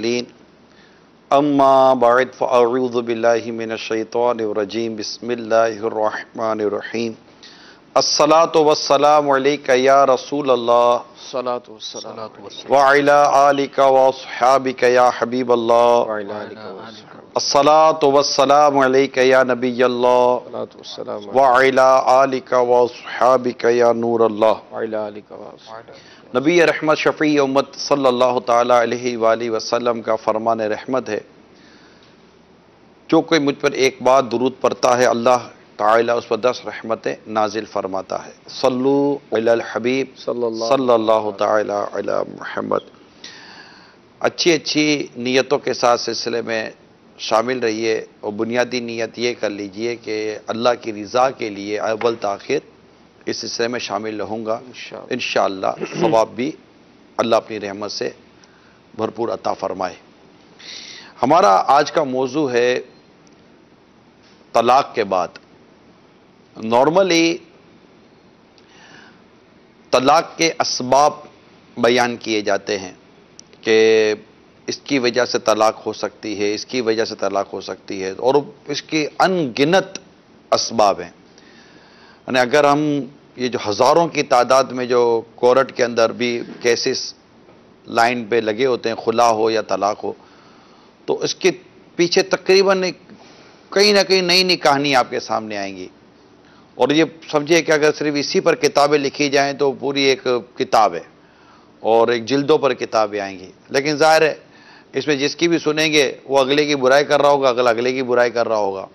المرسلين اما بعد فاعوذ باللہ من الشیطان الرجیم بسم اللہ الرحمن الرحیم الصلاۃ والسلام علیک یا رسول اللہ الصلاۃ والسلام وعلی آلک واصحابک یا حبیب اللہ الصلاۃ والسلام علیک یا نبی اللہ وعلی آلک واصحابک یا نور اللہ نبی رحمت شفیع امت صلی اللہ تعالی علیہ وآلہ وسلم کا فرمان رحمت ہے، جو کوئی مجھ پر ایک بار درود پڑھتا ہے اللہ تعالیٰ اس پر 10 رحمتیں نازل فرماتا ہے۔ صلو علی الحبیب صلی اللہ تعالی علی محمد۔ اچھی نیتوں کے ساتھ سلسلے میں شامل رہیے، اور بنیادی نیت یہ کر لیجئے کہ اللہ کی رضا کے لیے اول تاخیر اس سلسلے میں شامل رہوں گا انشاءاللہ، ثواب بھی اللہ اپنی رحمت سے بھرپور عطا فرمائے۔ ہمارا آج کا موضوع ہے طلاق کے بعد۔ نارملی طلاق کے اسباب بیان کیے جاتے ہیں کہ اس کی وجہ سے طلاق ہو سکتی ہے، اس کی وجہ سے طلاق ہو سکتی ہے، اور اس کی ان گنت اسباب ہیں۔ یعنی اگر ہم یہ جو ہزاروں کی تعداد میں جو کورٹ کے اندر بھی کیسز لائن پہ لگے ہوتے ہیں، خلا ہو یا طلاق ہو، تو اس کے پیچھے تقریباً کہیں نہ کہیں نئی نئی کہانی آپ کے سامنے آئیں گی، اور یہ سمجھے کہ اگر صرف اسی پر کتابیں لکھی جائیں تو پوری ایک کتاب ہے، اور ایک جلدوں پر کتابیں آئیں گی۔ لیکن ظاہر ہے اس میں جس کی بھی سنیں گے وہ اگلے کی برائی کر رہا ہوگا، اگلا اگلے کی برائی کر رہا ہوگا۔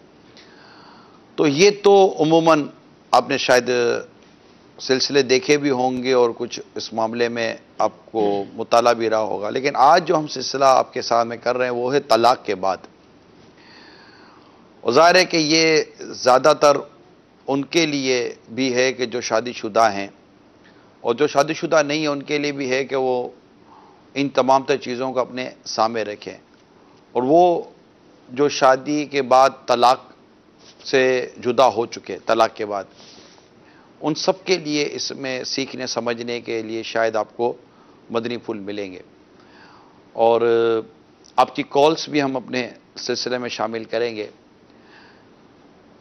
تو یہ تو عموماً آپ نے شاید سلسلے دیکھے بھی ہوں گے اور کچھ اس معاملے میں آپ کو مطالعہ بھی رہا ہوگا، لیکن آج جو ہم سلسلہ آپ کے سامنے کر رہے ہیں وہ ہے طلاق کے بعد۔ اور ظاہر ہے کہ یہ زیادہ تر ان کے لیے بھی ہے کہ جو شادی شدہ ہیں، اور جو شادی شدہ نہیں ہیں ان کے لیے بھی ہے کہ وہ ان تمام تر چیزوں کو اپنے سامنے رکھیں، اور وہ جو شادی کے بعد طلاق سے جدا ہو چکے، طلاق کے بعد، ان سب کے لیے اس میں سیکھنے سمجھنے کے لیے شاید آپ کو مدنی پھول ملیں گے، اور آپ کی کالز بھی ہم اپنے سلسلے میں شامل کریں گے،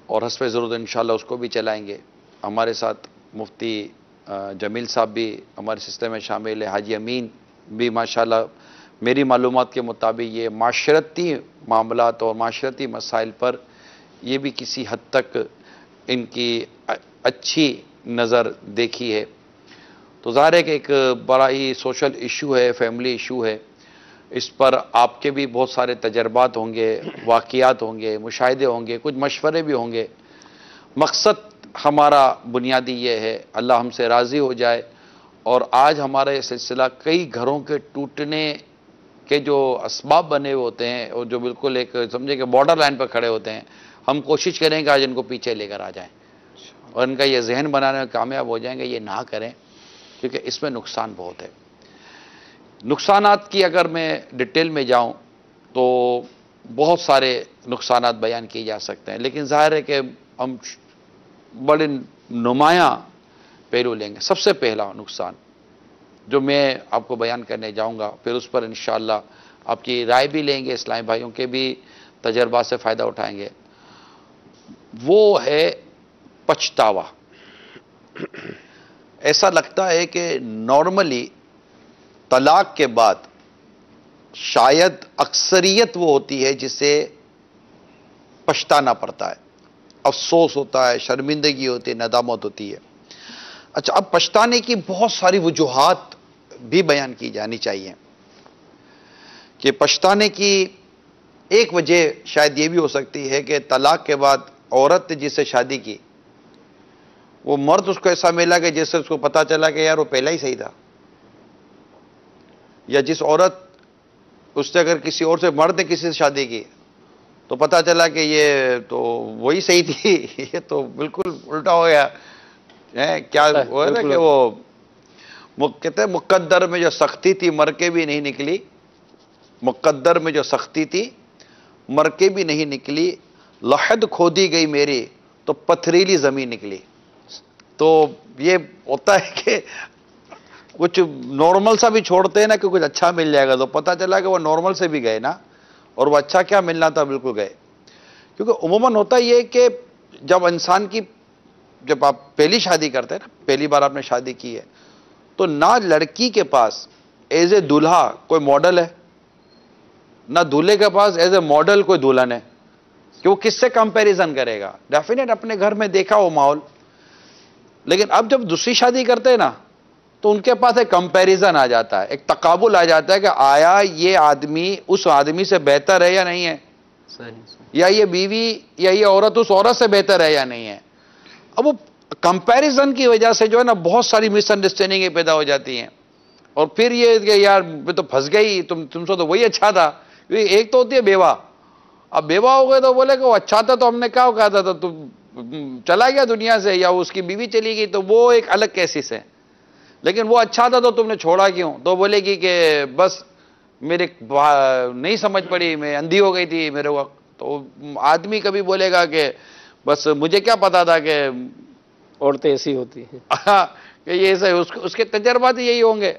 اور حسب ضرورت انشاءاللہ اس کو بھی چلائیں گے۔ ہمارے ساتھ مفتی جمیل صاحب بھی ہمارے سلسلے میں شامل ہے، حاجی امین بھی ماشاءاللہ میری معلومات کے مطابق یہ معاشرتی معاملات اور معاشرتی مسائل پر یہ بھی کسی حد تک ان کی اچھی نظر دیکھی ہے۔ تو ظاہر ہے کہ ایک بڑا ہی سوشل ایشو ہے، فیملی ایشو ہے، اس پر آپ کے بھی بہت سارے تجربات ہوں گے، واقعات ہوں گے، مشاہدے ہوں گے، کچھ مشورے بھی ہوں گے۔ مقصد ہمارا بنیادی یہ ہے اللہ ہم سے راضی ہو جائے، اور آج ہمارا یہ سلسلہ کئی گھروں کے ٹوٹنے کے جو اسباب بنے ہوئے ہوتے ہیں، اور جو بالکل ایک سمجھے کہ بارڈر لائن پر کھڑے ہوتے ہیں، ہم کوشش کریں کہ آج ان کو پیچھے لے کر آ جائیں اور ان کا یہ ذہن بنانے میں کامیاب ہو جائیں گے، یہ نہ کریں، کیونکہ اس میں نقصان بہت ہے۔ نقصانات کی اگر میں ڈیٹیل میں جاؤں تو بہت سارے نقصانات بیان کیے جا سکتے ہیں، لیکن ظاہر ہے کہ ہم بڑے نمایاں پہلو لیں گے۔ سب سے پہلا نقصان جو میں آپ کو بیان کرنے جاؤں گا، پھر اس پر انشاءاللہ آپ کی رائے بھی لیں گے، اسلامی بھائیوں کے بھی تجربات سے فائدہ اٹھائیں گے، وہ ہے پچھتاوا۔ ایسا لگتا ہے کہ نارملی طلاق کے بعد شاید اکثریت وہ ہوتی ہے جسے پچھتانا پڑتا ہے، افسوس ہوتا ہے، شرمندگی ہوتی ہے، ندامت ہوتی ہے۔ اچھا، اب پچھتانے کی بہت ساری وجوہات بھی بیان کی جانی چاہیے کہ پچھتانے کی ایک وجہ شاید یہ بھی ہو سکتی ہے کہ طلاق کے بعد عورت نے جس سے شادی کی وہ مرد اس کو ایسا ملا کہ جس سے اس کو پتا چلا کہ یار وہ پہلا ہی صحیح تھا، یا جس عورت اس نے اگر کسی اور سے، مرد نے کسی سے شادی کی تو پتا چلا کہ یہ تو وہی صحیح تھی، یہ تو بالکل الٹا ہو گیا۔ کیا ہوا نا کہ وہ کہتے ہیں مقدر میں جو سختی تھی مر کے بھی نہیں نکلی، مقدر میں جو سختی تھی مر کے بھی نہیں نکلی، لحد کھودی گئی میری تو پتھریلی زمین نکلی۔ تو یہ ہوتا ہے کہ کچھ نارمل سا بھی چھوڑتے ہیں نا کہ کچھ اچھا مل جائے گا، تو پتہ چلا کہ وہ نارمل سے بھی گئے نا، اور وہ اچھا کیا ملنا تھا بالکل گئے. کیونکہ عموماً ہوتا یہ کہ جب انسان کی، جب آپ پہلی شادی کرتے ہیں نا، پہلی بار آپ نے شادی کی ہے، تو نہ لڑکی کے پاس ایز اے دولہا کوئی ماڈل ہے، نہ دولہے کے پاس ایز اے ماڈل کوئی دلہن ہے، کہ وہ کس سے کمپیریزن کرے گا. ڈیفینیٹ اپنے گھر میں دیکھا وہ ماحول، لیکن اب جب دوسری شادی کرتے ہیں نا تو ان کے پاس ایک کمپیریزن آ جاتا ہے، ایک تقابل آ جاتا ہے کہ آیا یہ آدمی اس آدمی سے بہتر ہے یا نہیں ہے، یا یہ بیوی یا یہ عورت اس عورت سے بہتر ہے یا نہیں ہے. اب وہ کمپیریزن کی وجہ سے جو ہے نا بہت ساری مس انڈرسٹینڈنگیں پیدا ہو جاتی ہیں، اور پھر یہ کہ یار میں تو پھنس گئی، تم سے تو وہی اچھا تھا. ایک تو ہوتی ہے بیوہ، اب بیوہ ہو گئے تو بولے کہ وہ اچھا تھا تو ہم نے کیا کہا تھا، تو چلا گیا دنیا سے، یا اس کی بیوی چلی گئی، تو وہ ایک الگ کیسز ہے. لیکن وہ اچھا تھا تو تم نے چھوڑا کیوں، تو بولے گی کہ بس میرے نہیں سمجھ پڑی، میں اندھی ہو گئی تھی میرے وقت. تو آدمی کبھی بولے گا کہ بس مجھے کیا پتا تھا کہ عورتیں ایسی ہوتی ہیں کہ یہ ایسا، اس کے تجربات یہی ہوں گے.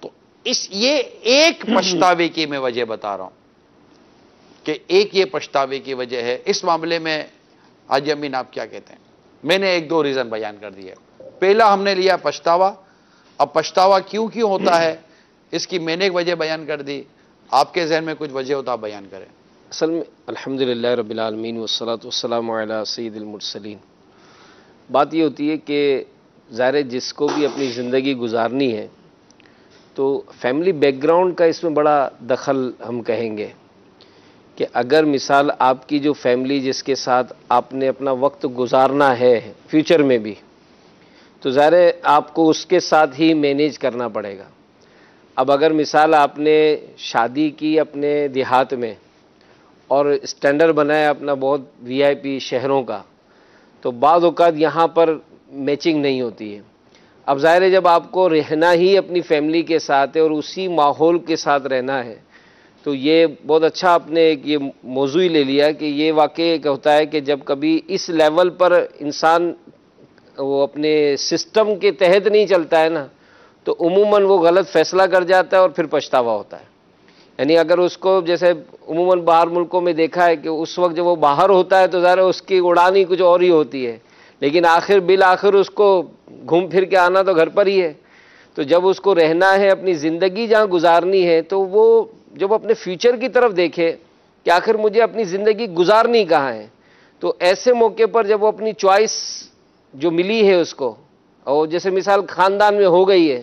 تو یہ ایک پچھتاوے کی میں وجہ بتا رہا ہوں کہ ایک یہ پچھتاوے کی وجہ ہے. اس معاملے میں حاجی امین آپ کیا کہتے ہیں؟ میں نے ایک دو ریزن بیان کر دیے. پہلا ہم نے لیا پچھتاوا. اب پچھتاوا کیوں ہوتا ہے اس کی میں نے ایک وجہ بیان کر دی. آپ کے ذہن میں کچھ وجہ ہوتا آپ بیان کریں. اصل میں الحمدللہ رب العالمین والصلاة والسلام علی سید المرسلین. بات یہ ہوتی ہے کہ ظاہر ہے جس کو بھی اپنی زندگی گزارنی ہے تو فیملی بیک گراؤنڈ کا اس میں بڑا دخل ہم کہیں گے کہ اگر مثال آپ کی جو فیملی جس کے ساتھ آپ نے اپنا وقت گزارنا ہے فیوچر میں بھی، تو ظاہر ہے آپ کو اس کے ساتھ ہی مینیج کرنا پڑے گا. اب اگر مثال آپ نے شادی کی اپنے دیہات میں اور اسٹینڈرڈ بنایا اپنا بہت وی آئی پی شہروں کا، تو بعض اوقات یہاں پر میچنگ نہیں ہوتی ہے. اب ظاہر ہے جب آپ کو رہنا ہی اپنی فیملی کے ساتھ ہے اور اسی ماحول کے ساتھ رہنا ہے، تو یہ بہت اچھا آپ نے ایک یہ موضوع لے لیا کہ یہ واقعی ایک ہوتا ہے کہ جب کبھی اس لیول پر انسان وہ اپنے سسٹم کے تحت نہیں چلتا ہے نا، تو عموماً وہ غلط فیصلہ کر جاتا ہے اور پھر پچھتاوا ہوتا ہے. یعنی اگر اس کو جیسے عموماً باہر ملکوں میں دیکھا ہے کہ اس وقت جب وہ باہر ہوتا ہے تو ظاہر اس کی اڑان ہی کچھ اور ہی ہوتی ہے، لیکن بالآخر اس کو گھوم پھر کے آنا تو گھر پر ہی ہے. تو جب اس کو رہنا ہے، اپنی زندگی جہاں گزارنی ہے، تو وہ جب اپنے فیوچر کی طرف دیکھے کہ آخر مجھے اپنی زندگی گزارنی کہاں ہے، تو ایسے موقع پر جب وہ اپنی چوائس جو ملی ہے اس کو، اور جیسے مثال خاندان میں ہو گئی ہے،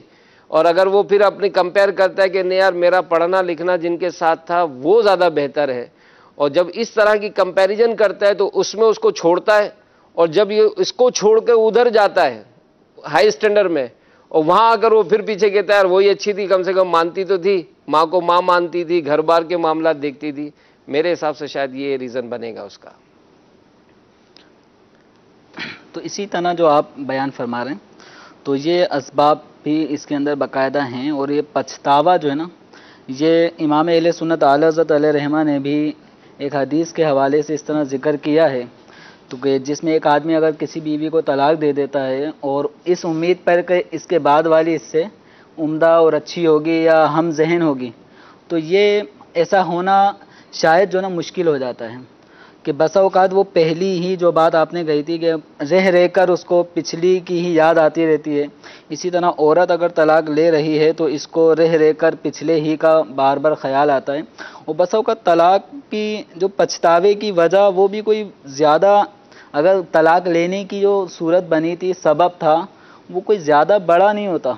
اور اگر وہ پھر اپنے کمپیئر کرتا ہے کہ نہیں یار میرا پڑھنا لکھنا جن کے ساتھ تھا وہ زیادہ بہتر ہے، اور جب اس طرح کی کمپیریزن کرتا ہے تو اس میں اس کو چھوڑتا ہے. اور جب یہ اس کو چھوڑ کے ادھر جاتا ہے ہائی اسٹینڈرڈ میں، اور وہاں اگر وہ پھر پیچھے کہتا ہے یار وہی اچھی تھی، کم سے کم مانتی تو تھی، ماں کو ماں مانتی تھی، گھر بار کے معاملات دیکھتی تھی، میرے حساب سے شاید یہ ریزن بنے گا اس کا. تو اسی طرح جو آپ بیان فرما رہے ہیں تو یہ اسباب بھی اس کے اندر باقاعدہ ہیں. اور یہ پچھتاوا جو ہے نا، یہ امام اہل سنت اعلی حضرت علیہ رحمہ نے بھی ایک حدیث کے حوالے سے اس طرح ذکر کیا ہے، تو کہ جس میں ایک آدمی اگر کسی بیوی کو طلاق دے دیتا ہے اور اس امید پر کہ اس کے بعد والی اس سے عمدہ اور اچھی ہوگی یا ہم ذہن ہوگی، تو یہ ایسا ہونا شاید جو نا مشکل ہو جاتا ہے. کہ بسا اوقات وہ پہلی ہی جو بات آپ نے کہی تھی کہ رہ کر اس کو پچھلی کی ہی یاد آتی رہتی ہے، اسی طرح عورت اگر طلاق لے رہی ہے تو اس کو رہ کر پچھلے ہی کا بار بار خیال آتا ہے. اور بسا اوقات طلاق کی جو پچھتاوے کی وجہ وہ بھی کوئی زیادہ، اگر طلاق لینے کی جو صورت بنی تھی سبب تھا، وہ کوئی زیادہ بڑا نہیں ہوتا،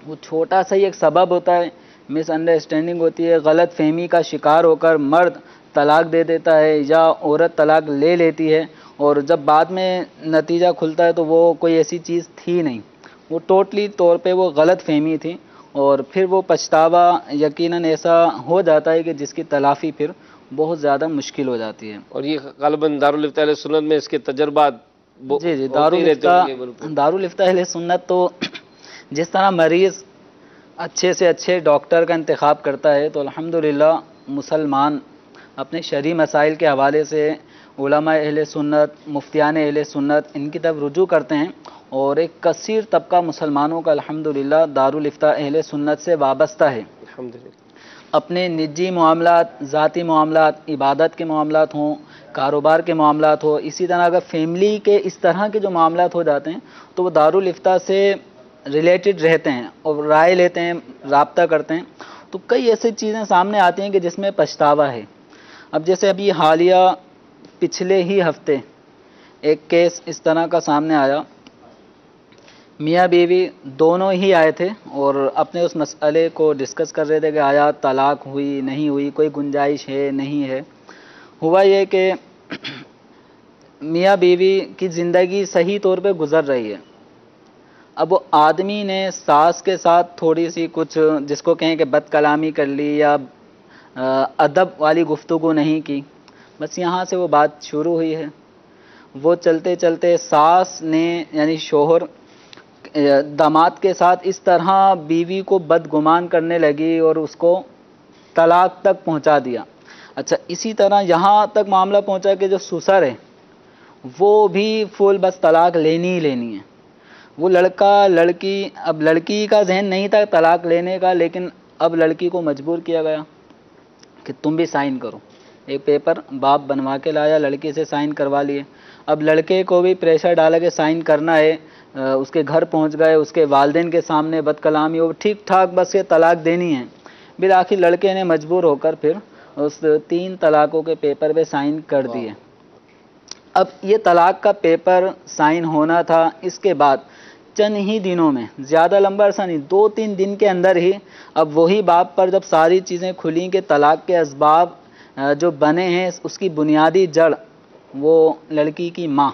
وہ چھوٹا سا ہی ایک سبب ہوتا ہے. مس انڈرسٹینڈنگ ہوتی ہے، غلط فہمی کا شکار ہو کر مرد طلاق دے دیتا ہے یا عورت طلاق لے لیتی ہے، اور جب بعد میں نتیجہ کھلتا ہے تو وہ کوئی ایسی چیز تھی نہیں، وہ ٹوٹلی طور پہ وہ غلط فہمی تھی. اور پھر وہ پچھتاوا یقیناً ایسا ہو جاتا ہے کہ جس کی تلافی پھر بہت زیادہ مشکل ہو جاتی ہے. اور یہ غالباً دارالفتہ اہل سنت میں اس کے تجربات جی دارالفتہ اہل سنت تو جس طرح مریض اچھے سے اچھے ڈاکٹر کا انتخاب کرتا ہے، تو الحمدللہ مسلمان اپنے شرعی مسائل کے حوالے سے علماء اہل سنت، مفتیان اہل سنت ان کی طرف رجوع کرتے ہیں، اور ایک کثیر طبقہ مسلمانوں کا الحمدللہ دارالافتاء اہل سنت سے وابستہ ہے۔ الحمدللہ۔ اپنے نجی معاملات، ذاتی معاملات، عبادت کے معاملات ہوں، کاروبار کے معاملات ہوں، اسی طرح اگر فیملی کے اس طرح کے جو معاملات ہو جاتے ہیں تو وہ دارالافتاء سے ریلیٹڈ رہتے ہیں اور رائے لیتے ہیں، رابطہ کرتے ہیں۔ تو کئی ایسی چیزیں سامنے آتی ہیں کہ جس میں پچھتاوا ہے۔ اب جیسے ابھی حالیہ پچھلے ہی ہفتے ایک کیس اس طرح کا سامنے آیا، میاں بیوی دونوں ہی آئے تھے اور اپنے اس مسئلے کو ڈسکس کر رہے تھے کہ آیا طلاق ہوئی نہیں ہوئی، کوئی گنجائش ہے نہیں ہے۔ ہوا یہ کہ میاں بیوی کی زندگی صحیح طور پہ گزر رہی ہے، اب وہ آدمی نے ساس کے ساتھ تھوڑی سی کچھ جس کو کہیں کہ بد کلامی کر لی یا ادب والی گفتگو نہیں کی، بس یہاں سے وہ بات شروع ہوئی ہے۔ وہ چلتے چلتے ساس نے یعنی شوہر داماد کے ساتھ اس طرح بیوی کو بدگمان کرنے لگی اور اس کو طلاق تک پہنچا دیا۔ اچھا، اسی طرح یہاں تک معاملہ پہنچا کہ جو سسر ہے وہ بھی فل بس طلاق لینی ہی لینی ہے۔ وہ لڑکا لڑکی، اب لڑکی کا ذہن نہیں تھا طلاق لینے کا، لیکن اب لڑکی کو مجبور کیا گیا کہ تم بھی سائن کرو۔ ایک پیپر باپ بنوا کے لایا، لڑکی سے سائن کروا لیے۔ اب لڑکے کو بھی پریشر ڈالا کہ سائن کرنا ہے، اس کے گھر پہنچ گئے، اس کے والدین کے سامنے بد کلامی ہو، ٹھیک ٹھاک بس یہ طلاق دینی ہے۔ بالآخر لڑکے نے مجبور ہو کر پھر اس 3 طلاقوں کے پیپر پہ سائن کر دیے۔ اب یہ طلاق کا پیپر سائن ہونا تھا، اس کے بعد چند ہی دنوں میں، زیادہ لمبا عرصہ نہیں، 2-3 دن کے اندر ہی اب وہی باپ پر جب ساری چیزیں کھلیں کہ طلاق کے اسباب جو بنے ہیں اس کی بنیادی جڑ وہ لڑکی کی ماں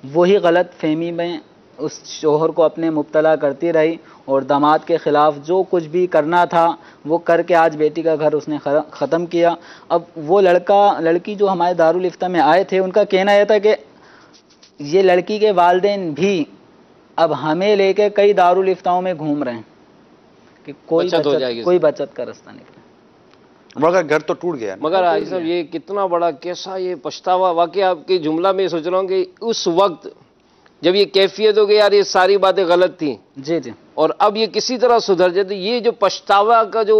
وہی غلط فہمی میں اس شوہر کو اپنے مبتلا کرتی رہی اور داماد کے خلاف جو کچھ بھی کرنا تھا وہ کر کے آج بیٹی کا گھر اس نے ختم کیا۔ اب وہ لڑکی جو ہمارے دارالافتاء میں آئے تھے، ان کا کہنا یہ تھا کہ یہ لڑکی کے والدین بھی اب ہمیں لے کے کئی دارالافتاؤں میں گھوم رہے ہیں کہ کوئی بچت کا رستہ نکلے، مگر گھر تو ٹوٹ گیا۔ مگر حاجی صاحب یہ کتنا بڑا کیسا یہ پچھتاوا، واقعی آپ کی جملہ میں سوچ رہا ہوں کہ اس وقت جب یہ کیفیت ہو گئی یار یہ ساری باتیں غلط تھیں، جی جی، اور اب یہ کسی طرح سدھر جائے، تو یہ جو پچھتاوا کا جو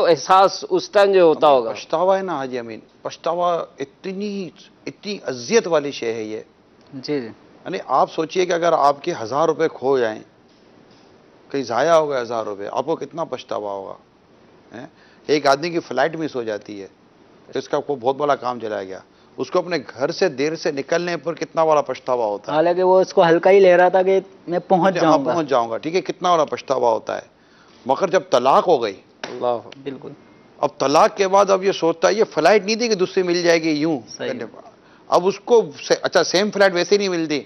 احساس اس ٹائم جو ہوتا ہوگا، پچھتاوا ہے نا حاجی امین، پچھتاوا اتنی اذیت والی شے ہے یہ۔ جی جی، یعنی آپ سوچئے کہ اگر آپ کے 1000 روپے کھو جائیں، کہیں ضائع ہو گئے 1000 روپے، آپ کو کتنا پچھتاوا ہوگا۔ ایک آدمی کی فلائٹ مس ہو جاتی ہے، اس کا کوئی بہت بڑا کام چلا گیا، اس کو اپنے گھر سے دیر سے نکلنے پر کتنا بڑا پچھتاوا ہوتا ہے۔ حالانکہ وہ اس کو ہلکا ہی لے رہا تھا کہ میں پہنچ جاؤں گا، ٹھیک ہے، کتنا بڑا پچھتاوا ہوتا ہے۔ مگر جب طلاق ہو گئی، اللہ بالکل، اب طلاق کے بعد اب یہ سوچتا ہے یہ فلائٹ نہیں تھی کہ دوسری مل جائے گی یوں کرنے پر، اب اس کو اچھا سیم فلائٹ ویسے نہیں ملتی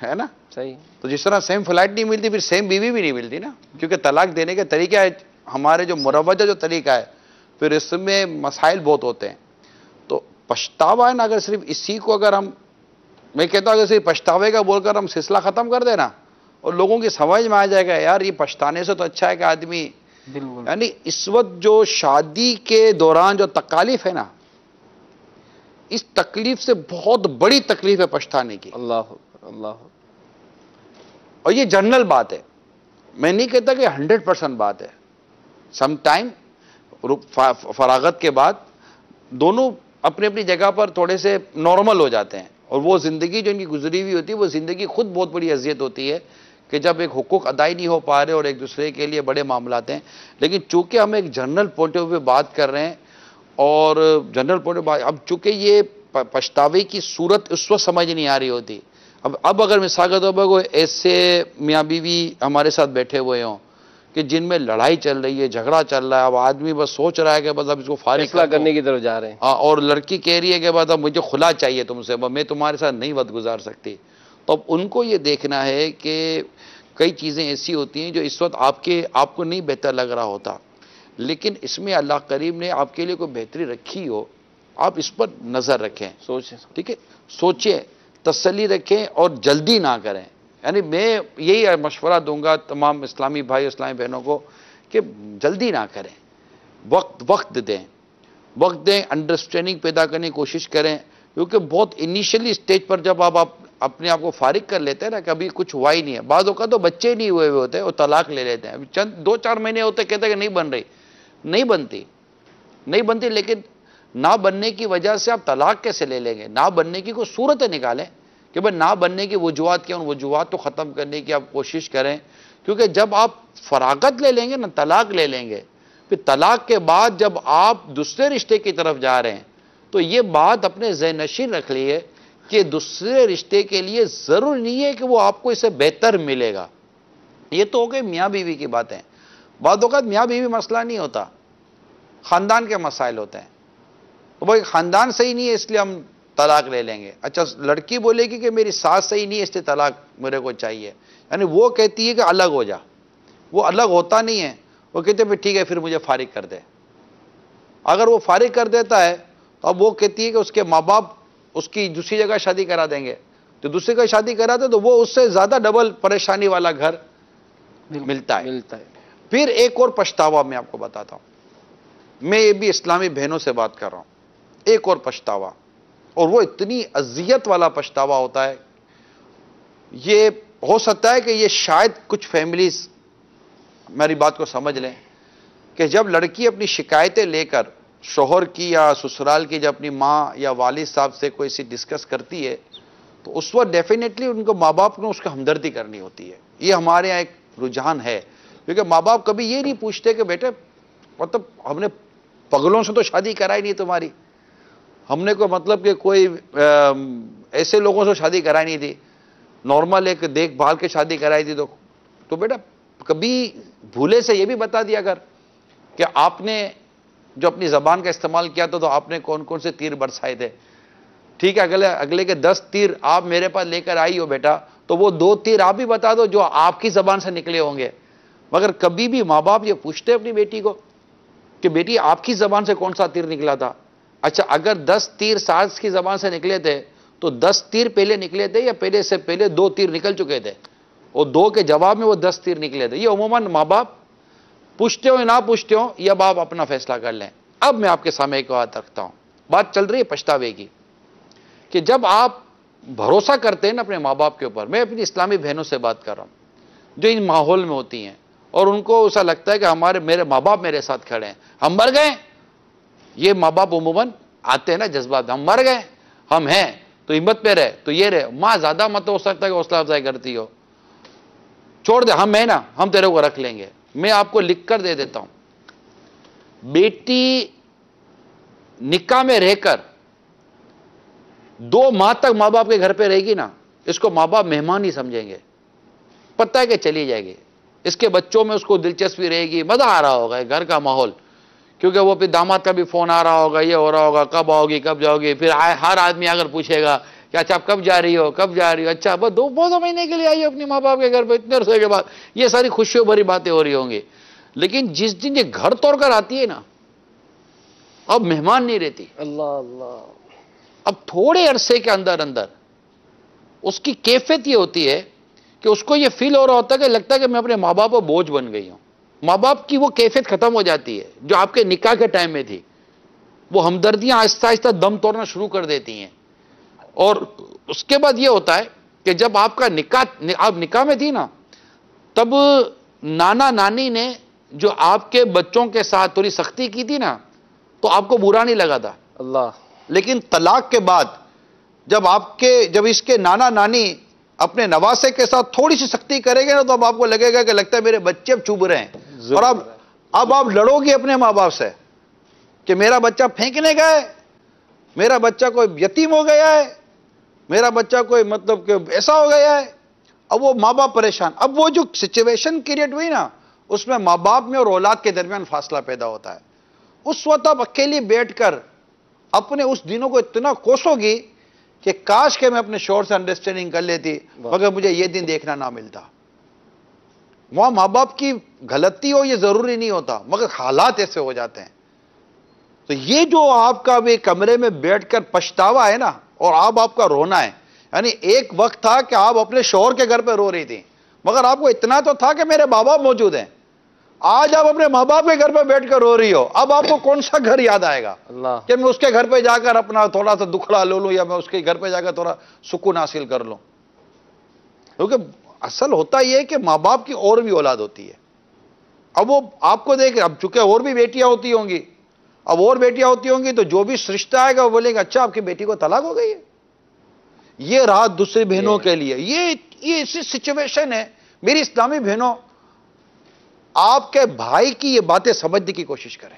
ہے نا، صحیح، تو جس طرح سیم فلائٹ نہیں ملتی پھر سیم بیوی بھی نہیں ملتی نا، کیونکہ طلاق دینے کے طریقہ ہے ہمارے جو مروجہ جو طریقہ ہے، پھر اس میں مسائل بہت ہوتے ہیں۔ تو پچھتاوا ہے نا، اگر صرف اسی کو اگر ہم، میں کہتا ہوں اگر صرف پچھتاوے کا بول کر ہم سلسلہ ختم کر دینا اور لوگوں کی سمجھ میں آ جائے گا یار یہ پچھتانے سے تو اچھا ہے کہ آدمی، بالکل، یعنی اس وقت جو شادی کے دوران جو تکالیف ہے نا، اس تکلیف سے بہت بڑی تکلیف ہے پچھتانے کی، اللہ اللہ، اور یہ جنرل بات ہے، میں نہیں کہتا کہ 100% بات ہے۔ سم ٹائم فراغت کے بعد دونوں اپنی اپنی جگہ پر تھوڑے سے نارمل ہو جاتے ہیں، اور وہ زندگی جو ان کی گزری ہوئی ہوتی ہے وہ زندگی خود بہت بڑی اذیت ہوتی ہے کہ جب ایک حقوق ادائی نہیں ہو پا رہے اور ایک دوسرے کے لیے بڑے معاملات ہیں۔ لیکن چونکہ ہم ایک جنرل پوائنٹ آف ویو بات کر رہے ہیں، اور جنرل پوائنٹ آف اب چونکہ یہ پچھتاوے کی صورت اس وقت سمجھ نہیں آ رہی ہوتی، اب اگر مثال کے طور پر کوئی ایسے میاں بیوی ہمارے ساتھ بیٹھے ہوئے ہوں کہ جن میں لڑائی چل رہی ہے، جھگڑا چل رہا ہے، اب آدمی بس سوچ رہا ہے کہ بس اب اس کو فارغ فیصلہ کرنے کی طرف جا رہے ہیں، اور لڑکی کہہ رہی ہے کہ بس اب مجھے خلا چاہیے تم سے، میں تمہارے ساتھ نہیں وقت گزار سکتی، تو اب ان کو یہ دیکھنا ہے کہ کئی چیزیں ایسی ہوتی ہیں جو اس وقت آپ کو نہیں بہتر لگ رہا ہوتا، لیکن اس میں اللہ کریم نے آپ کے لیے کوئی بہتری رکھی ہو، آپ اس پر نظر رکھیں، سوچیں، ٹھیک ہے، سوچیں، تسلی رکھیں اور جلدی نہ کریں۔ یعنی میں یہی مشورہ دوں گا تمام اسلامی بھائی اسلامی بہنوں کو کہ جلدی نہ کریں، وقت دیں، انڈرسٹینڈنگ پیدا کرنے کی کوشش کریں، کیونکہ بہت انیشلی سٹیج پر جب آپ اپنے آپ کو فارغ کر لیتے ہیں نا کہ ابھی کچھ ہوا ہی نہیں ہے، بعض اوقات تو بچے نہیں ہوئے ہوتے اور طلاق لے لیتے ہیں، ابھی چند 2-4 مہینے ہوتے کہتے ہیں کہ نہیں بن رہی، نہیں بنتی، لیکن نہ بننے کی وجہ سے آپ طلاق کیسے لے لیں گے؟ نہ بننے کی کوئی صورت نکالیں کہ بھئی نہ بننے کی وجوہات کیا، ان وجوہات کو ختم کرنے کی آپ کوشش کریں، کیونکہ جب آپ فراغت لے لیں گے نا، طلاق لے لیں گے، پھر طلاق کے بعد جب آپ دوسرے رشتے کی طرف جا رہے ہیں تو یہ بات اپنے ذہن نشین رکھ لیے کہ دوسرے رشتے کے لیے ضروری نہیں ہے کہ وہ آپ کو اس سے بہتر ملے گا۔ یہ تو ہو گئی میاں بیوی کی باتیں۔ بعض اوقات میاں بیوی مسئلہ نہیں ہوتا، خاندان کے مسائل ہوتے ہیں، تو بھائی خاندان صحیح نہیں ہے اس لیے ہم طلاق لے لیں گے۔ اچھا لڑکی بولے گی کہ میری ساس صحیح نہیں ہے اس لیے طلاق میرے کو چاہیے، یعنی وہ کہتی ہے کہ الگ ہو جا، وہ الگ ہوتا نہیں ہے، وہ کہتے ہیں ٹھیک ہے پھر مجھے فارغ کر دے۔ اگر وہ فارغ کر دیتا ہے تو اب وہ کہتی ہے کہ اس کے ماں باپ اس کی دوسری جگہ شادی کرا دیں گے، تو دوسری جگہ شادی کراتے تو وہ اس سے زیادہ ڈبل پریشانی والا گھر ملتا ہے۔ پھر ایک اور پچھتاوا میں آپ کو بتاتا ہوں، میں یہ بھی اسلامی بہنوں سے بات کر رہا ہوں، ایک اور پچھتاوا، اور وہ اتنی اذیت والا پچھتاوا ہوتا ہے، یہ ہو سکتا ہے کہ یہ شاید کچھ فیملیز میری بات کو سمجھ لیں کہ جب لڑکی اپنی شکایتیں لے کر شوہر کی یا سسرال کی جب اپنی ماں یا والد صاحب سے کوئی سی ڈسکس کرتی ہے تو اس وقت ڈیفینیٹلی ان کو ماں باپ کو اس کو ہمدردی کرنی ہوتی ہے۔ یہ ہمارے یہاں ایک رجحان ہے، کیونکہ ماں باپ کبھی یہ نہیں پوچھتے کہ بیٹے مطلب ہم نے پگلوں سے تو شادی کرائی نہیں تمہاری، ہم نے کوئی مطلب کہ کوئی ایسے لوگوں سے شادی کرائی نہیں تھی، نارمل ایک دیکھ بھال کے شادی کرائی تھی، تو بیٹا کبھی بھولے سے یہ بھی بتا دیا کر کہ آپ نے جو اپنی زبان کا استعمال کیا تھا تو آپ نے کون کون سے تیر برسائے تھے، ٹھیک ہے اگلے کے 10 تیر آپ میرے پاس لے کر آئی ہو بیٹا تو وہ 2 تیر آپ بھی بتا دو جو آپ کی زبان سے نکلے ہوں گے۔ مگر کبھی بھی ماں باپ یہ پوچھتے اپنی بیٹی کو کہ بیٹی آپ کی زبان سے کون سا تیر نکلا تھا؟ اچھا اگر 10 تیر ساس کی زبان سے نکلے تھے تو 10 تیر پہلے نکلے تھے یا پہلے سے پہلے 2 تیر نکل چکے تھے، اور 2 کے جواب میں وہ 10 تیر نکلے تھے؟ یہ عموماً ماں باپ پوچھتے ہو یا نہ پوچھتے ہو یہ اب آپ اپنا فیصلہ کر لیں۔ اب میں آپ کے سامنے ایک بات رکھتا ہوں، بات چل رہی ہے پچھتاوے کی، کہ جب آپ بھروسہ کرتے ہیں نا اپنے ماں باپ کے اوپر، میں اپنی اسلامی بہنوں سے بات کر رہا ہوں جو ان ماحول میں ہوتی ہیں اور ان کو ایسا لگتا ہے کہ میرے ماں باپ میرے ساتھ کھڑے ہیں، ہم مر گئے، یہ ماں باپ عموماً آتے ہیں نا جذبات، ہم مر گئے، ہم ہیں تو ہمت پہ رہے، تو یہ رہے، ماں زیادہ مت ہو سکتا ہے کہ حوصلہ افزائی کرتی ہو، چھوڑ دے، ہم ہیں نا، ہم تیرے کو رکھ لیں گے۔ میں آپ کو لکھ کر دے دیتا ہوں، بیٹی نکاح میں رہ کر 2 ماہ تک ماں باپ کے گھر پہ رہے گی نا، اس کو ماں باپ مہمان ہی سمجھیں گے، پتہ ہے کہ چلی جائے گی، اس کے بچوں میں اس کو دلچسپی رہے گی، مزہ آ رہا ہوگا گھر کا ماحول، کیونکہ وہ پھر داماد کا بھی فون آ رہا ہوگا، یہ ہو رہا ہوگا، کب آؤ گی کب جاؤ گی، پھر ہر آدمی اگر پوچھے گا کہ اچھا آپ کب جا رہی ہو کب جا رہی ہو، اچھا بس 2 مہینے کے لیے آئی اپنی ماں باپ کے گھر پہ اتنے عرصے کے بعد، یہ ساری خوشیوں بھری باتیں ہو رہی ہوں گی، لیکن جس دن یہ گھر توڑ کر آتی ہے نا، اب مہمان نہیں رہتی، اللہ اللہ، اب تھوڑے عرصے کے اندر اس کی کیفیت یہ ہوتی ہے کہ اس کو یہ فیل ہو رہا ہوتا ہے کہ لگتا ہے کہ میں اپنے ماں باپ پر بوجھ بن گئی ہوں، ماں باپ کی وہ کیفیت ختم ہو جاتی ہے جو آپ کے نکاح کے ٹائم میں تھی، وہ ہمدردیاں آہستہ آہستہ دم توڑنا شروع کر دیتی ہیں، اور اس کے بعد یہ ہوتا ہے کہ جب آپ نکاح میں تھی نا، تب نانا نانی نے جو آپ کے بچوں کے ساتھ تھوڑی سختی کی تھی نا تو آپ کو برا نہیں لگا تھا، اللہ، لیکن طلاق کے بعد جب اس کے نانا نانی اپنے نواسے کے ساتھ تھوڑی سی سختی کریں گے نا تو اب آپ کو لگے گا کہ لگتا ہے میرے بچے اب چوب رہے ہیں، اور اب آپ لڑو گے اپنے ماں باپ سے کہ میرا بچہ پھینکنے گیا ہے، میرا بچہ کوئی یتیم ہو گیا ہے، میرا بچہ کوئی مطلب کہ ایسا ہو گیا ہے، اب وہ ماں باپ پریشان، اب وہ جو سچویشن کریٹ ہوئی نا اس میں ماں باپ میں اور اولاد کے درمیان فاصلہ پیدا ہوتا ہے، اس وقت آپ اکیلی بیٹھ کر اپنے اس دنوں کو اتنا کوسو گی کہ کاش کہ میں اپنے شوہر سے انڈرسٹینڈنگ کر لیتی مگر مجھے یہ دن دیکھنا نہ ملتا۔ وہاں ماں باپ کی غلطی ہو یہ ضروری نہیں ہوتا مگر حالات ایسے ہو جاتے ہیں، تو یہ جو آپ کا بھی کمرے میں بیٹھ کر پچھتاوا ہے نا اور آپ کا رونا ہے، یعنی ایک وقت تھا کہ آپ اپنے شوہر کے گھر پہ رو رہی تھی مگر آپ کو اتنا تو تھا کہ میرے ماں باپ موجود ہیں، آج آپ اپنے ماں باپ کے گھر پہ بیٹھ کر رو رہی ہو، اب آپ کو کون سا گھر یاد آئے گا اللہ کہ میں اس کے گھر پہ جا کر اپنا تھوڑا سا دکھڑا لے لوں، یا میں اس کے گھر پہ جا کر تھوڑا سکون حاصل کر لوں؟ کیونکہ اصل ہوتا یہ ہے کہ ماں باپ کی اور بھی اولاد ہوتی ہے. اب وہ آپ کو دیکھ، اب چونکہ اور بھی بیٹیاں ہوتی ہوں گی، اب اور بیٹیاں ہوتی ہوں گی تو جو بھی رشتہ آئے گا وہ بولے گا اچھا آپ کی بیٹی کو طلاق ہو گئی ہے. یہ رہا دوسری بہنوں کے لیے. یہ ایسی سچویشن ہے. میری اسلامی بہنوں، آپ کے بھائی کی یہ باتیں سمجھنے کی کوشش کریں،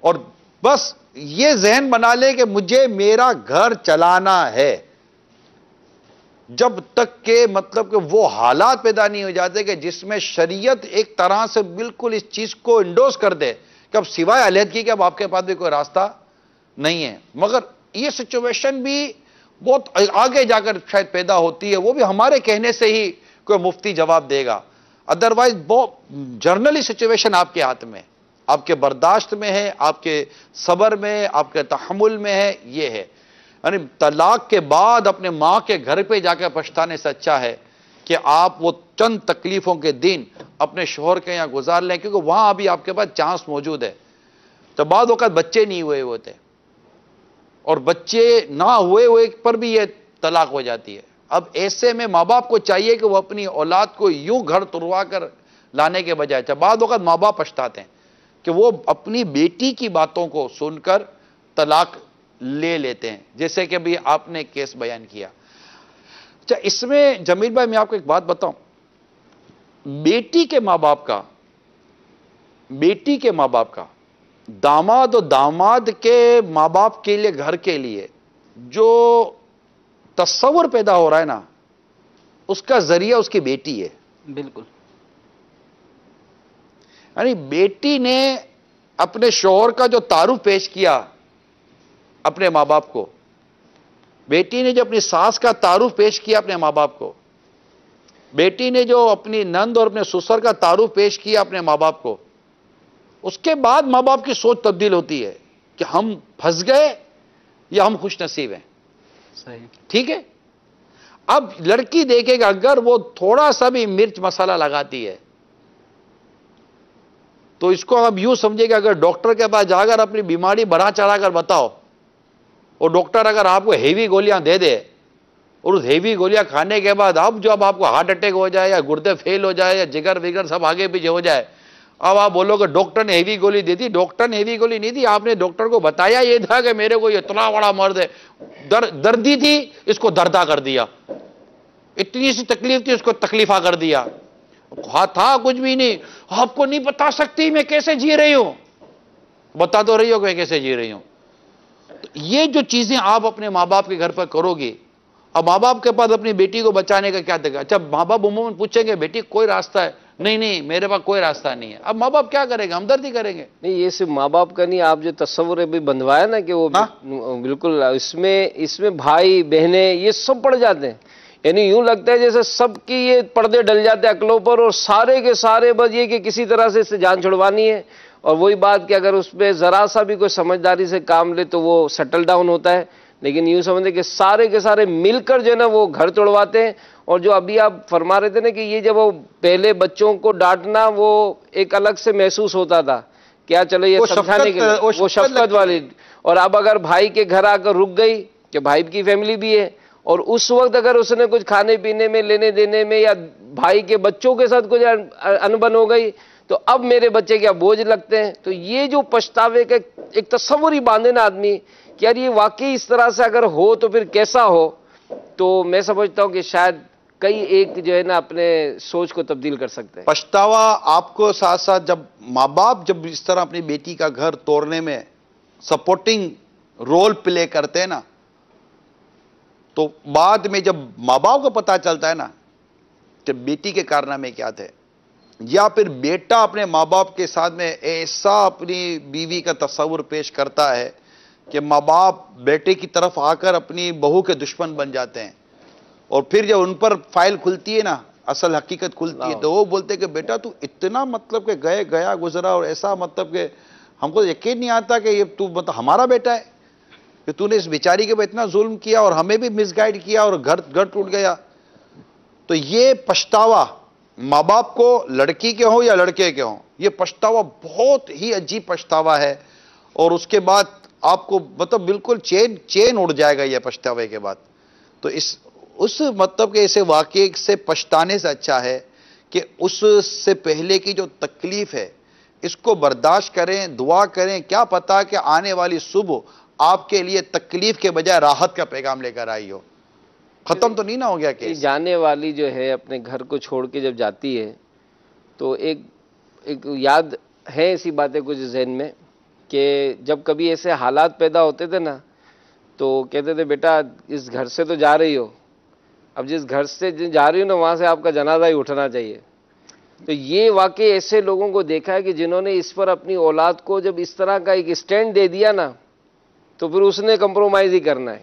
اور بس یہ ذہن بنا لیں کہ مجھے میرا گھر چلانا ہے، جب تک کہ مطلب کہ وہ حالات پیدا نہیں ہو جاتے کہ جس میں شریعت ایک طرح سے بالکل اس چیز کو انڈوس کر دے کہ اب سوائے علیحدگی کے اب آپ کے پاس بھی کوئی راستہ نہیں ہے. مگر یہ سچویشن بھی بہت آگے جا کر شاید پیدا ہوتی ہے، وہ بھی ہمارے کہنے سے ہی کوئی مفتی جواب دے گا. ادروائز بہت جرنلی سچویشن آپ کے ہاتھ میں، آپ کے برداشت میں ہے، آپ کے صبر میں، آپ کے تحمل میں ہے. یہ ہے یعنی طلاق کے بعد اپنے ماں کے گھر پہ جا کے پچھتانے سے اچھا ہے کہ آپ وہ چند تکلیفوں کے دن اپنے شوہر کے یہاں گزار لیں، کیونکہ وہاں ابھی آپ کے پاس چانس موجود ہے. تو بعض اوقات بچے نہیں ہوئے ہوتے، اور بچے نہ ہوئے پر بھی یہ طلاق ہو جاتی ہے. اب ایسے میں ماں باپ کو چاہیے کہ وہ اپنی اولاد کو یوں گھر تروا کر لانے کے بجائے، بعض اوقات ماں باپ پچھتاتے ہیں کہ وہ اپنی بیٹی کی باتوں کو سن کر طلاق لے لیتے ہیں، جیسے کہ بھی آپ نے کیس بیان کیا. اچھا، اس میں جمیل بھائی میں آپ کو ایک بات بتاؤں، بیٹی کے ماں باپ کا داماد اور داماد کے ماں باپ کے لیے، گھر کے لیے جو تصور پیدا ہو رہا ہے نا، اس کا ذریعہ اس کی بیٹی ہے. بالکل. یعنی بیٹی نے اپنے شوہر کا جو تعارف پیش کیا اپنے ماں باپ کو، بیٹی نے جو اپنی ساس کا تعارف پیش کیا اپنے ماں باپ کو، بیٹی نے جو اپنی نند اور اپنے سسر کا تعارف پیش کیا اپنے ماں باپ کو، اس کے بعد ماں باپ کی سوچ تبدیل ہوتی ہے کہ ہم پھنس گئے یا ہم خوش نصیب ہیں. صحیح. ٹھیک ہے. اب لڑکی دیکھے گا اگر وہ تھوڑا سا بھی مرچ مسالہ لگاتی ہے تو اس کو اب یوں سمجھے کہ اگر ڈاکٹر کے پاس جا کر اپنی بیماری بڑھا چڑھا کر بتاؤ، اور ڈاکٹر اگر آپ کو ہیوی گولیاں دے دے، اور اس ہیوی گولیاں کھانے کے بعد اب جو اب آپ کو ہارٹ اٹیک ہو جائے یا گردے فیل ہو جائے یا جگر وگر سب آگے پیچھے ہو جائے، اب آپ بولو کہ ڈاکٹر نے ہیوی گولی دی تھی. ڈاکٹر نے ہیوی گولی نہیں دی، آپ نے ڈاکٹر کو بتایا یہ تھا کہ میرے کو یہ اتنا بڑا مرض ہے، دردی تھی اس کو دردہ کر دیا، اتنی سی تکلیف تھی اس کو تکلیفہ کر دیا. تھا کچھ بھی نہیں. آپ کو نہیں بتا سکتی میں کیسے جی رہی ہوں، بتا تو رہی ہو کہ میں کیسے جی رہی ہوں. یہ جو چیزیں آپ اپنے ماں باپ کے گھر پر کرو گے، اب ماں باپ کے پاس اپنی بیٹی کو بچانے کا کیا دے گا؟ اچھا، ماں باپ عموماً پوچھیں گے بیٹی کوئی راستہ ہے؟ نہیں میرے پاس کوئی راستہ نہیں ہے. اب ماں باپ کیا کریں گے؟ ہمدردی کریں گے. نہیں، یہ صرف ماں باپ کا نہیں، آپ جو تصور ابھی بندوایا نا کہ وہ بالکل اس میں بھائی بہنیں یہ سب پڑ جاتے ہیں. یعنی یوں لگتا ہے جیسے سب کی یہ پردے ڈل جاتے ہیں عقلوں پر، اور سارے کے سارے بس یہ کہ کسی طرح سے اس سے جان چھڑوانی ہے. اور وہی بات کہ اگر اس پہ ذرا سا بھی کوئی سمجھداری سے کام لے تو وہ سیٹل ڈاؤن ہوتا ہے. لیکن یوں سمجھتے کہ سارے کے سارے مل کر جو ہے نا وہ گھر توڑواتے ہیں. اور جو ابھی آپ فرما رہے تھے نا کہ یہ جب وہ پہلے بچوں کو ڈانٹنا وہ ایک الگ سے محسوس ہوتا تھا، کیا چلو یہ سمجھانے کے لیے وہ شفقت والی. اور اب اگر بھائی کے گھر آ کر رک گئی کہ بھائی کی فیملی بھی ہے، اور اس وقت اگر اس نے کچھ کھانے پینے میں لینے دینے میں یا بھائی کے بچوں کے ساتھ کچھ انبن ہو گئی تو اب میرے بچے کیا بوجھ لگتے ہیں. تو یہ جو پچھتاوے کا ایک تصور ہی باندھے نا آدمی کہ یار یہ واقعی اس طرح سے اگر ہو تو پھر کیسا ہو، تو میں سمجھتا ہوں کہ شاید کئی ایک جو ہے نا اپنے سوچ کو تبدیل کر سکتے ہیں. پچھتاوا آپ کو ساتھ ساتھ جب ماں باپ جب اس طرح اپنی بیٹی کا گھر توڑنے میں سپورٹنگ رول پلے کرتے ہیں نا، تو بعد میں جب ماں باپ کو پتا چلتا ہے نا کہ بیٹی کے کارنامے کیا تھے، یا پھر بیٹا اپنے ماں باپ کے ساتھ میں ایسا اپنی بیوی کا تصور پیش کرتا ہے کہ ماں باپ بیٹے کی طرف آ کر اپنی بہو کے دشمن بن جاتے ہیں، اور پھر جب ان پر فائل کھلتی ہے نا، اصل حقیقت کھلتی ہے، تو وہ بولتے کہ بیٹا تو اتنا مطلب کہ گیا گزرا، اور ایسا مطلب کہ ہم کو یقین نہیں آتا کہ یہ تو مطلب ہمارا بیٹا ہے، کہ تو نے اس بیچاری کے اوپر اتنا ظلم کیا اور ہمیں بھی مس گائیڈ کیا اور گھر ٹوٹ گیا. تو یہ پچھتاوا ماں باپ کو لڑکی کے ہوں یا لڑکے کے ہوں، یہ پچھتاوا بہت ہی عجیب پچھتاوا ہے، اور اس کے بعد آپ کو مطلب بالکل چین اڑ جائے گا یہ پچھتاوے کے بعد. تو اس مطلب کہ اسے واقعے سے پچھتانے سے اچھا ہے کہ اس سے پہلے کی جو تکلیف ہے اس کو برداشت کریں، دعا کریں. کیا پتا کہ آنے والی صبح آپ کے لیے تکلیف کے بجائے راحت کا پیغام لے کر آئی ہو. ختم تو نہیں نہ ہو گیا کہ جانے والی جو ہے اپنے گھر کو چھوڑ کے جب جاتی ہے تو ایک یاد ہے ایسی باتیں کچھ ذہن میں کہ جب کبھی ایسے حالات پیدا ہوتے تھے نا تو کہتے تھے بیٹا اس گھر سے تو جا رہی ہو، اب جس گھر سے جا رہی ہو نا وہاں سے آپ کا جنازہ ہی اٹھنا چاہیے. تو یہ واقعی ایسے لوگوں کو دیکھا ہے کہ جنہوں نے اس پر اپنی اولاد کو جب اس طرح کا ایک سٹینڈ دے دیا نا تو پھر اس نے کمپرومائز ہی کرنا ہے.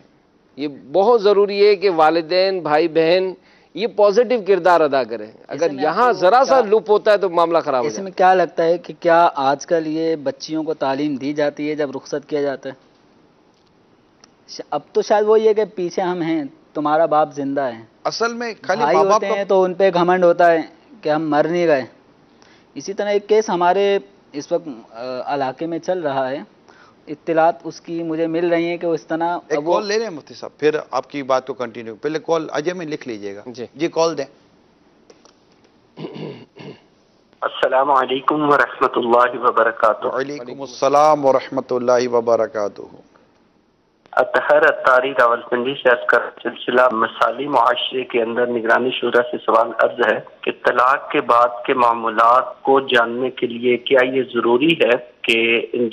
یہ بہت ضروری ہے کہ والدین بھائی بہن یہ پازیٹیو کردار ادا کریں. اگر یہاں ذرا سا لپ ہوتا ہے تو معاملہ خراب ہو اس جاتا ہے. میں کیا لگتا ہے کہ کیا آج کل یہ بچیوں کو تعلیم دی جاتی ہے جب رخصت کیا جاتا ہے؟ اب تو شاید وہی ہے کہ پیچھے ہم ہیں، تمہارا باپ زندہ ہے. اصل میں خالی بھائی ماں باپ ہوتے ہیں تو ان پہ گھمنڈ ہوتا ہے کہ ہم مر نہیں گئے. اسی طرح ایک کیس ہمارے اس وقت علاقے میں چل رہا ہے، اطلاعات اس کی مجھے مل رہی ہیں کہ اس طرح ایک کال لے لیں مفتی صاحب، پھر آپ کی بات کو کنٹینیو. پہلے کال اجے میں لکھ لیجئے گا. جی کال دیں. السلام علیکم ورحمۃ اللہ وبرکاتہ. وعلیکم السلام ورحمۃ اللہ وبرکاتہ. اطہر اتاری راولپنڈی سے عرض کر سلسلہ مثالی معاشرے کے اندر نگرانی شورا سے سوال عرض ہے کہ طلاق کے بعد کے معاملات کو جاننے کے لیے کیا یہ ضروری ہے کہ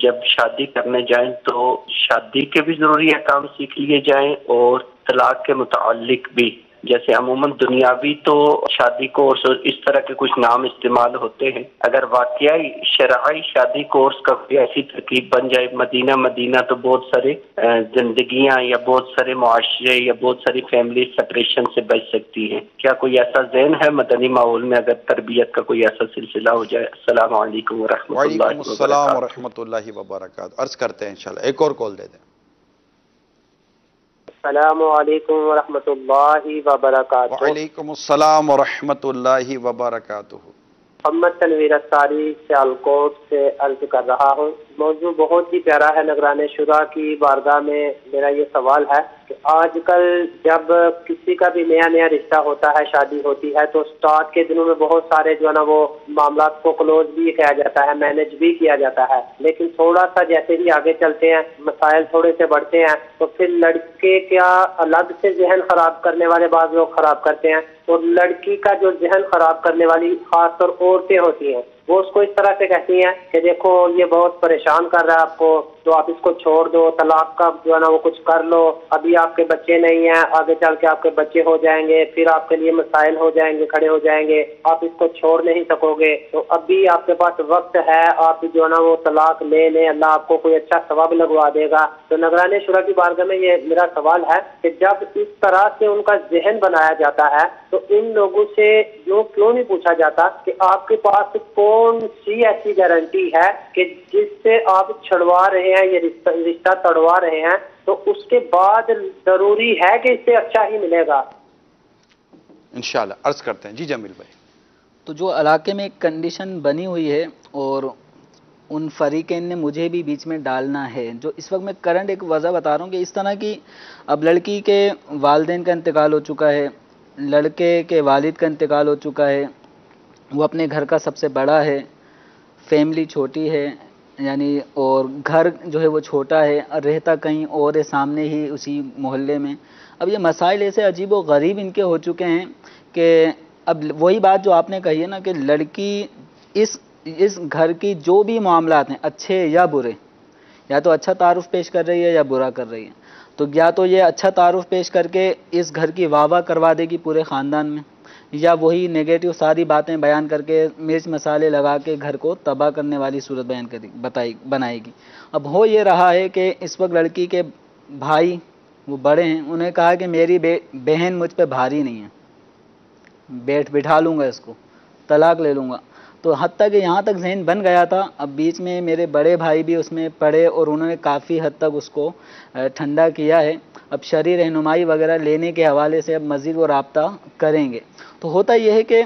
جب شادی کرنے جائیں تو شادی کے بھی ضروری احکام سیکھ لیے جائیں اور طلاق کے متعلق بھی؟ جیسے عموماً دنیاوی تو شادی کورس اور اس طرح کے کچھ نام استعمال ہوتے ہیں، اگر واقعی شرعی شادی کورس کا کوئی ایسی ترکیب بن جائے مدینہ تو بہت سارے زندگیاں یا بہت سارے معاشرے یا بہت ساری فیملی سپریشن سے بچ سکتی ہیں. کیا کوئی ایسا ذہن ہے مدنی ماحول میں اگر تربیت کا کوئی ایسا سلسلہ ہو جائے؟ السلام علیکم ورحمۃ اللہ وعلیکم السلام وبرکاتہ. ورحمۃ اللہ وبرکاتہ. عرض کرتے ہیں انشاءاللہ ایک اور کال دے دیں. السلام علیکم ورحمۃ اللہ وبرکاتہ. وعلیکم السلام ورحمۃ اللہ وبرکاتہ. محمد تنویر اتاری سیالکوٹ سے عرض کر رہا ہوں. موضوع بہت ہی پیارا ہے. نگران شورا کی بارگاہ میں میرا یہ سوال ہے کہ آج کل جب کسی کا بھی نیا رشتہ ہوتا ہے، شادی ہوتی ہے، تو سٹارٹ کے دنوں میں بہت سارے جو ہے نا وہ معاملات کو کلوز بھی کیا جاتا ہے، مینج بھی کیا جاتا ہے. لیکن تھوڑا سا جیسے ہی آگے چلتے ہیں، مسائل تھوڑے سے بڑھتے ہیں، تو پھر لڑکے کا الگ سے ذہن خراب کرنے والے بعض لوگ خراب کرتے ہیں، اور لڑکی کا جو ذہن خراب کرنے والی خاص طور عورتیں ہوتی ہیں وہ اس کو اس طرح سے کہتی ہیں کہ دیکھو یہ بہت پریشان کر رہا ہے آپ کو، تو آپ اس کو چھوڑ دو، طلاق کا جو ہے نا وہ کچھ کر لو، ابھی آپ کے بچے نہیں ہیں، آگے چل کے آپ کے بچے ہو جائیں گے، پھر آپ کے لیے مسائل ہو جائیں گے، کھڑے ہو جائیں گے، آپ اس کو چھوڑ نہیں سکو گے، تو ابھی آپ کے پاس وقت ہے، آپ جو ہے نا وہ طلاق لے لیں، اللہ آپ کو کوئی اچھا ثواب لگوا دے گا. تو نگران شورا کی بارگاہ میں یہ میرا سوال ہے کہ جب اس طرح سے ان کا ذہن بنایا جاتا ہے تو ان لوگوں سے کیوں نہیں پوچھا جاتا کہ آپ کے پاس کون سی ایسی گارنٹی ہے کہ جس سے آپ چھڑوا رہے ہیں، یہ رشتہ توڑوا رہے ہیں، تو اس کے بعد ضروری ہے کہ اس سے اچھا ہی ملے گا. انشاءاللہ عرض کرتے ہیں. جی جمیل بھائی. تو جو علاقے میں ایک کنڈیشن بنی ہوئی ہے اور ان فریقین نے مجھے بھی بیچ میں ڈالنا ہے، جو اس وقت میں کرنٹ ایک وجہ بتا رہا ہوں کہ اس طرح کی اب لڑکی کے والدین کا انتقال ہو چکا ہے، لڑکے کے والد کا انتقال ہو چکا ہے، وہ اپنے گھر کا سب سے بڑا ہے، فیملی چھوٹی ہے یعنی، اور گھر جو ہے وہ چھوٹا ہے، اور رہتا کہیں اور ہے سامنے ہی اسی محلے میں. اب یہ مسائل ایسے عجیب و غریب ان کے ہو چکے ہیں کہ اب وہی بات جو آپ نے کہی ہے نا کہ لڑکی اس گھر کی جو بھی معاملات ہیں اچھے یا برے، یا تو اچھا تعارف پیش کر رہی ہے یا برا کر رہی ہے، تو یا تو یہ اچھا تعارف پیش کر کے اس گھر کی واہ واہ کروا دے گی پورے خاندان میں، یا وہی نیگیٹو ساری باتیں بیان کر کے مرچ مسالے لگا کے گھر کو تباہ کرنے والی صورت بنائے گی. اب ہو یہ رہا ہے کہ اس وقت لڑکی کے بھائی وہ بڑے ہیں، انہیں کہا کہ میری بہن مجھ پہ بھاری نہیں ہے، بٹھا لوں گا اس کو، طلاق لے لوں گا. تو حتیٰ کہ یہاں تک ذہن بن گیا تھا. اب بیچ میں میرے بڑے بھائی بھی اس میں پڑے اور انہوں نے کافی حد تک اس کو ٹھنڈا کیا ہے. اب شرعی رہنمائی وغیرہ لینے کے حوالے سے اب مزید وہ رابطہ کریں گے. تو ہوتا یہ ہے کہ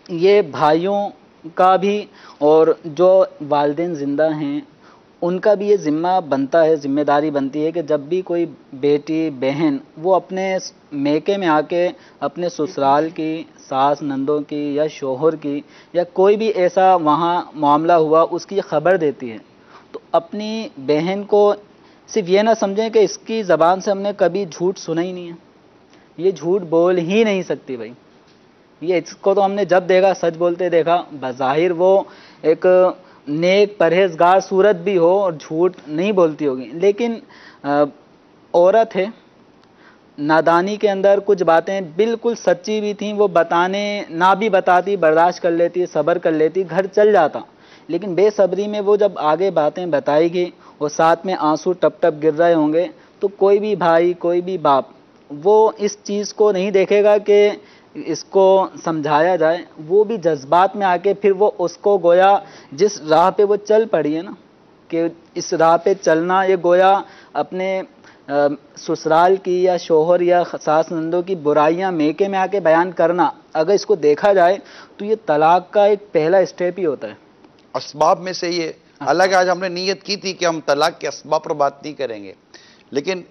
یہ بھائیوں کا بھی اور جو والدین زندہ ہیں ان کا بھی یہ ذمہ بنتا ہے، ذمہ داری بنتی ہے کہ جب بھی کوئی بیٹی بہن وہ اپنے میکے میں آ کے اپنے سسرال کی ساس نندوں کی یا شوہر کی یا کوئی بھی ایسا وہاں معاملہ ہوا اس کی خبر دیتی ہے، تو اپنی بہن کو صرف یہ نہ سمجھیں کہ اس کی زبان سے ہم نے کبھی جھوٹ سنا ہی نہیں ہے، یہ جھوٹ بول ہی نہیں سکتی بھائی، یہ اس کو تو ہم نے جب دیکھا سچ بولتے دیکھا، بظاہر وہ ایک نیک پرہیزگار صورت بھی ہو اور جھوٹ نہیں بولتی ہوگی، لیکن عورت ہے، نادانی کے اندر کچھ باتیں بالکل سچی بھی تھیں، وہ بتانے نہ بھی بتاتی، برداشت کر لیتی، صبر کر لیتی، گھر چل جاتا، لیکن بے صبری میں وہ جب آگے باتیں بتائے گی اور ساتھ میں آنسو ٹپ ٹپ گر رہے ہوں گے، تو کوئی بھی بھائی کوئی بھی باپ وہ اس چیز کو نہیں دیکھے گا کہ اس کو سمجھایا جائے، وہ بھی جذبات میں آ کے پھر وہ اس کو گویا جس راہ پہ وہ چل پڑی ہے نا، کہ اس راہ پہ چلنا یہ گویا اپنے سسرال کی یا شوہر یا ساس نندوں کی برائیاں میکے میں آ کے بیان کرنا، اگر اس کو دیکھا جائے تو یہ طلاق کا ایک پہلا اسٹیپ ہی ہوتا ہے۔ اسباب میں سے یہ، حالانکہ آج ہم نے نیت کی تھی کہ ہم طلاق کے اسباب پر بات نہیں کریں گے، لیکن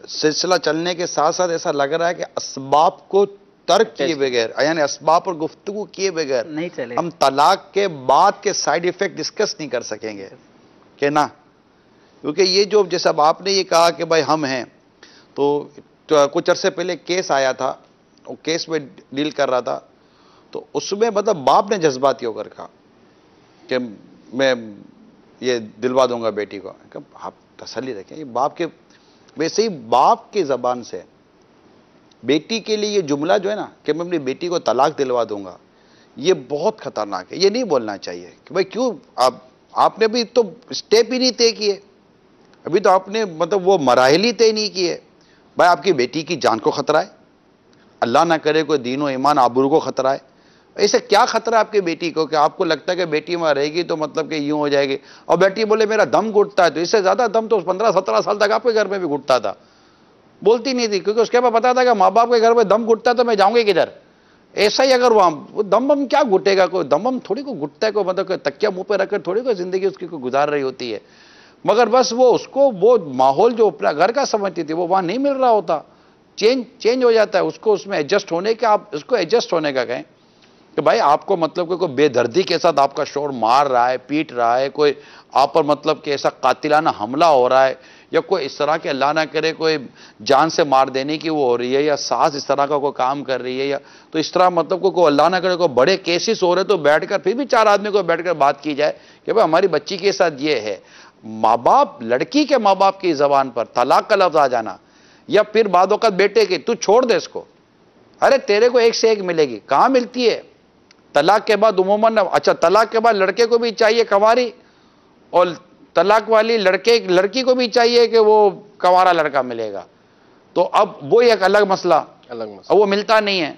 سلسلہ چلنے کے ساتھ ساتھ ایسا لگ رہا ہے کہ اسباب کو ترک کیے بغیر، یعنی اسباب پر گفتگو کیے بغیر نہیں چلے، ہم طلاق کے بعد کے سائیڈ ایفیکٹ ڈسکس نہیں کر سکیں گے کہ نا، کیونکہ یہ جو جیسا آپ نے یہ کہا کہ بھائی ہم ہیں، تو کچھ عرصے پہلے کیس آیا تھا، وہ کیس میں ڈیل کر رہا تھا، تو اس میں مطلب باپ نے جذباتی ہو کر کہا کہ میں یہ دلوا دوں گا بیٹی کو، آپ تسلی رکھیں، یہ باپ کے، ویسے ہی باپ کی زبان سے بیٹی کے لیے یہ جملہ جو ہے نا کہ میں اپنی بیٹی کو طلاق دلوا دوں گا، یہ بہت خطرناک ہے، یہ نہیں بولنا چاہیے کہ بھائی کیوں آپ نے بھی تو سٹیپ ہی نہیں طے کیے، ابھی تو آپ نے مطلب وہ مراحل ہی طے نہیں کیے، بھائی آپ کی بیٹی کی جان کو خطرہ ہے، اللہ نہ کرے کوئی دین و ایمان آبرو کو خطرہ ہے، ایسے کیا خطرہ ہے آپ کی بیٹی کو کہ آپ کو لگتا ہے کہ بیٹی وہاں رہے گی تو مطلب کہ یوں ہو جائے گی، اور بیٹی بولے میرا دم گھٹتا ہے، تو اس سے زیادہ دم تو 15-17 سال تک آپ کے گھر میں بھی گھٹتا تھا، بولتی نہیں تھی، کیونکہ اس کے بعد پتا تھا کہ ماں باپ کے گھر میں دم گھٹتا ہے تو میں جاؤں گی کدھر، ایسا ہی اگر وہ دم کیا گھٹے گا، کوئی دم تھوڑی کو گھٹتا ہے، کوئی مطلب کہ تکیہ منہ پہ رکھ کر تھوڑی کوئی زندگی اس کی کوئی گزار رہی ہوتی ہے، مگر بس وہ اس کو وہ ماحول جو اپنا گھر کا سمجھتی تھی وہ وہاں نہیں مل رہا ہوتا، چینج ہو جاتا ہے، اس کو اس میں ایڈجسٹ ہونے کا، آپ اس کو ایڈجسٹ ہونے کا کہیں کہ بھائی آپ کو مطلب کہ کوئی بے دردی کے ساتھ آپ کا شوہر مار رہا ہے، پیٹ رہا ہے، کوئی آپ پر مطلب کہ ایسا قاتلانہ حملہ ہو رہا ہے، یا کوئی اس طرح کے اللہ نہ کرے کوئی جان سے مار دینے کی وہ ہو رہی ہے، یا ساس اس طرح کا کوئی کام کر رہی ہے، یا تو اس طرح مطلب کوئی اللہ نہ کرے کوئی بڑے کیسز ہو رہے تو بیٹھ کر پھر بھی 4 آدمی کو بیٹھ کر بات کی جائے کہ بھائی ہماری بچی کے ساتھ یہ ہے، ماں باپ، لڑکی کے ماں باپ کی زبان پر طلاق کا لفظ آ جانا، یا پھر بعد اوقات بیٹے کے تو چھوڑ دے اس کو، ارے تیرے کو ایک سے ایک ملے گی، کہاں ملتی ہے؟ طلاق کے بعد عموماً، اچھا طلاق کے بعد لڑکے کو بھی چاہیے کنواری، اور طلاق والی لڑکی کو بھی چاہیے کہ وہ کنوارا لڑکا ملے گا، تو اب وہ ایک الگ مسئلہ، اب وہ ملتا نہیں ہے،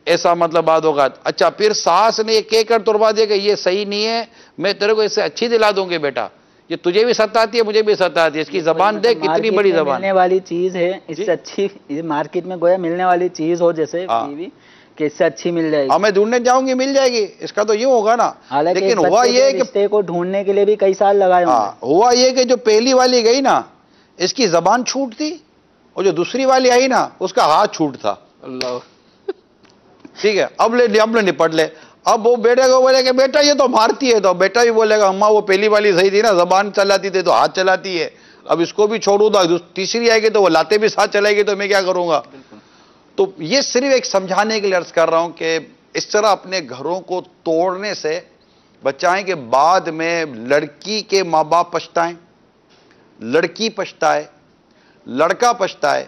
ایسا مطلب بعد ہوگا، اچھا پھر ساس نے یہ کہہ کر تروا دیا کہ یہ صحیح نہیں ہے، میں تیرے کو اس سے اچھی دلا دوں گی بیٹا، یہ تجھے بھی ستاتی ہے مجھے بھی ستاتی ہے، اس کی زبان دیکھ کتنی بڑی زبان، ملنے والی چیز ہے، اس سے اچھی مارکیٹ میں گویا ملنے والی چیز ہو جیسے بیوی کہ اس سے اچھی مل جائے گی، میں ڈھونڈنے جاؤں گی مل جائے گی، اس کا تو یوں ہوگا نا، حالانکہ لیکن ہوا یہ کہ رشتے کو ڈھونڈنے کے لیے بھی کئی سال لگائے ہوں گے، ہوا یہ کہ جو پہلی والی گئی نا اس کی زبان چھوٹ تھی، اور جو دوسری والی آئی نا اس کا ہاتھ چھوٹ تھا، اللہ، ٹھیک ہے، اب لے نپٹ لے، اب وہ بیٹے کو بولے کہ بیٹا یہ تو مارتی ہے، تو بیٹا بھی بولے گا اماں وہ پہلی والی صحیح تھی نا، زبان چلاتی تھی تو ہاتھ چلاتی ہے، اب اس کو بھی چھوڑوں تو تیسری آئے گی تو وہ لاتے بھی ساتھ چلائے گی تو میں کیا کروں گا، تو یہ صرف ایک سمجھانے کے لیے عرض کر رہا ہوں کہ اس طرح اپنے گھروں کو توڑنے سے بچائیں کہ بعد میں لڑکی کے ماں باپ پچھتائیں، لڑکی پچھتائے، لڑکا پچھتائے،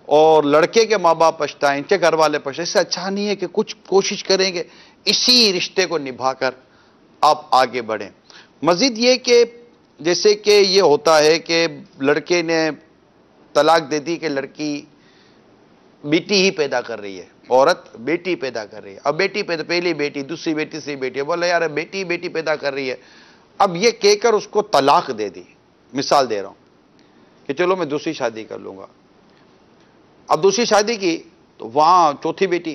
اور لڑکے کے ماں باپ پچھتائیں، ان کے گھر والے پچھتائیں، اس سے اچھا نہیں ہے کہ کچھ کوشش کریں گے اسی رشتے کو نبھا کر آپ آگے بڑھیں۔ مزید یہ کہ جیسے کہ یہ ہوتا ہے کہ لڑکے نے طلاق دے دی کہ لڑکی بیٹی ہی پیدا کر رہی ہے، عورت بیٹی پیدا کر رہی ہے، اب بیٹی پیدا، پہلی بیٹی، دوسری بیٹی، تیسری بیٹی، بولے یار بیٹی پیدا کر رہی ہے، اب یہ کہہ کر اس کو طلاق دے دی، مثال دے رہا ہوں کہ چلو میں دوسری شادی کر لوں گا، اب دوسری شادی کی تو وہاں چوتھی بیٹی،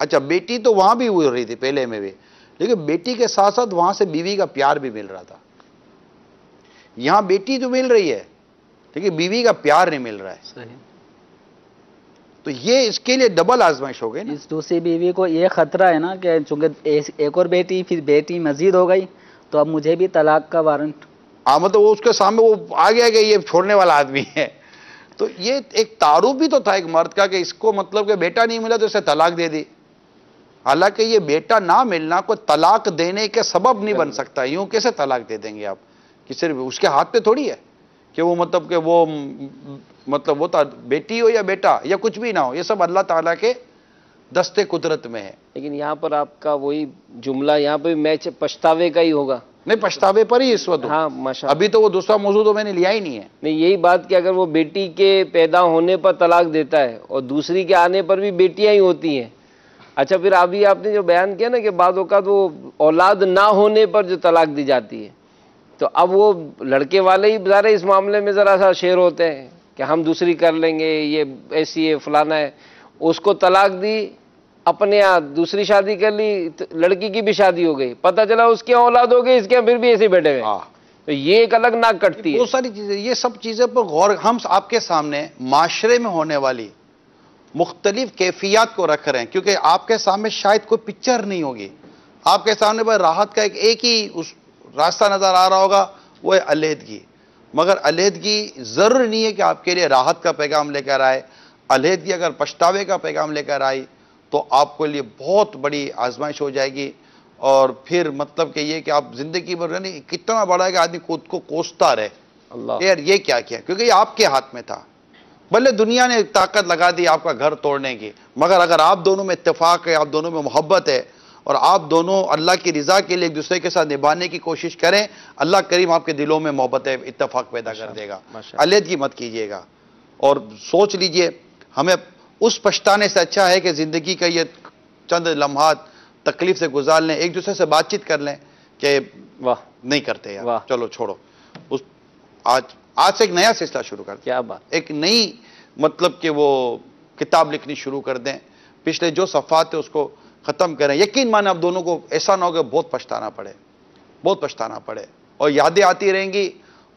اچھا بیٹی تو وہاں بھی ہو رہی تھی پہلے میں بھی, لیکن بیٹی کے ساتھ ساتھ وہاں سے بیوی کا پیار بھی مل رہا تھا. یہاں بیٹی تو مل رہی ہے لیکن بیوی کا پیار نہیں مل رہا ہے. صحیح. تو یہ اس کے لیے ڈبل آزمائش ہو گئی نا. اس دوسری بیوی کو یہ خطرہ ہے نا کہ چونکہ ایک اور بیٹی پھر بیٹی مزید ہو گئی تو اب مجھے بھی طلاق کا وارنٹ. مطلب وہ اس کے سامنے وہ آ گیا کہ یہ چھوڑنے والا آدمی ہے. تو یہ ایک تعارف بھی تو تھا ایک مرد کا کہ اس کو مطلب کہ بیٹا نہیں ملا تو اسے طلاق دے دی. حالانکہ یہ بیٹا نہ ملنا کوئی طلاق دینے کے سبب نہیں بن سکتا. یوں کیسے طلاق دے دیں گے آپ؟ کہ صرف اس کے ہاتھ پہ تھوڑی ہے کہ وہ مطلب کہ وہ مطلب وہ بیٹی ہو یا بیٹا یا کچھ بھی نہ ہو, یہ سب اللہ تعالیٰ کے دستے قدرت میں ہے. لیکن یہاں پر آپ کا وہی جملہ یہاں پہ میچ پچھتاوے کا ہی ہوگا. نہیں, پچھتاوے پر ہی اس وقت. ہاں ماشاءاللہ. ابھی تو وہ دوسرا موضوع تو میں نے لیا ہی نہیں ہے. نہیں, یہی بات کہ اگر وہ بیٹی کے پیدا ہونے پر طلاق دیتا ہے اور دوسری کے آنے پر بھی بیٹیاں ہی ہوتی ہیں. اچھا پھر ابھی آپ نے جو بیان کیا نا کہ بعض اوقات وہ اولاد نہ ہونے پر جو طلاق دی جاتی ہے, تو اب وہ لڑکے والے ہی ذرا اس معاملے میں ذرا سا شیر ہوتے ہیں کہ ہم دوسری کر لیں گے, یہ ایسی ہے فلانا ہے. اس کو طلاق دی, اپنے یہاں دوسری شادی کر لی, لڑکی کی بھی شادی ہو گئی, پتہ چلا اس کی اولاد ہو گئی, اس کے پھر بھی ایسے بیٹھے ہوئے. تو یہ ایک الگ ناک کٹتی ہے. بہت ساری چیزیں, یہ سب چیزیں پر غور ہم آپ کے سامنے معاشرے میں ہونے والی مختلف کیفیات کو رکھ رہے ہیں, کیونکہ آپ کے سامنے شاید کوئی پکچر نہیں ہوگی. آپ کے سامنے بھائی راحت کا ایک ہی راستہ نظر آ رہا ہوگا, وہ ہے علیحدگی. مگر علیحدگی ضرور نہیں ہے کہ آپ کے لیے راحت کا پیغام لے کر آئے. علیحدگی اگر پچھتاوے کا پیغام لے کر آئی تو آپ کے لیے بہت بڑی آزمائش ہو جائے گی. اور پھر مطلب کہ یہ کہ آپ زندگی بھر یعنی کتنا بڑا ہے کہ آدمی خود کو کوستا رہے, اللہ یار یہ کیا کیا, کیونکہ یہ آپ کے ہاتھ میں تھا. بھلے دنیا نے طاقت لگا دی آپ کا گھر توڑنے کی, مگر اگر آپ دونوں میں اتفاق ہے, آپ دونوں میں محبت ہے, اور آپ دونوں اللہ کی رضا کے لیے ایک دوسرے کے ساتھ نبھانے کی کوشش کریں, اللہ کریم آپ کے دلوں میں محبت اتفاق پیدا کر دے گا. علیحدگی مت کیجیے گا. اور سوچ لیجئے, ہمیں اس پچھتانے سے اچھا ہے کہ زندگی کا یہ چند لمحات تکلیف سے گزار لیں, ایک دوسرے سے بات چیت کر لیں کہ واہ نہیں کرتے یار, واہ. چلو چھوڑو. آج سے ایک نیا سلسلہ شروع کر دیں, کیا بات. ایک نئی مطلب کہ وہ کتاب لکھنی شروع کر دیں, پچھلے جو صفحات ہیں اس کو ختم کریں. یقین مانے آپ دونوں کو ایسا نہ ہو کہ بہت پچھتانا پڑے, بہت پچھتانا پڑے, اور یادیں آتی رہیں گی.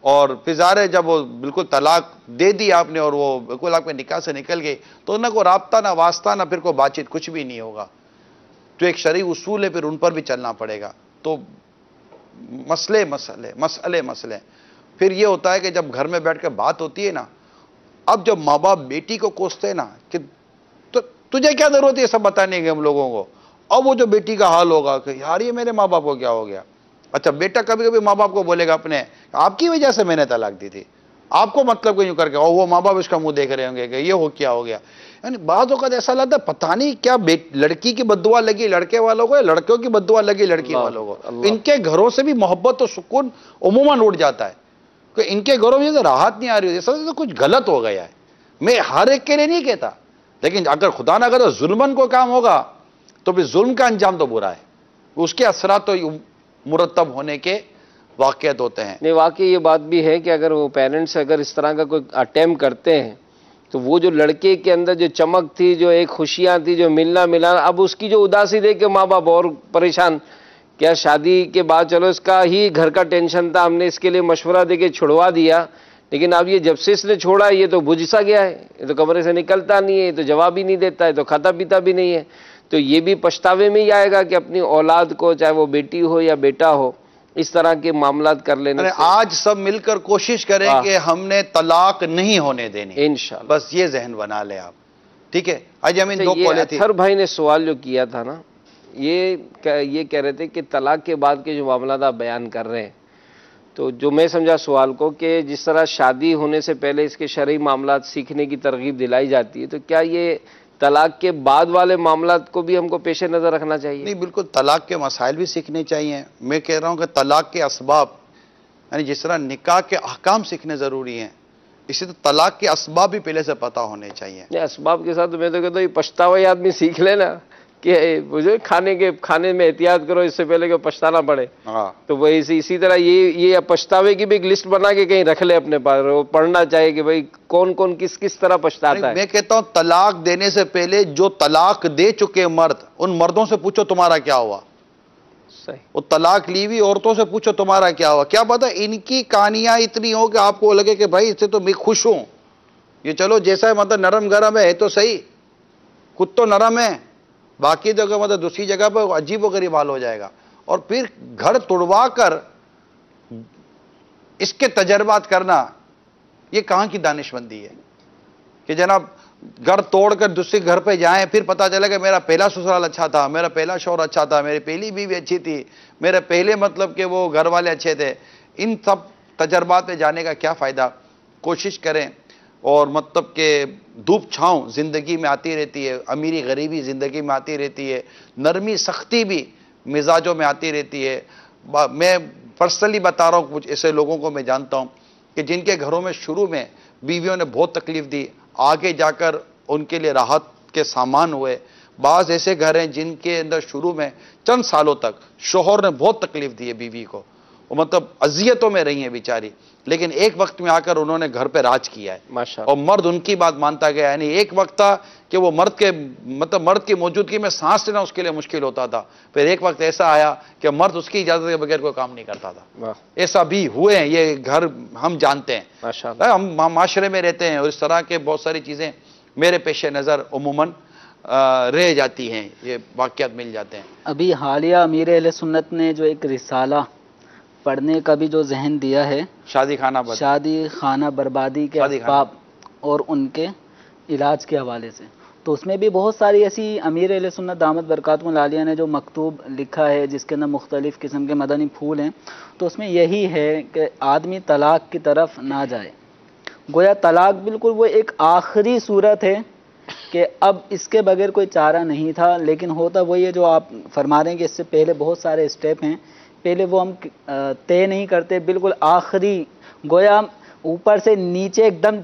اور پھر ظاہر ہے جب وہ بالکل طلاق دے دی آپ نے اور وہ بالکل آپ کے نکاح سے نکل گئی تو نہ کوئی رابطہ نہ واسطہ نہ پھر کوئی بات چیت, کچھ بھی نہیں ہوگا. تو ایک شرعی اصول ہے, پھر ان پر بھی چلنا پڑے گا. تو مسئلے پھر یہ ہوتا ہے کہ جب گھر میں بیٹھ کے بات ہوتی ہے نا, اب جب ماں باپ بیٹی کو کوستے ہیں نا کہ تجھے کیا ضرورت ہے یہ سب بتانے کی ہم لوگوں کو, اب وہ جو بیٹی کا حال ہوگا کہ یار یہ میرے ماں باپ کو کیا ہو گیا. اچھا بیٹا کبھی کبھی ماں باپ کو بولے گا اپنے, آپ کی وجہ سے میں نے طلاق دی تھی, آپ کو مطلب کہ یوں کر کے, اور وہ ماں باپ اس کا منہ دیکھ رہے ہوں گے کہ یہ کیا ہو گیا. یعنی بعض اوقات ایسا لگتا ہے پتہ نہیں کیا لڑکی کی بد دعا لگی لڑکے والوں کو, یا لڑکیوں کی بد دعا لگی لڑکی والوں کو. ان کے گھروں سے بھی محبت و سکون عموماً اٹھ جاتا ہے کہ ان کے گھروں میں راحت نہیں آ رہی ہوتی, تو کچھ غلط ہو گیا ہے. میں ہر ایک کے لیے نہیں کہتا, لیکن اگر خدا نہ کرے ظلمن کو کام ہوگا تو پھر ظلم کا انجام تو برا ہے, اس کے اثرات تو مرتب ہونے کے واقعات ہوتے ہیں. نہیں واقعی یہ بات بھی ہے کہ اگر وہ پیرنٹس اگر اس طرح کا کوئی اٹیمپ کرتے ہیں تو وہ جو لڑکے کے اندر جو چمک تھی, جو ایک خوشیاں تھی, جو ملنا ملانا, اب اس کی جو اداسی دیکھ کے ماں باپ اور پریشان. کیا شادی کے بعد چلو اس کا ہی گھر کا ٹینشن تھا, ہم نے اس کے لیے مشورہ دے کے چھڑوا دیا, لیکن اب یہ جب سے اس نے چھوڑا یہ تو بجھ سا گیا ہے, یہ تو کمرے سے نکلتا نہیں ہے, یہ تو جواب ہی نہیں دیتا ہے, تو کھاتا پیتا بھی نہیں ہے. تو یہ بھی پچھتاوے میں ہی آئے گا کہ اپنی اولاد کو, چاہے وہ بیٹی ہو یا بیٹا ہو, اس طرح کے معاملات کر لینے سے. آج سب مل کر کوشش کریں کہ ہم نے طلاق نہیں ہونے دینی, انشاءاللہ. بس یہ ذہن بنا لیں آپ, ٹھیک ہے. آج ہمیں دو کالیں تھی. اطہر بھائی نے سوال جو کیا تھا نا, یہ کہہ رہے تھے کہ طلاق کے بعد کے جو معاملات آپ بیان کر رہے ہیں, تو جو میں سمجھا سوال کو کہ جس طرح شادی ہونے سے پہلے اس کے شرعی معاملات سیکھنے کی ترغیب دلائی جاتی ہے, تو کیا یہ طلاق کے بعد والے معاملات کو بھی ہم کو پیش نظر رکھنا چاہیے؟ نہیں, بالکل طلاق کے مسائل بھی سیکھنے چاہیے. میں کہہ رہا ہوں کہ طلاق کے اسباب, یعنی جس طرح نکاح کے احکام سیکھنے ضروری ہیں, اسی طرح طلاق کے اسباب بھی پہلے سے پتہ ہونے چاہیے. اسباب کے ساتھ میں تو کہتا ہوں یہ پچھتاوا آدمی سیکھ لینا, کہ مجھے کھانے میں احتیاط کرو اس سے پہلے کہ پچھتانا پڑے. تو وہ اسی طرح یہ پچھتاوے کی بھی ایک لسٹ بنا کے کہیں رکھ لے اپنے پاس, وہ پڑھنا چاہیے کہ بھئی کون کون کس طرح پچھتاتا ہے. میں کہتا ہوں طلاق دینے سے پہلے جو طلاق دے چکے مرد, ان مردوں سے پوچھو تمہارا کیا ہوا. صحیح. وہ طلاق لی ہوئی عورتوں سے پوچھو تمہارا کیا ہوا. کیا پتا ان کی کہانیاں اتنی ہو کہ آپ کو لگے کہ بھائی اس سے تو میں خوش ہوں, یہ چلو جیسا ہے مطلب نرم گرم ہے تو صحیح, خود تو نرم ہے, باقی جگہ مطلب دوسری جگہ پہ عجیب و غریب حال ہو جائے گا. اور پھر گھر توڑوا کر اس کے تجربات کرنا, یہ کہاں کی دانش مندی ہے کہ جناب گھر توڑ کر دوسرے گھر پہ جائیں, پھر پتا چلے کہ میرا پہلا سسرال اچھا تھا, میرا پہلا شوہر اچھا تھا, میری پہلی بیوی اچھی تھی, میرے پہلے مطلب کہ وہ گھر والے اچھے تھے. ان سب تجربات میں جانے کا کیا فائدہ. کوشش کریں, اور مطلب کہ دھوپ چھاؤں زندگی میں آتی رہتی ہے, امیری غریبی زندگی میں آتی رہتی ہے, نرمی سختی بھی مزاجوں میں آتی رہتی ہے. میں پرسنلی بتا رہا ہوں, کچھ ایسے لوگوں کو میں جانتا ہوں کہ جن کے گھروں میں شروع میں بیویوں نے بہت تکلیف دی, آگے جا کر ان کے لیے راحت کے سامان ہوئے. بعض ایسے گھر ہیں جن کے اندر شروع میں چند سالوں تک شوہر نے بہت تکلیف دی ہے بیوی کو, وہ مطلب اذیتوں میں رہی ہیں بیچاری, لیکن ایک وقت میں آ کر انہوں نے گھر پہ راج کیا ہے ماشاءاللہ. اور مرد ان کی بات مانتا گیا. یعنی ایک وقت تھا کہ وہ مرد کی موجودگی میں سانس لینا اس کے لیے مشکل ہوتا تھا, پھر ایک وقت ایسا آیا کہ مرد اس کی اجازت کے بغیر کوئی کام نہیں کرتا تھا. ایسا بھی ہوئے ہیں, یہ گھر ہم جانتے ہیں, ماشاءاللہ. ہم معاشرے میں رہتے ہیں, اور اس طرح کے بہت ساری چیزیں میرے پیش نظر عموماً رہ جاتی ہیں, یہ واقعات مل جاتے ہیں. ابھی حالیہ امیر اہل سنت نے جو ایک رسالہ پڑھنے کا بھی جو ذہن دیا ہے, شادی خانہ بربادی کے اسباب اور ان کے علاج کے حوالے سے, تو اس میں بھی بہت ساری ایسی امیر اہل سنت دامت برکاتہم العالیہ نے جو مکتوب لکھا ہے جس کے اندر مختلف قسم کے مدنی پھول ہیں. تو اس میں یہی ہے کہ آدمی طلاق کی طرف نہ جائے. گویا طلاق بالکل وہ ایک آخری صورت ہے کہ اب اس کے بغیر کوئی چارہ نہیں تھا, لیکن ہوتا وہ یہ جو آپ فرما رہے ہیں کہ اس سے پہلے بہت سارے اسٹیپ ہیں, پہلے وہ ہم طے نہیں کرتے, بالکل آخری گویا اوپر سے نیچے ایک دم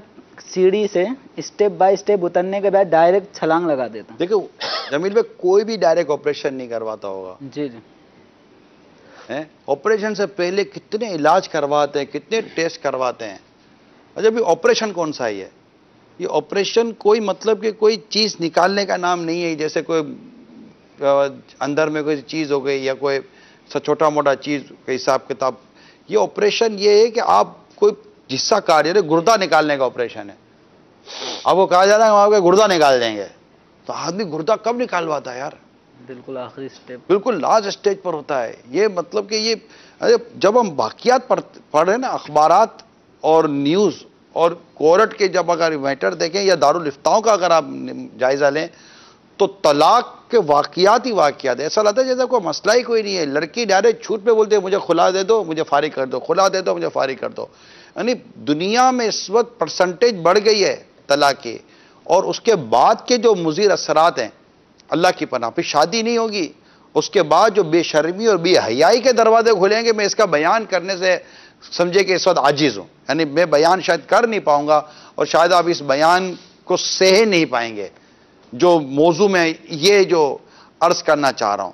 سیڑھی سے اسٹیپ بائی اسٹیپ اترنے کے بعد ڈائریکٹ چھلانگ لگا دیتا. دیکھو جمیل بھائی, کوئی بھی ڈائریکٹ آپریشن نہیں کرواتا ہوگا. جی جی. آپریشن سے پہلے کتنے علاج کرواتے ہیں, کتنے ٹیسٹ کرواتے ہیں. اچھا بھی آپریشن کون سا ہی ہے, یہ آپریشن کوئی مطلب کہ کوئی چیز نکالنے کا نام نہیں ہے, جیسے کوئی اندر میں کوئی چیز ہو گئی یا کوئی چھوٹا موٹا چیز کا حساب کتاب. یہ آپریشن یہ ہے کہ آپ کوئی حصہ کاٹ رہے, گردہ نکالنے کا آپریشن ہے. اب وہ کہا جا رہا ہے ہم آپ کا گردہ نکال دیں گے, تو آدمی گردہ کب نکالواتا ہے یار, بالکل آخری اسٹیپ, بالکل لاسٹ اسٹیج پر ہوتا ہے. یہ مطلب کہ یہ جب ہم واقعات پڑھ رہے ہیں نا, اخبارات اور نیوز اور کورٹ کے جب اگر میٹر دیکھیں یا دارالفتاؤں کا اگر آپ جائزہ لیں, تو طلاق کے واقعات ہی واقعات. ایسا لگتا ہے جیسا کوئی مسئلہ ہی کوئی نہیں ہے. لڑکی ڈائریکٹ چھوٹ پہ بولتے ہیں مجھے خلا دے دو, مجھے فارغ کر دو, خلا دے دو, مجھے فارغ کر دو. یعنی دنیا میں اس وقت پرسنٹیج بڑھ گئی ہے طلاق کی, اور اس کے بعد کے جو مضر اثرات ہیں اللہ کی پناہ. پھر شادی نہیں ہوگی, اس کے بعد جو بے شرمی اور بے حیائی کے دروازے کھلیں گے, میں اس کا بیان کرنے سے سمجھے کہ اس وقت عاجز ہوں. یعنی میں بیان شاید کر نہیں پاؤں گا, اور شاید آپ اس بیان کو سہ نہیں پائیں گے جو موضوع میں یہ جو عرض کرنا چاہ رہا ہوں.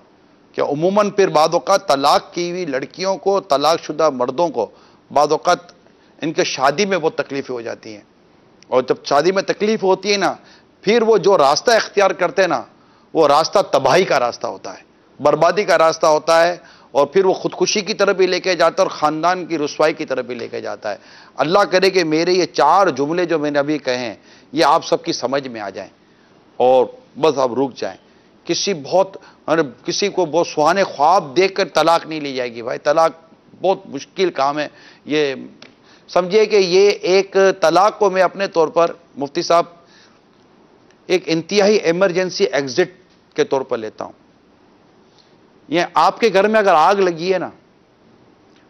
کہ عموماً پھر بعض اوقات طلاق کی ہوئی لڑکیوں کو, طلاق شدہ مردوں کو بعض اوقات ان کے شادی میں بہت تکلیفیں ہو جاتی ہیں, اور جب شادی میں تکلیف ہوتی ہے نا, پھر وہ جو راستہ اختیار کرتے ہیں نا, وہ راستہ تباہی کا راستہ ہوتا ہے, بربادی کا راستہ ہوتا ہے, اور پھر وہ خودکشی کی طرف بھی لے کے جاتا ہے اور خاندان کی رسوائی کی طرف بھی لے کے جاتا ہے. اللہ کرے کہ میرے یہ 4 جملے جو میں نے ابھی کہے ہیں یہ آپ سب کی سمجھ میں آ جائیں, اور بس آپ رک جائیں. کسی کو بہت سہانے خواب دیکھ کر طلاق نہیں لی جائے گی. بھائی طلاق بہت مشکل کام ہے. یہ سمجھے کہ یہ ایک طلاق کو میں اپنے طور پر مفتی صاحب ایک انتہائی ایمرجنسی ایگزٹ کے طور پر لیتا ہوں. یہ آپ کے گھر میں اگر آگ لگی ہے نا,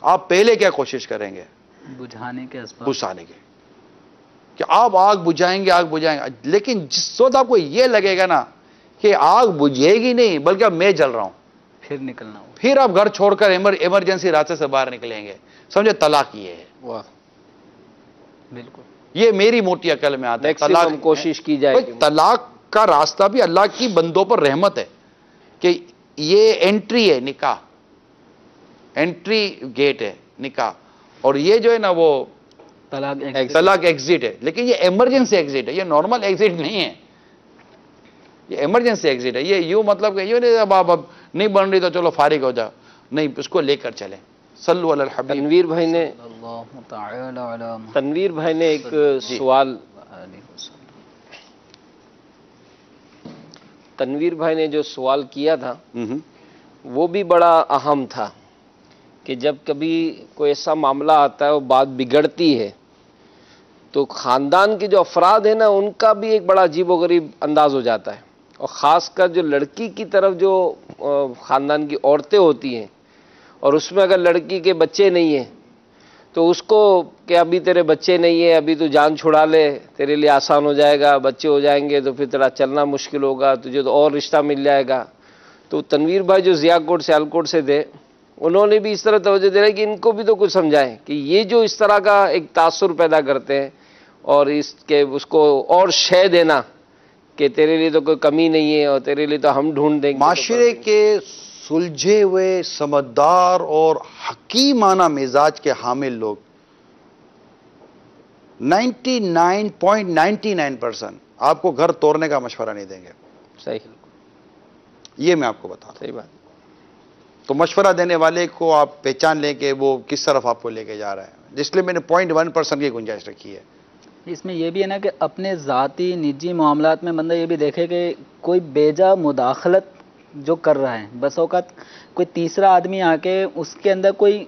آپ پہلے کیا کوشش کریں گے؟ بجھانے کے اسباب, بجھانے کے, کہ آپ آگ بجھائیں گے. لیکن جس وقت آپ کو یہ لگے گا نا کہ آگ بجھے گی نہیں بلکہ اب میں جل رہا ہوں, پھر نکلنا ہو, پھر آپ گھر چھوڑ کر ایمرجنسی راستے سے باہر نکلیں گے. سمجھے طلاق یہ ہے. واہ, بالکل یہ میری موٹی عقل میں آتا ہے. طلاق کوشش کی جائے. طلاق کا راستہ بھی اللہ کی بندوں پر رحمت ہے. کہ یہ انٹری ہے نکاح، انٹری گیٹ ہے نکاح، اور یہ جو ہے نا وہ طلاق ایگزٹ ہے، لیکن یہ ایمرجنسی ایگزٹ ہے، یہ نارمل ایگزٹ نہیں ہے، یہ ایمرجنسی ایگزٹ ہے۔ یہ یوں مطلب کہ یہ نہیں اب نہیں بن رہی تو چلو فارغ ہو جاؤ، نہیں، اس کو لے کر چلیں۔ صلو علی الحبیب۔ تنویر بھائی نے ایک سوال، تنویر بھائی نے جو سوال کیا تھا وہ بھی بڑا اہم تھا کہ جب کبھی کوئی ایسا معاملہ آتا ہے اور بات بگڑتی ہے تو خاندان کے جو افراد ہیں نا ان کا بھی ایک بڑا عجیب و غریب انداز ہو جاتا ہے، اور خاص کر جو لڑکی کی طرف جو خاندان کی عورتیں ہوتی ہیں، اور اس میں اگر لڑکی کے بچے نہیں ہیں تو اس کو کہ ابھی تیرے بچے نہیں ہیں، ابھی تو جان چھڑا لے، تیرے لیے آسان ہو جائے گا، بچے ہو جائیں گے تو پھر تیرا چلنا مشکل ہوگا، تجھے تو اور رشتہ مل جائے گا۔ تو تنویر بھائی جو ضیاء کوٹ سے سیالکوٹ سے تھے، انہوں نے بھی اس طرح توجہ دے رہے کہ ان کو بھی تو کچھ سمجھائیں کہ یہ جو اس طرح کا ایک تاثر پیدا کرتے ہیں اور اس کو اور شے دینا کہ تیرے لیے تو کوئی کمی نہیں ہے اور تیرے لیے تو ہم ڈھونڈ دیں گے۔ معاشرے کے سلجھے ہوئے، سمجھدار اور حکیمانہ مزاج کے حامل لوگ 99.99% آپ کو گھر توڑنے کا مشورہ نہیں دیں گے۔ صحیح، یہ میں آپ کو بتا رہا ہوں۔ صحیح بات۔ تو مشورہ دینے والے کو آپ پہچان لیں کہ وہ کس طرف آپ کو لے کے جا رہا ہے، جس لیے میں نے 0.1% کی گنجائش رکھی ہے۔ اس میں یہ بھی ہے نا کہ اپنے ذاتی نجی معاملات میں بندہ یہ بھی دیکھے کہ کوئی بیجا مداخلت جو کر رہا ہے، بس اوقات کوئی تیسرا آدمی آ کے اس کے اندر کوئی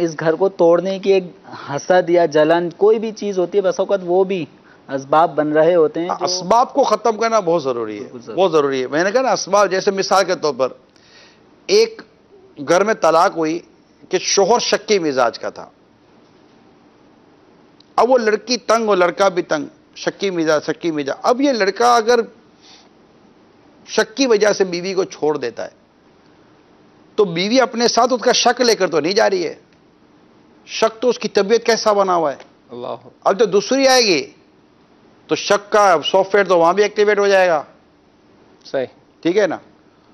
اس گھر کو توڑنے کی ایک حسد یا جلن کوئی بھی چیز ہوتی ہے، بس اوقات وہ بھی اسباب بن رہے ہوتے ہیں۔ اسباب کو ختم کرنا بہت ضروری ہے، بہت ضروری ہے۔ میں نے کہا نا اسباب، جیسے مثال کے طور پر ایک گھر میں طلاق ہوئی کہ شوہر شکی مزاج کا تھا، اب وہ لڑکی تنگ اور لڑکا بھی تنگ، شکی مزاج۔ اب یہ لڑکا اگر شک کی وجہ سے بیوی کو چھوڑ دیتا ہے تو بیوی اپنے ساتھ اس کا شک لے کر تو نہیں جا رہی ہے، شک تو اس کی طبیعت کیسا بنا ہوا ہے۔ اللہ، اب جو دوسری آئے گی تو شک کا سافٹ ویئر تو وہاں بھی ایکٹیویٹ ہو جائے گا، صحیح، ٹھیک ہے نا۔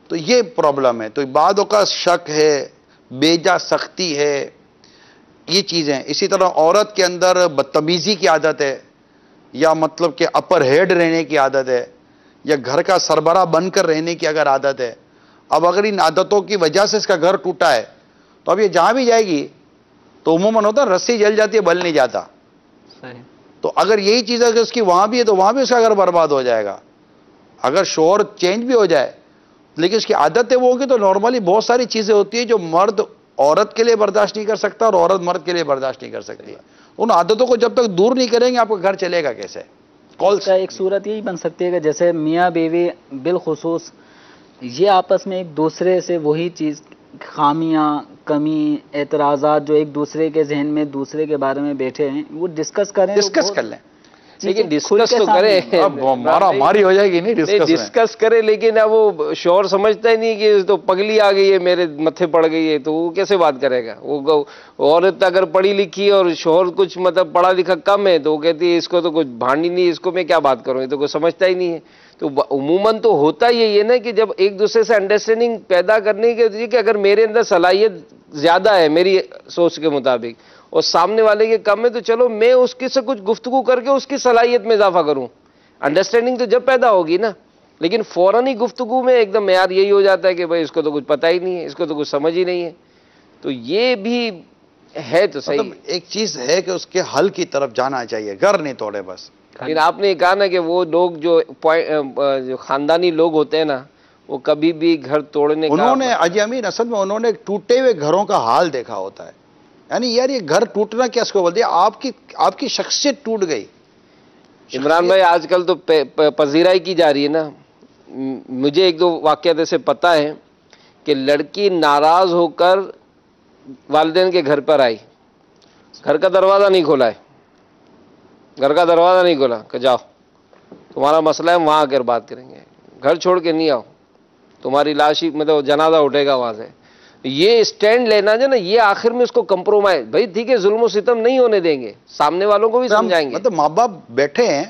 تو یہ پرابلم ہے۔ تو بعض اوقات شک ہے، بیجا سختی ہے، یہ چیزیں۔ اسی طرح عورت کے اندر بدتمیزی کی عادت ہے، یا مطلب کہ اپر ہیڈ رہنے کی عادت ہے، یا گھر کا سربراہ بن کر رہنے کی اگر عادت ہے۔ اب اگر ان عادتوں کی وجہ سے اس کا گھر ٹوٹا ہے تو اب یہ جہاں بھی جائے گی تو عموماً ہوتا ہے رسی جل جاتی ہے، بل نہیں جاتا۔ صحیح۔ تو اگر یہی چیز اگر اس کی وہاں بھی ہے تو وہاں بھی اس کا گھر برباد ہو جائے گا۔ اگر شوہر چینج بھی ہو جائے لیکن اس کی عادتیں وہ ہوگی تو نارملی بہت ساری چیزیں ہوتی ہیں جو مرد عورت کے لیے برداشت نہیں کر سکتا اور عورت مرد کے لیے برداشت نہیں کر سکتی۔ ان عادتوں کو جب تک دور نہیں کریں گے آپ کا گھر چلے گا کیسے؟ اس کا ایک صورت یہی بن سکتی ہے کہ جیسے میاں بیوی بالخصوص یہ آپس میں ایک دوسرے سے وہی چیز، خامیاں، کمی، اعتراضات جو ایک دوسرے کے ذہن میں دوسرے کے بارے میں بیٹھے ہیں وہ ڈسکس کریں، ڈسکس کر لیں۔ لیکن ڈسکس تو کرے، اب مارا ماری ہو جائے گی نہیں ڈسکس کرے، لیکن اب وہ شوہر سمجھتا ہی نہیں کہ تو پگلی آ گئی ہے میرے متھے پڑ گئی ہے، تو وہ کیسے بات کرے گا؟ وہ عورت اگر پڑھی لکھی اور شوہر کچھ مطلب پڑھا لکھا کم ہے تو وہ کہتی ہے اس کو تو کچھ بھانڈی نہیں، اس کو میں کیا بات کروں، یہ تو کوئی سمجھتا ہی نہیں ہے۔ تو عموماً تو ہوتا یہ نا کہ جب ایک دوسرے سے انڈرسٹینڈنگ پیدا کرنے کے کہ اگر میرے اندر صلاحیت زیادہ ہے میری سوچ کے مطابق اور سامنے والے کے کم ہے تو چلو میں اس کے سے کچھ گفتگو کر کے اس کی صلاحیت میں اضافہ کروں۔ انڈرسٹینڈنگ تو جب پیدا ہوگی نا، لیکن فوراً ہی گفتگو میں ایک دم معیار یہی ہو جاتا ہے کہ بھائی اس کو تو کچھ پتہ ہی نہیں ہے، اس کو تو کچھ سمجھ ہی نہیں ہے۔ تو یہ بھی ہے تو صحیح، مطلب ایک چیز ہے کہ اس کے حل کی طرف جانا چاہیے، گھر نہیں توڑے بس۔ لیکن آپ نے کہا نا کہ وہ لوگ جو خاندانی لوگ ہوتے ہیں نا وہ کبھی بھی گھر توڑنے کا انہوں نے اجی امین اصل میں انہوں نے ٹوٹے ہوئے گھروں کا حال دیکھا ہوتا ہے، یعنی یار یہ گھر ٹوٹنا کیا اس کو بولتے ہیں، آپ کی شخصیت ٹوٹ گئی۔ عمران بھائی آج کل تو پذیرائی کی جا رہی ہے نا، مجھے ایک دو واقعات ایسے پتہ ہے کہ لڑکی ناراض ہو کر والدین کے گھر پر آئی، گھر کا دروازہ نہیں کھولا ہے، گھر کا دروازہ نہیں کھولا کہ جاؤ تمہارا مسئلہ ہے وہاں آ کر بات کریں گے، گھر چھوڑ کے نہیں آؤ، تمہاری لاش ہی مطلب جنازہ اٹھے گا وہاں سے۔ یہ اسٹینڈ لینا جو نا یہ آخر میں اس کو کمپرومائز، بھائی ٹھیک ہے ظلم و ستم نہیں ہونے دیں گے، سامنے والوں کو بھی سمجھائیں گے۔ مطلب ماں باپ بیٹھے ہیں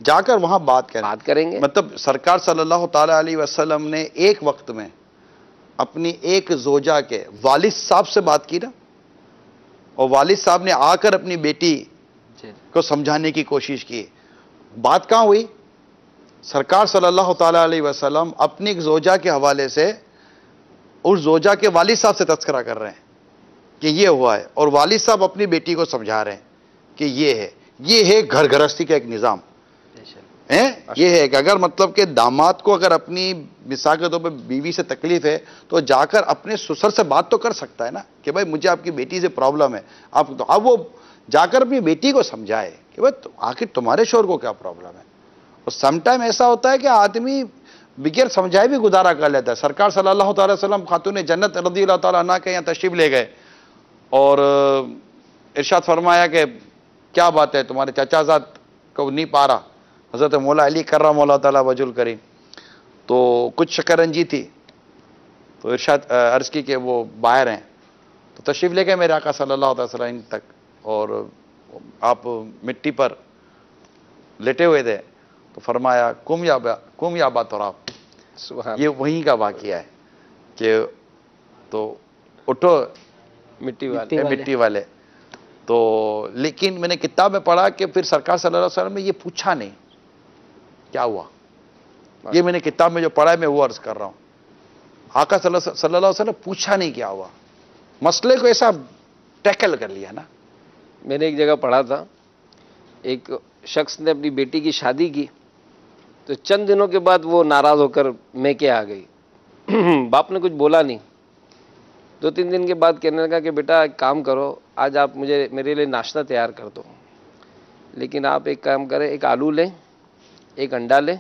جا کر وہاں بات کریں گے. مطلب سرکار صلی اللہ تعالی علیہ وسلم نے ایک وقت میں اپنی ایک زوجہ کے والد صاحب سے بات کی نا، اور والد صاحب نے آ کر اپنی بیٹی کو سمجھانے کی کوشش کی. بات کہاں ہوئی؟ سرکار صلی اللہ تعالی علیہ وسلم اپنی ایک زوجہ کے حوالے سے اس زوجہ کے والد صاحب سے تذکرہ کر رہے ہیں کہ یہ ہوا ہے، اور والد صاحب اپنی بیٹی کو سمجھا رہے ہیں کہ یہ ہے گھر گرہستی کا ایک نظام. یہ ہے کہ اگر مطلب کہ داماد کو اگر اپنی مثال کے طور پہ بیوی سے تکلیف ہے تو جا کر اپنے سسر سے بات تو کر سکتا ہے نا کہ بھائی مجھے آپ کی بیٹی سے پرابلم ہے. اب وہ جا کر اپنی بیٹی کو سمجھائے کہ بھائی آخر تمہارے شوہر کو کیا پرابلم ہے. اور سم ٹائم ایسا ہوتا ہے کہ آدمی بغیر سمجھائے بھی گزارا کر لیتا ہے. سرکار صلی اللہ تعالی وسلم خاتون جنت رضی اللہ تعالیٰ عنہ کے یہاں تشریف لے گئے اور ارشاد فرمایا کہ کیا بات ہے تمہارے چچا زاد کو نہیں پا رہا. حضرت مولا علی کرم اللہ تعالیٰ وجہ الکریم تو کچھ شکنجی تھی تو ارشاد عرض کی کہ وہ باہر ہیں تو تشریف لے گئے میرے آقا صلی اللہ علیہ وسلم تک، اور آپ مٹی پر لیٹے ہوئے تھے تو فرمایا کم یا با تراب. یہ وہیں کا واقعہ ہے کہ تو اٹھو مٹی والے. تو لیکن میں نے کتاب میں پڑھا کہ پھر سرکار صلی اللہ علیہ وسلم نے یہ پوچھا نہیں کیا ہوا. یہ میں نے کتاب میں جو پڑھا ہے میں وہ عرض کر رہا ہوں. آقا صلی اللہ علیہ وسلم نے پوچھا نہیں کیا ہوا، مسئلے کو ایسا ٹیکل کر لیا نا. میں نے ایک جگہ پڑھا تھا، ایک شخص نے اپنی بیٹی کی شادی کی تو چند دنوں کے بعد وہ ناراض ہو کر میکے آ گئی. باپ نے کچھ بولا نہیں. 2-3 دن کے بعد کہنے لگا کہ بیٹا ایک کام کرو، آج آپ میرے لیے ناشتہ تیار کر دو، لیکن آپ ایک کام کریں، ایک آلو لیں، ایک انڈا لیں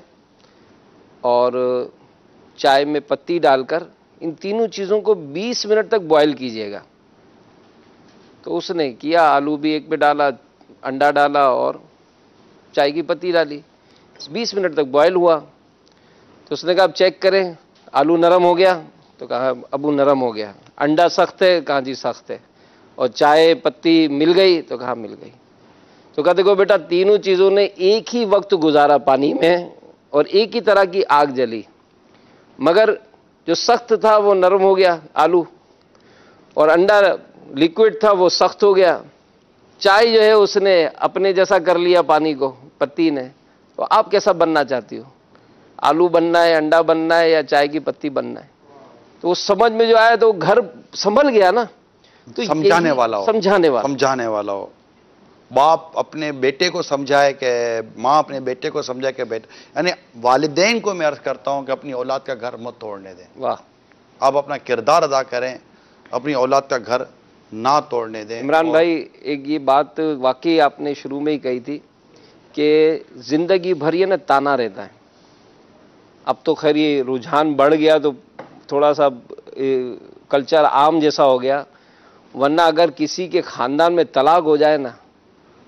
اور چائے میں پتی ڈال کر ان تینوں چیزوں کو 20 منٹ تک بوائل کیجئے گا. تو اس نے کیا، آلو بھی ایک پہ ڈالا، انڈا ڈالا اور چائے کی پتی ڈالی. 20 منٹ تک بوائل ہوا تو اس نے کہا اب چیک کریں، آلو نرم ہو گیا تو کہا ابو نرم ہو گیا. انڈا سخت ہے، کہا جی سخت ہے. اور چائے پتی مل گئی تو کہا مل گئی. تو کہا دیکھو بیٹا تینوں چیزوں نے ایک ہی وقت گزارا پانی میں اور ایک ہی طرح کی آگ جلی، مگر جو سخت تھا وہ نرم ہو گیا آلو، اور انڈا لیکوڈ تھا وہ سخت ہو گیا. چائے جو ہے اس نے اپنے جیسا کر لیا پانی کو پتی نے. تو آپ کیسا بننا چاہتی ہو؟ آلو بننا ہے، انڈا بننا ہے، یا چائے کی پتی بننا ہے؟ تو وہ سمجھ میں جو آیا تو گھر سنبھل گیا نا. تو سمجھانے والا ہو. باپ اپنے بیٹے کو سمجھائے کہ ماں اپنے بیٹے کو سمجھائے کہ بیٹا، یعنی والدین کو میں عرض کرتا ہوں کہ اپنی اولاد کا گھر مت توڑنے دیں. واہ، آپ اپنا کردار ادا کریں، اپنی اولاد کا گھر نہ توڑنے دیں. عمران بھائی ایک یہ بات واقعی آپ نے شروع میں ہی کہی تھی کہ زندگی بھر یہ نا تانا رہتا ہے. اب تو خیر یہ رجحان بڑھ گیا تو تھوڑا سا کلچر عام جیسا ہو گیا، ورنہ اگر کسی کے خاندان میں طلاق ہو جائے نا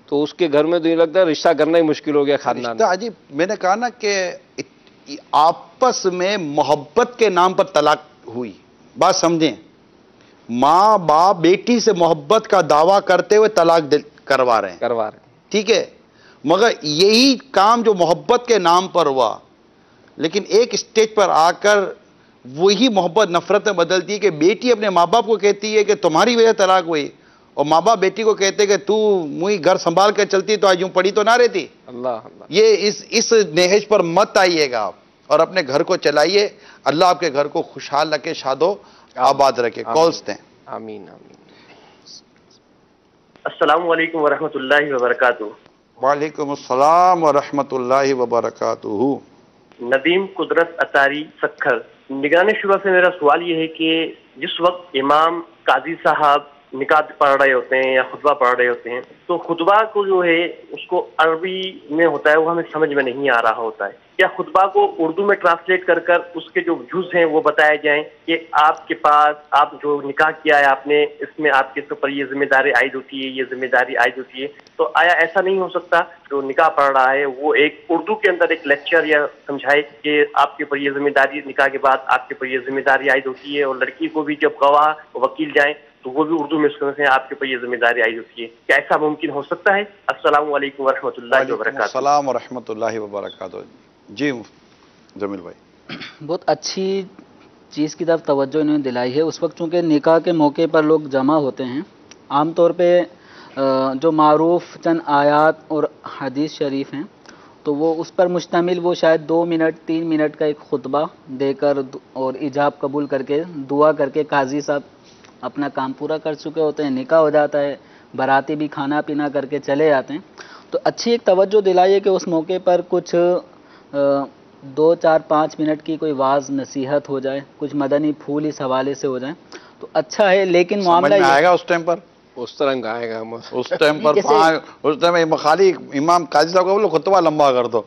تو اس کے گھر میں تو یہ لگتا ہے رشتہ کرنا ہی مشکل ہو گیا خاندان میں. عجیب، میں نے کہا نا کہ آپس میں محبت کے نام پر طلاق ہوئی. بات سمجھیں، ماں باپ بیٹی سے محبت کا دعویٰ کرتے ہوئے طلاق کروا رہے ہیں. ٹھیک ہے، مگر یہی کام جو محبت کے نام پر ہوا، لیکن ایک سٹیج پر آ کر وہی محبت نفرت میں بدلتی ہے کہ بیٹی اپنے ماں باپ کو کہتی ہے کہ تمہاری وجہ طلاق ہوئی، اور ماں باپ بیٹی کو کہتے ہیں کہ تو مجھے گھر سنبھال کر چلتی تو آج یوں پڑی تو نہ رہتی. اللہ یہ اس نہج پر مت آئیے گا آپ، اور اپنے گھر کو چلائیے. اللہ آپ کے گھر کو خوشحال رکھے، شاد و آباد رکھے. کالز دیں. آمین آمین. السلام علیکم ورحمۃ اللہ وبرکاتہ. وعلیکم السلام ورحمۃ اللہ وبرکاتہ. ندیم قدرت اتاری سکھر. نگران شورا سے میرا سوال یہ ہے کہ جس وقت امام قاضی صاحب نکاح پڑھ رہے ہوتے ہیں یا خطبہ پڑھ رہے ہوتے ہیں تو خطبہ کو جو ہے اس کو عربی میں ہوتا ہے، وہ ہمیں سمجھ میں نہیں آ رہا ہوتا ہے. کیا خطبہ کو اردو میں ٹرانسلیٹ کر کر اس کے جو جز ہیں وہ بتائے جائیں کہ آپ کے پاس آپ جو نکاح کیا ہے آپ نے، اس میں آپ کے اوپر یہ ذمہ داری عائد ہوتی ہے، یہ ذمہ داری عائد ہوتی ہے. تو آیا ایسا نہیں ہو سکتا جو نکاح پڑھ رہا ہے وہ ایک اردو کے اندر ایک لیکچر یا سمجھائے کہ آپ کے اوپر یہ ذمہ داری، نکاح کے بعد آپ کے اوپر یہ ذمہ داری عائد ہوتی ہے، اور لڑکی کو بھی جب گواہ وکیل جائیں تو وہ بھی اردو میں سنتے ہیں، آپ کے اوپر یہ ذمہ داری عائد ہوتی ہے، کیا ایسا ممکن ہو سکتا ہے؟ السلام علیکم ورحمۃ اللہ وبرکاتہ۔ السلام ورحمۃ اللہ وبرکاتہ۔ جی جمیل بھائی، بہت اچھی چیز کی طرف توجہ انہوں نے دلائی ہے۔ اس وقت چونکہ نکاح کے موقع پر لوگ جمع ہوتے ہیں، عام طور پہ جو معروف چند آیات اور حدیث شریف ہیں تو وہ اس پر مشتمل، وہ شاید 2 منٹ 3 منٹ کا ایک خطبہ دے کر اور ایجاب قبول کر کے دعا کر کے قاضی صاحب اپنا کام پورا کر چکے ہوتے ہیں، نکاح ہو جاتا ہے، باراتی بھی کھانا پینا کر کے چلے جاتے ہیں۔ تو اچھی ایک توجہ دلائیے کہ اس موقع پر کچھ 2 4 5 منٹ کی کوئی واعظ نصیحت ہو جائے، کچھ مدنی پھول اس حوالے سے ہو جائیں تو اچھا ہے۔ لیکن معاملہ آئے گا اس ٹائم پر، اس طرح کا آئے گا اس ٹائم پر اس ٹائم خالی امام قاضی صاحب کو بولو خطبہ لمبا کر دو،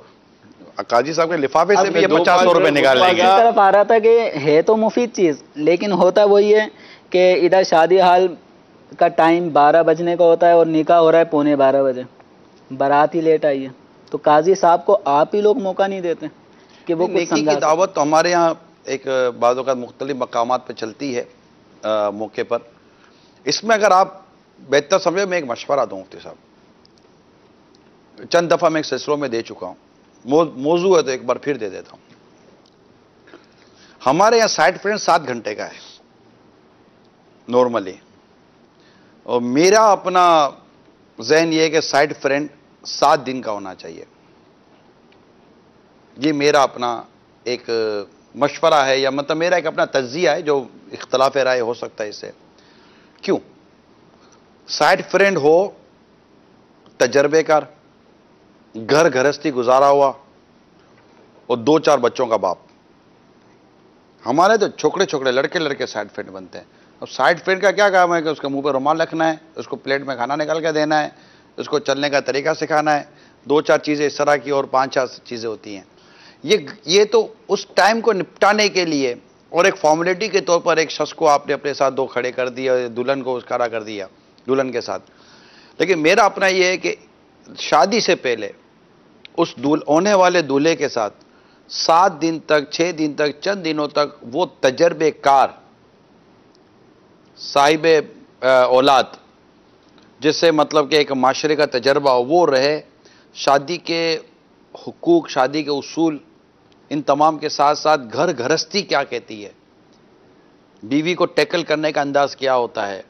قاضی صاحب کے لفافے سے بھی یہ 50 روپے نکال لیں گے۔ اس طرف آ رہا تھا کہ ہے تو مفید چیز، لیکن ہوتا وہی ہے کہ ادھر شادی حال کا ٹائم 12 بجنے کا ہوتا ہے اور نکاح ہو رہا ہے 11:45 بجے، بارات ہی لیٹ آئی ہے، تو قاضی صاحب کو آپ ہی لوگ موقع نہیں دیتے کہ وہ کچھ نیکی سمجھا کی دعوت تو ہمارے یہاں ایک بعض اوقات مختلف مقامات پہ چلتی ہے موقع پر۔ اس میں اگر آپ بہتر سمجھے، میں ایک مشورہ دوں مفتی صاحب، چند دفعہ میں ایک سلسلوں میں دے چکا ہوں، موضوع ہے تو ایک بار پھر دے دیتا ہوں۔ ہمارے یہاں سائڈ فرینڈ 7 گھنٹے کا ہے نارملی، اور میرا اپنا ذہن یہ ہے کہ سائڈ فرینڈ 7 دن کا ہونا چاہیے۔ یہ میرا اپنا ایک مشورہ ہے، یا مطلب میرا ایک اپنا تجزیہ ہے، جو اختلاف رائے ہو سکتا ہے اس سے۔ کیوں؟ سائڈ فرینڈ ہو تجربے کار، گھر گھرستی گزارا ہوا، اور 2 4 بچوں کا باپ۔ ہمارے تو چھوکرے لڑکے سائڈ فرینڈ بنتے ہیں۔ اب سائڈ فرینڈ کا کیا کام ہے کہ اس کے منہ پہ رومال رکھنا ہے، اس کو پلیٹ میں کھانا نکال کے دینا ہے، اس کو چلنے کا طریقہ سکھانا ہے، 2 4 چیزیں اس طرح کی اور 5 6 چیزیں ہوتی ہیں۔ یہ تو اس ٹائم کو نپٹانے کے لیے، اور ایک فارمیلٹی کے طور پر ایک شخص کو آپ نے اپنے ساتھ 2 کھڑے کر دیا، دلہن کو کھڑا کر دیا دلہن کے ساتھ۔ لیکن میرا اپنا یہ ہے کہ شادی سے پہلے اس ہونے والے دولہے کے ساتھ 7 دن تک 6 دن تک چند دنوں تک وہ تجربے کار صاحب اولاد، جس سے مطلب کہ ایک معاشرے کا تجربہ ہو، وہ رہے، شادی کے حقوق، شادی کے اصول، ان تمام کے ساتھ ساتھ گھر گھرستی کیا کہتی ہے، بیوی کو ٹیکل کرنے کا انداز کیا ہوتا ہے،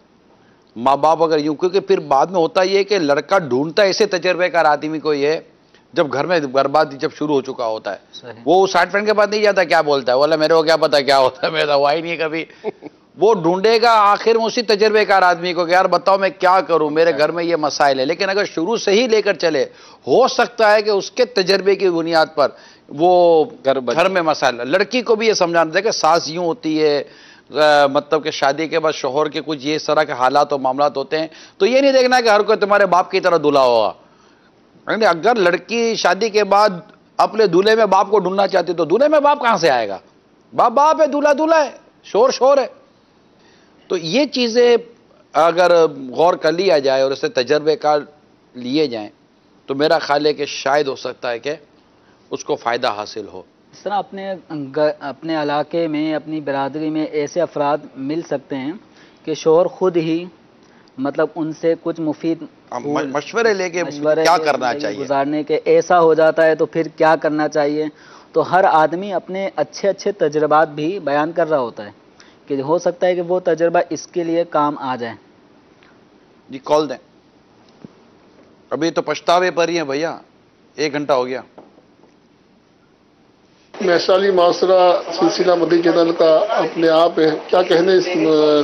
ماں باپ اگر یوں، کیونکہ پھر بعد میں ہوتا یہ کہ لڑکا ڈھونڈتا ہے ایسے تجربے کار آدمی کو یہ جب گھر میں بربادی جب شروع ہو چکا ہوتا ہے۔ وہ سائڈ فرینڈ کے پاس نہیں جاتا کیا بولتا ہے، بولا میرے کو کیا پتا کیا ہوتا ہے، میرا ہوا ہی نہیں ہے کبھی۔ وہ ڈھونڈے گا آخر میں اسی تجربے کار آدمی کو کہ یار بتاؤ میں کیا کروں، میرے گھر میں یہ مسائل ہے۔ لیکن اگر شروع سے ہی لے کر چلے، ہو سکتا ہے کہ اس کے تجربے کی بنیاد پر وہ گھر میں مسائل، لڑکی کو بھی یہ سمجھانا تھا کہ ساس یوں ہوتی ہے، مطلب کہ شادی کے بعد شوہر کے کچھ یہ اس طرح کے حالات اور معاملات ہوتے ہیں، تو یہ نہیں دیکھنا کہ ہر کوئی تمہارے باپ کی طرح دلہا ہوگا۔ اگر لڑکی شادی کے بعد اپنے دولہے میں باپ کو ڈھونڈنا چاہتی تو دولہے میں باپ کہاں سے آئے گا؟ باپ باپ ہے، دولہا دولہا ہے، شور شور ہے۔ تو یہ چیزیں اگر غور کر لیا جائے اور اسے تجربے کار لیے جائیں تو میرا خیال ہے کہ شاید ہو سکتا ہے کہ اس کو فائدہ حاصل ہو۔ اس طرح اپنے علاقے میں، اپنی برادری میں ایسے افراد مل سکتے ہیں کہ شوہر خود ہی مطلب ان سے کچھ مفید مشورے لے کے کیا کرنا چاہیے گزارنے کے، ایسا ہو جاتا ہے تو پھر کیا کرنا چاہیے۔ تو ہر آدمی اپنے اچھے تجربات بھی بیان کر رہا ہوتا ہے کہ ہو سکتا ہے کہ وہ تجربہ اس کے لیے کام آ جائے۔ جی کال دیں، ابھی تو پچھتاوے پر ہی ہیں بھیا، 1 گھنٹہ ہو گیا۔ محسالی معاشرہ سلسلہ مدی چینل کا اپنے آپ ہے، کیا کہنے اس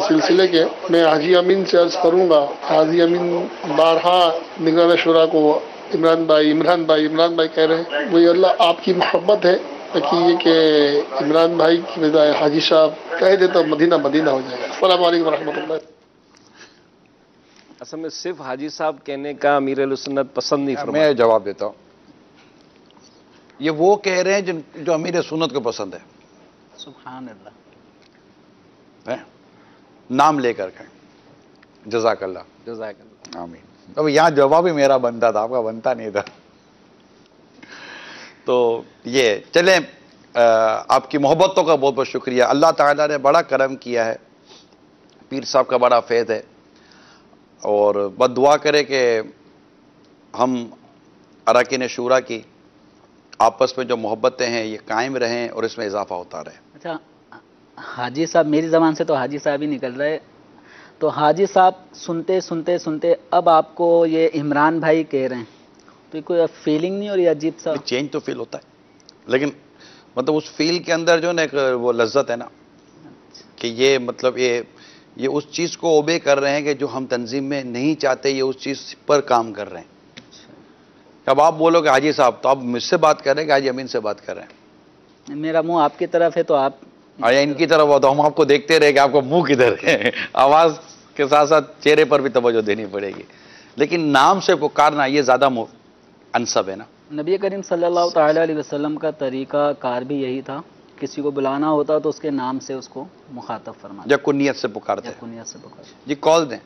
سلسلے کے۔ میں حاجی امین سے عرض کروں گا، حاجی امین بارہا نگران شورا کو عمران بھائی کہہ رہے ہیں، وہی اللہ آپ کی محبت ہے یہ کہ عمران بھائی کی بجائے حاجی صاحب کہہ دے تو مدینہ ہو جائے گا۔ السلام علیکم ورحمۃ اللہ۔ اصل میں صرف حاجی صاحب کہنے کا امیر اہل سنت پسند نہیں فرماتے۔ میں جواب دیتا ہوں، یہ وہ کہہ رہے ہیں جو امیر سنت کو پسند ہے۔ سبحان اللہ، نام لے کر کہیں جزاک اللہ، جزاک اللہ، آمین۔ اب یہاں جواب ہی میرا بنتا تھا، آپ کا بنتا نہیں تھا۔ تو یہ چلیں، آپ کی محبتوں کا بہت بہت شکریہ۔ اللہ تعالیٰ نے بڑا کرم کیا ہے، پیر صاحب کا بڑا فیض ہے، اور بد دعا کرے کہ ہم اراکین شورا کی آپس میں جو محبتیں ہیں یہ قائم رہیں اور اس میں اضافہ ہوتا رہے۔ اچھا حاجی صاحب، میری زبان سے تو حاجی صاحب ہی نکل رہے، تو حاجی صاحب سنتے سنتے سنتے اب آپ کو یہ عمران بھائی کہہ رہے ہیں، تو یہ کوئی فیلنگ نہیں، اور یہ عجیب سا چینج تو فیل ہوتا ہے، لیکن مطلب اس فیل کے اندر جو نا ایک وہ لذت ہے نا کہ یہ مطلب یہ اس چیز کو اوبے کر رہے ہیں کہ جو ہم تنظیم میں نہیں چاہتے، یہ اس چیز پر کام کر رہے ہیں۔ اب آپ بولو کہ حاجی صاحب، تو آپ مجھ سے بات کر رہے ہیں کہ حاجی امین سے بات کر رہے ہیں؟ میرا منہ آپ کی طرف ہے تو آپ یا ان کی طرف ہو تو ہم آپ کو دیکھتے رہے کہ آپ کو منہ کدھر ہے۔ آواز کے ساتھ ساتھ چہرے پر بھی توجہ دینی پڑے گی، لیکن نام سے پکارنا یہ زیادہ انسب ہے نا۔ نبی کریم صلی اللہ تعالیٰ علیہ وسلم کا طریقہ کار بھی یہی تھا، کسی کو بلانا ہوتا تو اس کے نام سے اس کو مخاطب فرماتے، یا کنیت سے پکارتے ہیں۔ کنیت سے پکارتے۔ جی کال دیں۔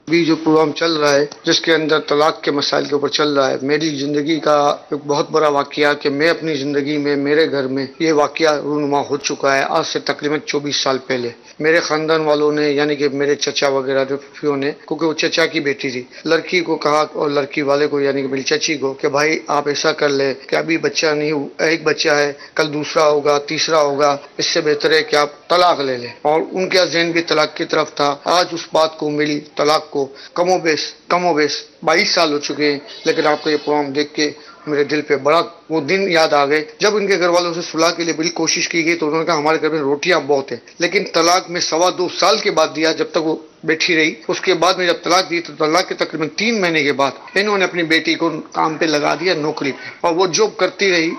بھی جو پروگرام چل رہا ہے جس کے اندر طلاق کے مسائل کے اوپر چل رہا ہے، میری زندگی کا ایک بہت بڑا واقعہ کہ میں اپنی زندگی میں میرے گھر میں یہ واقعہ رونما ہو چکا ہے آج سے تقریباً 24 سال پہلے۔ میرے خاندان والوں نے یعنی کہ میرے چچا وغیرہ جو پھوپھیوں نے، کیونکہ وہ چچا کی بیٹی تھی، لڑکی کو کہا اور لڑکی والے کو یعنی کہ میری چچی کو کہ بھائی آپ ایسا کر لیں کہ ابھی بچہ نہیں، ایک بچہ ہے، کل دوسرا ہوگا، تیسرا ہوگا، اس سے بہتر ہے کہ آپ طلاق لے لیں۔ اور ان کا ذہن بھی طلاق کی طرف تھا۔ آج اس بات کو میری طلاق کو کم و بیش 22 سال ہو چکے ہیں، لیکن آپ کا یہ پروگرام دیکھ کے میرے دل پہ بڑا وہ دن یاد آ گئے جب ان کے گھر والوں سے صلح کے لیے بڑی کوشش کی گئی تو انہوں نے کہا ہمارے گھر میں روٹیاں بہت ہیں، لیکن طلاق میں 2.25 سال کے بعد دیا جب تک وہ بیٹھی رہی۔ اس کے بعد میں جب طلاق دی تو طلاق کے تقریباً 3 مہینے کے بعد انہوں نے اپنی بیٹی کو کام پہ لگا دیا، نوکری پہ، اور وہ جاب کرتی رہی،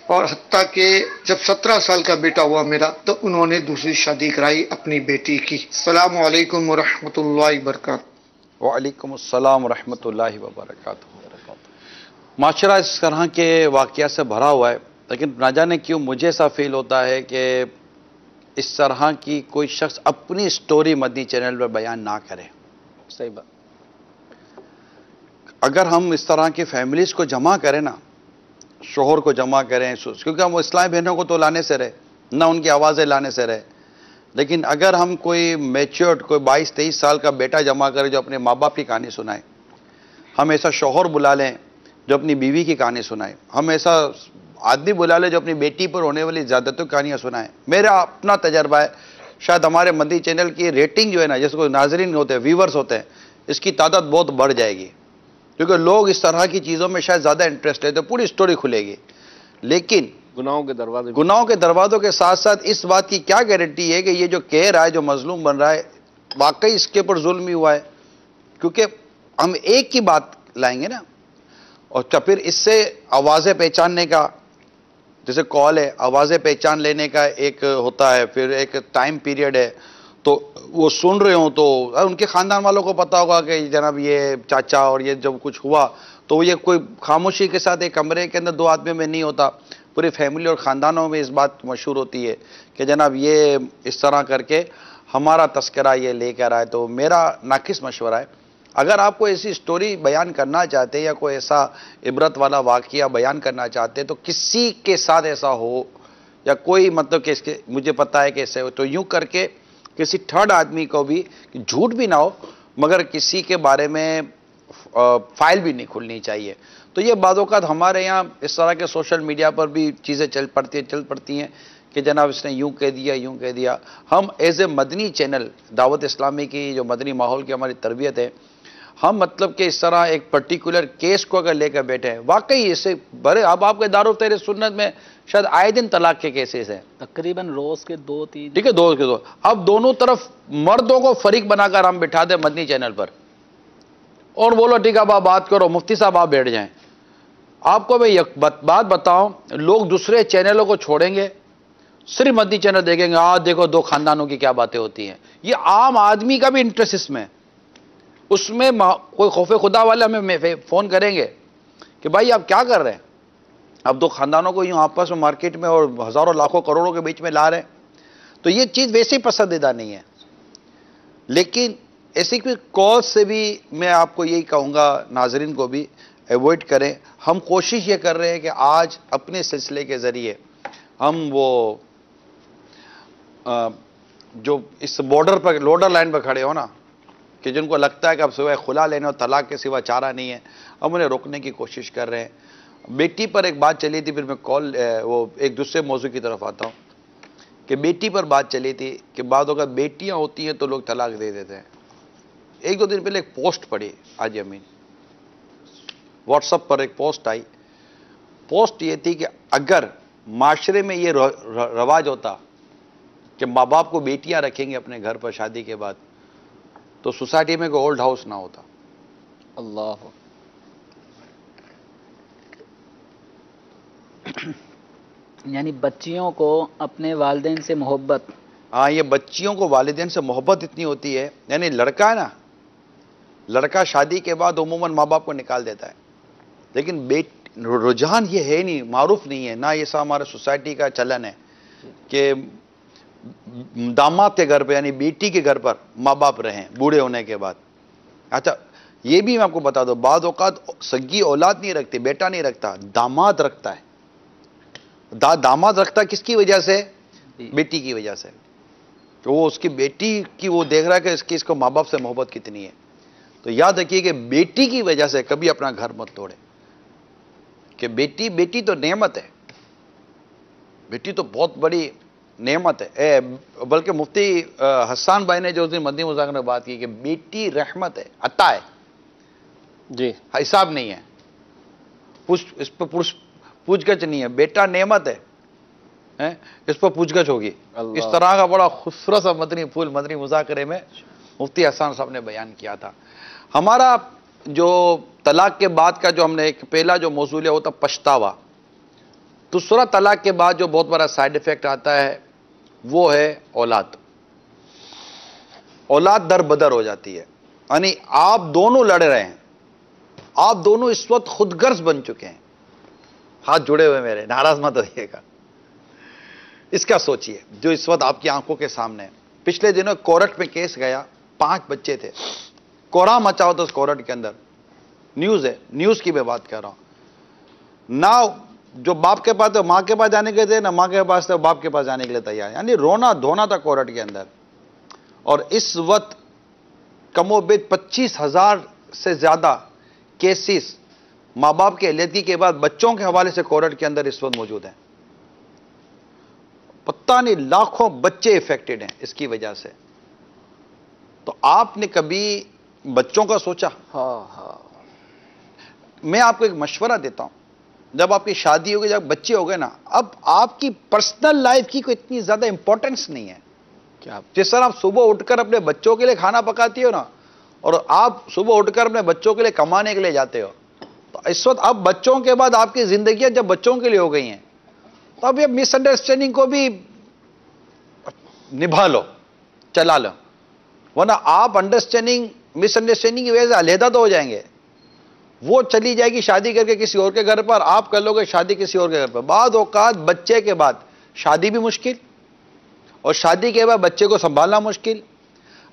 اور حتیٰ کہ جب 17 سال کا بیٹا ہوا میرا تو انہوں نے دوسری شادی کرائی اپنی بیٹی کی۔ السلام علیکم ورحمۃ اللہ وبرکاتہ۔ وعلیکم السلام ورحمۃ اللہ وبرکاتہ۔ معاشرہ اس طرح کے واقعات سے بھرا ہوا ہے، لیکن نہ جانے کیوں مجھے ایسا فیل ہوتا ہے کہ اس طرح کی کوئی شخص اپنی سٹوری مدنی چینل پر بیان نہ کرے۔ صحیح بات۔ اگر ہم اس طرح کی فیملیز کو جمع کریں نا، شوہر کو جمع کریں، کیونکہ ہم اسلامی بہنوں کو تو لانے سے رہے، نہ ان کی آوازیں لانے سے رہے، لیکن اگر ہم کوئی میچورڈ کوئی 22-23 سال کا بیٹا جمع کریں جو اپنے ماں باپ کی کہانی سنائے، ہم ایسا شوہر بلا لیں جو اپنی بیوی کی کہانی سنائے، ہم ایسا آدمی بلا لیں جو اپنی بیٹی پر ہونے والی زیادتیوں کی کہانیاں سنائیں۔ میرا اپنا تجربہ ہے، شاید ہمارے مدنی چینل کی ریٹنگ جو ہے نا، جس کو ناظرین ہوتے ہیں، ویورز ہوتے ہیں، اس کی تعداد بہت بڑھ جائے گی، کیونکہ لوگ اس طرح کی چیزوں میں شاید زیادہ انٹرسٹ لیتے ہیں، پوری سٹوری کھلے گی۔ لیکن گناہوں کے دروازوں کے ساتھ ساتھ اس بات کی کیا گارنٹی ہے کہ یہ جو کہہ رہا ہے، جو مظلوم بن رہا ہے، واقعی اس کے اوپر ظلم ہی ہوا ہے؟ کیونکہ ہم ایک کی بات لائیں گے نا، اور پھر اس سے آوازیں پہچاننے کا، جیسے کال ہے، آوازیں پہچان لینے کا ایک ہوتا ہے، پھر ایک ٹائم پیریڈ ہے، تو وہ سن رہے ہوں تو ان کے خاندان والوں کو پتا ہوگا کہ جناب یہ چاچا اور یہ جب کچھ ہوا تو یہ کوئی خاموشی کے ساتھ ایک کمرے کے اندر 2 آدمیوں میں نہیں ہوتا، پوری فیملی اور خاندانوں میں اس بات مشہور ہوتی ہے کہ جناب یہ اس طرح کر کے ہمارا تذکرہ یہ لے کر آئے۔ تو میرا ناقص مشورہ ہے، اگر آپ کو ایسی سٹوری بیان کرنا چاہتے ہیں یا کوئی ایسا عبرت والا واقعہ بیان کرنا چاہتے ہیں تو کسی کے ساتھ ایسا ہو یا کوئی مطلب کہ اس کے مجھے پتا ہے کہ ایسے ہو تو یوں کر کے کسی تھرڈ آدمی کو بھی، جھوٹ بھی نہ ہو مگر کسی کے بارے میں فائل بھی نہیں کھلنی چاہیے۔ تو یہ بعض اوقات ہمارے یہاں اس طرح کے سوشل میڈیا پر بھی چیزیں چل پڑتی ہیں کہ جناب اس نے یوں کہہ دیا یوں کہہ دیا۔ ہم ایز اے مدنی چینل دعوت اسلامی کی جو مدنی ماحول کی ہماری تربیت ہے، ہم مطلب کہ اس طرح ایک پرٹیکولر کیس کو اگر لے کر بیٹھے ہیں، واقعی اسے بڑے اب آپ کے دارالتحریر سنت میں شاید آئے دن طلاق کے کیسز ہیں، تقریباً روز کے 2-3، ٹھیک ہے، 2 اب دونوں طرف مردوں کو فریق بنا کر ہم بٹھا دیں مدنی چینل پر اور بولو ٹھیک ہے آپ بات کرو، مفتی صاحب آپ بیٹھ جائیں۔ آپ کو میں ایک بات بتاؤں، لوگ دوسرے چینلوں کو چھوڑیں گے، صرف مدنی چینل دیکھیں گے، دیکھو 2 خاندانوں کی کیا باتیں ہوتی ہیں۔ یہ عام آدمی کا بھی انٹرسٹ اس میں کوئی خوف خدا والے ہمیں فون کریں گے کہ بھائی آپ کیا کر رہے ہیں، اب 2 خاندانوں کو یوں آپس میں مارکیٹ میں اور ہزاروں لاکھوں کروڑوں کے بیچ میں لا رہے ہیں، تو یہ چیز ویسے ہی پسندیدہ نہیں ہے۔ لیکن ایسی کوئی کال سے بھی میں آپ کو یہی کہوں گا، ناظرین کو بھی ایوائڈ کریں۔ ہم کوشش یہ کر رہے ہیں کہ آج اپنے سلسلے کے ذریعے ہم وہ جو اس بارڈر پر لوڈر لائن پر کھڑے ہو نا، کہ جن کو لگتا ہے کہ اب سوائے خلا لینے اور طلاق کے سوا چارہ نہیں ہے، اب انہیں روکنے کی کوشش کر رہے ہیں۔ بیٹی پر ایک بات چلی تھی، پھر میں وہ ایک دوسرے موضوع کی طرف آتا ہوں کہ بیٹی پر بات چلی تھی کہ بعض اوقات بیٹیاں ہوتی ہیں تو لوگ طلاق دے دیتے ہیں۔ ایک دو دن پہلے ایک پوسٹ پڑھی حاجی امین، واٹس ایپ پر ایک پوسٹ آئی۔ پوسٹ یہ تھی کہ اگر معاشرے میں یہ رواج ہوتا کہ ماں باپ کو بیٹیاں رکھیں گے اپنے گھر پر شادی کے بعد، تو سوسائٹی میں کوئی اولڈ ہاؤس نہ ہوتا۔ اللہ، یعنی بچیوں کو اپنے والدین سے محبت، ہاں، یہ بچیوں کو والدین سے محبت اتنی ہوتی ہے، یعنی لڑکا ہے نا، لڑکا شادی کے بعد عموماً ماں باپ کو نکال دیتا ہے، لیکن رجحان یہ ہے نہیں، معروف نہیں ہے، نہ یہ سا ہمارے سوسائٹی کا چلن ہے کہ داماد کے گھر پہ یعنی بیٹی کے گھر پر ماں باپ رہیں بوڑھے ہونے کے بعد۔ اچھا، یہ بھی میں آپ کو بتا دوں، بعض اوقات سگی اولاد نہیں رکھتے، بیٹا نہیں رکھتا، داماد رکھتا ہے۔ داماد رکھتا کس کی وجہ سے؟ بیٹی کی وجہ سے، تو وہ اس کی بیٹی کی وہ دیکھ رہا ہے کہ اس کو ماں باپ سے محبت کتنی ہے۔ تو یاد رکھیے کہ بیٹی کی وجہ سے کبھی اپنا گھر مت توڑے، کہ بیٹی تو نعمت ہے، بیٹی تو بہت بڑی نعمت ہے۔ بلکہ مفتی حسان بھائی نے جو اس دن مدنی مذاکرے میں بات کی کہ بیٹی رحمت ہے، عطا ہے، جی، حساب نہیں ہے، اس پہ پوچھ گچھ نہیں ہے۔ بیٹا نعمت ہے، اس پر پوچھ گچھ ہوگی۔ اس طرح کا بڑا خوبصورت سا مدنی پھول مدنی مذاکرے میں مفتی حسان صاحب نے بیان کیا تھا۔ ہمارا جو طلاق کے بعد کا جو ہم نے ایک پہلا جو موضوع لیا ہوتا پچھتاوا، دوسرا طلاق کے بعد جو بہت بڑا سائیڈ ایفیکٹ آتا ہے وہ ہے اولاد۔ اولاد در بدر ہو جاتی ہے، یعنی آپ دونوں لڑ رہے ہیں، آپ دونوں اس وقت خود غرض بن چکے ہیں۔ ہاتھ جڑے ہوئے میرے، ناراض مت ہوئیے گا۔ اس کا سوچئے جو اس وقت آپ کی آنکھوں کے سامنے ہے۔ پچھلے دنوں کورٹ میں کیس گیا، 5 بچے تھے، کوہرام مچا ہوتا اس کورٹ کے اندر، نیوز ہے، نیوز کی میں بات کر رہا ہوں۔ نہ جو باپ کے پاس تھے ماں کے پاس جانے کے تھے، نہ ماں کے پاس تھے باپ کے پاس جانے کے لیے تیار، یعنی رونا دھونا تھا کورٹ کے اندر۔ اور اس وقت کم و بیش 25,000 سے زیادہ کیسز ماں باپ کے علیحدگی کے بعد بچوں کے حوالے سے کورٹ کے اندر اس وقت موجود ہیں۔ پتہ نہیں لاکھوں بچے افیکٹڈ ہیں اس کی وجہ سے۔ تو آپ نے کبھی بچوں کا سوچا؟ میں آپ کو ایک مشورہ دیتا ہوں، جب آپ کی شادی ہوگی، جب بچے ہو گئے نا، اب آپ کی پرسنل لائف کی کوئی اتنی زیادہ امپورٹنس نہیں ہے۔ جس طرح آپ صبح اٹھ کر اپنے بچوں کے لیے کھانا پکاتی ہو نا، اور آپ صبح اٹھ کر اپنے بچوں کے لیے کمانے کے لیے جاتے ہو، تو اس وقت اب بچوں کے بعد آپ کی زندگیاں جب بچوں کے لیے ہو گئی ہیں، تو اب یہ مس انڈرسٹینڈنگ کو بھی نبھا لو، چلا لو، ورنہ آپ مس انڈرسٹینڈنگ کی وجہ سے علیحدہ تو ہو جائیں گے۔ وہ چلی جائے گی شادی کر کے کسی اور کے گھر پر، آپ کر لو گے شادی کسی اور کے گھر پر۔ بعض اوقات بچے کے بعد شادی بھی مشکل، اور شادی کے بعد بچے کو سنبھالنا مشکل۔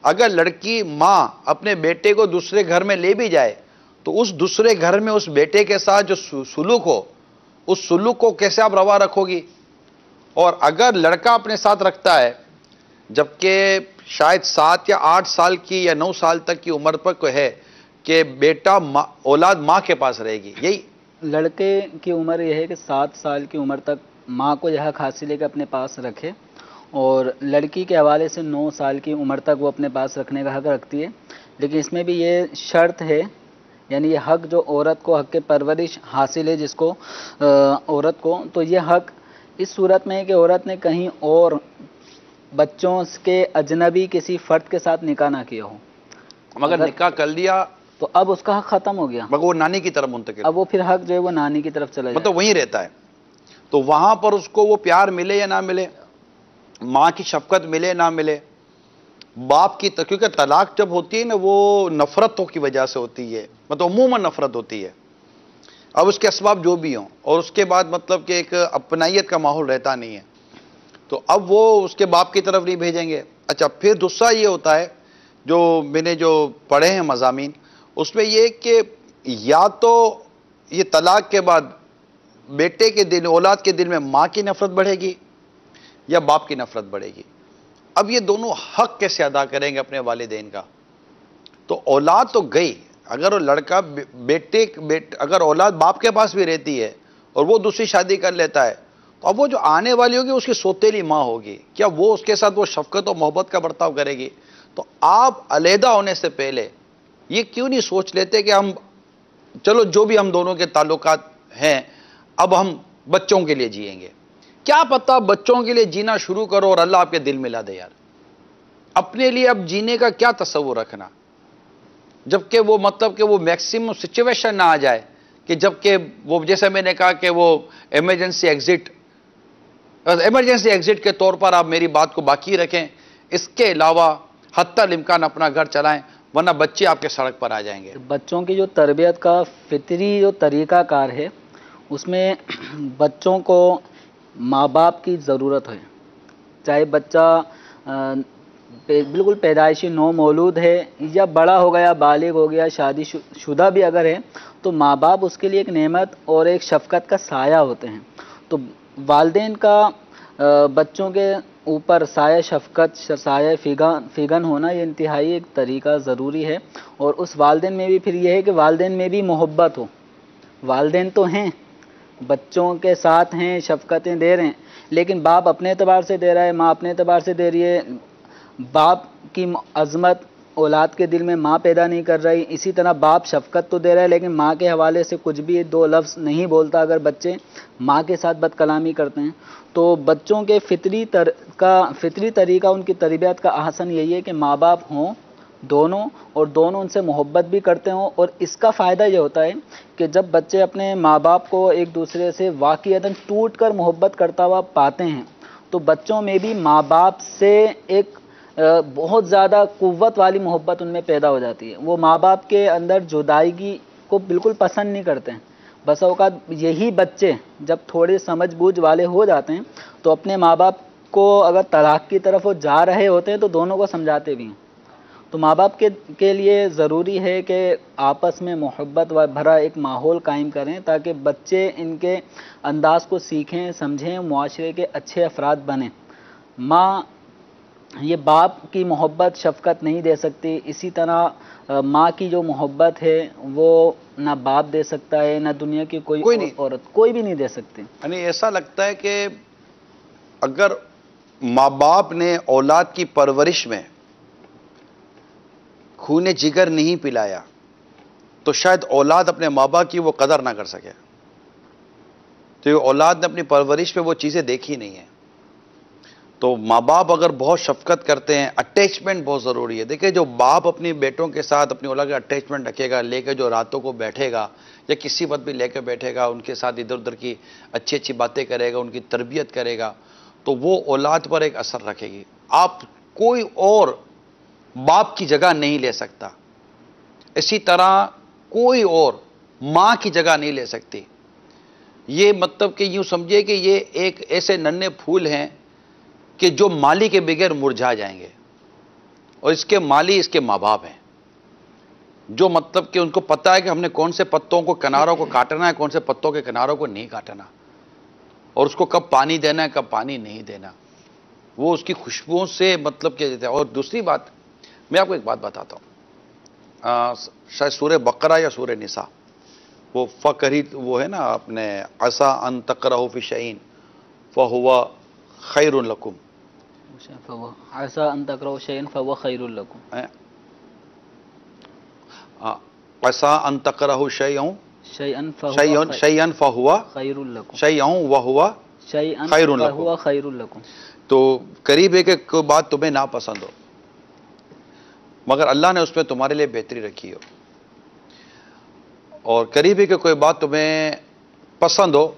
اگر لڑکی ماں اپنے بیٹے کو دوسرے گھر میں لے بھی جائے تو اس دوسرے گھر میں اس بیٹے کے ساتھ جو سلوک ہو، اس سلوک کو کیسے آپ روا رکھو گی؟ اور اگر لڑکا اپنے ساتھ رکھتا ہے، جبکہ شاید 7 یا 8 سال کی یا 9 سال تک کی عمر پر کوئی ہے کہ بیٹا اولاد ماں کے پاس رہے گی، یہی لڑکے کی عمر یہ ہے کہ 7 سال کی عمر تک ماں کو یہ حق حاصل ہے کہ اپنے پاس رکھے، اور لڑکی کے حوالے سے 9 سال کی عمر تک وہ اپنے پاس رکھنے کا حق رکھتی ہے۔ لیکن اس میں بھی یہ شرط ہے، یعنی یہ حق جو عورت کو حق پرورش حاصل ہے جس کو عورت کو، تو یہ حق اس صورت میں ہے کہ عورت نے کہیں اور بچوں کے اجنبی کسی فرد کے ساتھ نکاح نہ کیا ہو، مگر نکاح کر لیا تو اب اس کا حق ختم ہو گیا، مگر وہ نانی کی طرف منتقل، اب وہ پھر حق جو ہے وہ نانی کی طرف چلا جائے، مطلب وہیں رہتا ہے۔ تو وہاں پر اس کو وہ پیار ملے یا نہ ملے، ماں کی شفقت ملے نہ ملے، باپ کی، کیونکہ طلاق جب ہوتی ہے نا وہ نفرتوں کی وجہ سے ہوتی ہے، مطلب عموماً نفرت ہوتی ہے، اب اس کے اسباب جو بھی ہوں، اور اس کے بعد مطلب کہ ایک اپنائیت کا ماحول رہتا نہیں ہے، تو اب وہ اس کے باپ کی طرف نہیں بھیجیں گے۔ اچھا، پھر دوسرا یہ ہوتا ہے جو میں نے جو پڑھے ہیں مضامین، اس میں یہ کہ یا تو یہ طلاق کے بعد بیٹے کے دل، اولاد کے دل میں ماں کی نفرت بڑھے گی یا باپ کی نفرت بڑھے گی۔ اب یہ دونوں حق کیسے ادا کریں گے اپنے والدین کا؟ تو اولاد تو گئی، اگر وہ لڑکا اگر اولاد باپ کے پاس بھی رہتی ہے اور وہ دوسری شادی کر لیتا ہے، تو اب وہ جو آنے والی ہوگی اس کی سوتیلی ماں ہوگی، کیا وہ اس کے ساتھ وہ شفقت و محبت کا برتاؤ کرے گی؟ تو آپ علیحدہ ہونے سے پہلے یہ کیوں نہیں سوچ لیتے کہ ہم چلو جو بھی ہم دونوں کے تعلقات ہیں اب ہم بچوں کے لیے جئیں گے؟ کیا پتہ بچوں کے لیے جینا شروع کرو اور اللہ آپ کے دل ملا دے یار۔ اپنے لیے اب جینے کا کیا تصور رکھنا، جبکہ وہ مطلب کہ وہ میکسیمم سچویشن نہ آ جائے کہ جبکہ وہ جیسے میں نے کہا کہ وہ ایمرجنسی ایگزٹ کے طور پر آپ میری بات کو باقی رکھیں، اس کے علاوہ حتی الامکان اپنا گھر چلائیں، ورنہ بچے آپ کے سڑک پر آ جائیں گے۔ بچوں کی جو تربیت کا فطری جو طریقہ کار ہے اس میں بچوں کو ماں باپ کی ضرورت ہے، چاہے بچہ بالکل پیدائشی نو مولود ہے یا بڑا ہو گیا، بالغ ہو گیا، شادی شدہ بھی اگر ہے، تو ماں باپ اس کے لیے ایک نعمت اور ایک شفقت کا سایہ ہوتے ہیں۔ تو والدین کا بچوں کے اوپر سایہ شفقت، سایہ فیگن ہونا یہ انتہائی ایک طریقہ ضروری ہے، اور اس والدین میں بھی پھر یہ ہے کہ والدین میں بھی محبت ہو۔ والدین تو ہیں، بچوں کے ساتھ ہیں، شفقتیں دے رہے ہیں، لیکن باپ اپنے اعتبار سے دے رہا ہے، ماں اپنے اعتبار سے دے رہی ہے، باپ کی عظمت اولاد کے دل میں ماں پیدا نہیں کر رہی، اسی طرح باپ شفقت تو دے رہا ہے لیکن ماں کے حوالے سے کچھ بھی دو لفظ نہیں بولتا اگر بچے ماں کے ساتھ بد کلامی کرتے ہیں۔ تو بچوں کے فطری طریقہ ان کی تربیت کا احسن یہی ہے کہ ماں باپ ہوں دونوں، اور دونوں ان سے محبت بھی کرتے ہوں، اور اس کا فائدہ یہ ہوتا ہے کہ جب بچے اپنے ماں باپ کو ایک دوسرے سے واقعتاً ٹوٹ کر محبت کرتا ہوا پاتے ہیں تو بچوں میں بھی ماں باپ سے ایک بہت زیادہ قوت والی محبت ان میں پیدا ہو جاتی ہے۔ وہ ماں باپ کے اندر جدائیگی کو بالکل پسند نہیں کرتے ہیں۔ بسا اوقات یہی بچے جب تھوڑے سمجھ بوجھ والے ہو جاتے ہیں تو اپنے ماں باپ کو اگر طلاق کی طرف وہ جا رہے ہوتے ہیں تو دونوں کو سمجھاتے بھی ہیں۔ تو ماں باپ کے لیے ضروری ہے کہ آپس میں محبت بھرا ایک ماحول قائم کریں تاکہ بچے ان کے انداز کو سیکھیں، سمجھیں، معاشرے کے اچھے افراد بنیں۔ ماں یہ باپ کی محبت شفقت نہیں دے سکتی، اسی طرح ماں کی جو محبت ہے وہ نہ باپ دے سکتا ہے، نہ دنیا کی کوئی عورت کوئی بھی نہیں دے سکتی۔ یعنی ایسا لگتا ہے کہ اگر ماں باپ نے اولاد کی پرورش میں خون جگر نہیں پلایا تو شاید اولاد اپنے ماں باپ کی وہ قدر نہ کر سکے، تو یہ اولاد نے اپنی پرورش میں وہ چیزیں دیکھی نہیں ہیں۔ تو ماں باپ اگر بہت شفقت کرتے ہیں، اٹیچمنٹ بہت ضروری ہے۔ دیکھیں جو باپ اپنی بیٹوں کے ساتھ اپنی اولاد کا اٹیچمنٹ رکھے گا، لے کے جو راتوں کو بیٹھے گا یا کسی وقت بھی لے کے بیٹھے گا، ان کے ساتھ ادھر ادھر کی اچھی اچھی باتیں کرے گا، ان کی تربیت کرے گا، تو وہ اولاد پر ایک اثر رکھے گی۔ آپ کوئی اور باپ کی جگہ نہیں لے سکتا، اسی طرح کوئی اور ماں کی جگہ نہیں لے سکتی۔ یہ مطلب کہ یوں سمجھے کہ یہ ایک ایسے ننھے پھول ہیں کہ جو مالی کے بغیر مرجھا جائیں گے، اور اس کے مالی اس کے ماں باپ ہیں، جو مطلب کہ ان کو پتہ ہے کہ ہم نے کون سے پتوں کو کناروں کو کاٹنا ہے، کون سے پتوں کے کناروں کو نہیں کاٹنا، اور اس کو کب پانی دینا ہے، کب پانی نہیں دینا۔ وہ اس کی خوشبوؤں سے مطلب کیا جاتا ہے۔ اور دوسری بات میں آپ کو ایک بات بتاتا ہوں، شاید سورہ بقرہ یا سورہ نساء، وہ وہ ہے نا اپنے عسیٰ ان تکرہوا فی شیء فہو خیر لکم، عسیٰ ان تکرہوا شیئا فہو خیر لکم، عسیٰ ان تکرہوا شیئا فہو خیر لکم، شیئا وہو خیر لکم۔ تو قریب ہے کہ کوئی بات تمہیں ناپسند ہو مگر اللہ نے اس میں تمہارے لیے بہتری رکھی ہو، اور قریب ہے کہ کوئی بات تمہیں پسند ہو،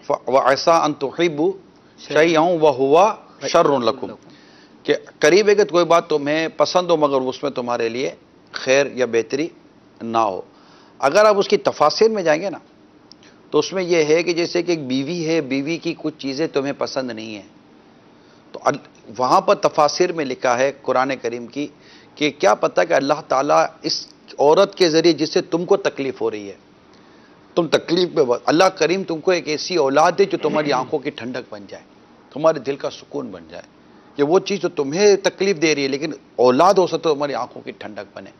وَعَسَىٰ أَن تُحِبُّوا شَيْئًا وَهُوَ شَرٌّ لَكُمْ، کہ قریب ہے کہ کوئی بات تمہیں پسند ہو مگر اس میں تمہارے لیے خیر یا بہتری نہ ہو۔ اگر آپ اس کی تفاسیر میں جائیں گے نا تو اس میں یہ ہے کہ جیسے کہ ایک بیوی ہے، بیوی کی کچھ چیزیں تمہیں پسند نہیں ہیں، تو وہاں پر تفاسیر میں لکھا ہے قرآن کریم کی کہ کیا پتہ کہ اللہ تعالیٰ اس عورت کے ذریعے جس سے تم کو تکلیف ہو رہی ہے، تم تکلیف میں اللہ کریم تم کو ایک ایسی اولاد دے جو تمہاری آنکھوں کی ٹھنڈک بن جائے، تمہارے دل کا سکون بن جائے، کہ وہ چیز جو تمہیں تکلیف دے رہی ہے لیکن اولاد ہو سکتا تو ہماری آنکھوں کی ٹھنڈک بنے.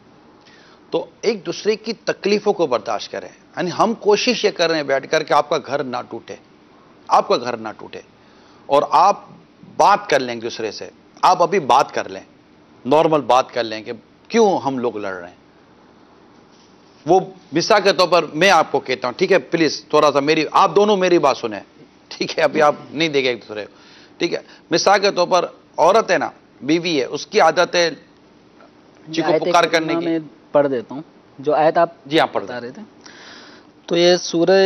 تو ایک دوسرے کی تکلیفوں کو برداشت کریں. یعنی ہم کوشش یہ کر رہے ہیں بیٹھ کر کہ آپ کا گھر نہ ٹوٹے, آپ کا گھر نہ ٹوٹے, اور آپ بات کر لیں دوسرے سے. آپ ابھی بات کر لیں, نارمل بات کر لیں کہ کیوں ہم لوگ لڑ رہے ہیں. وہ مثال کے طور پر میں آپ کو کہتا ہوں, ٹھیک ہے پلیز تھوڑا سا آپ دونوں میری بات سنیں, ٹھیک ہے, ابھی آپ نہیں دیکھیں ایک دوسرے کو, ٹھیک ہے. مثال کے طور پر عورت ہے نا, بیوی ہے, اس کی عادت ہے چیخو پکار کرنے کی. میں پڑھ دیتا ہوں جو آیت آپ جی آپ پڑھ بتا رہے تھے. تو یہ سورہ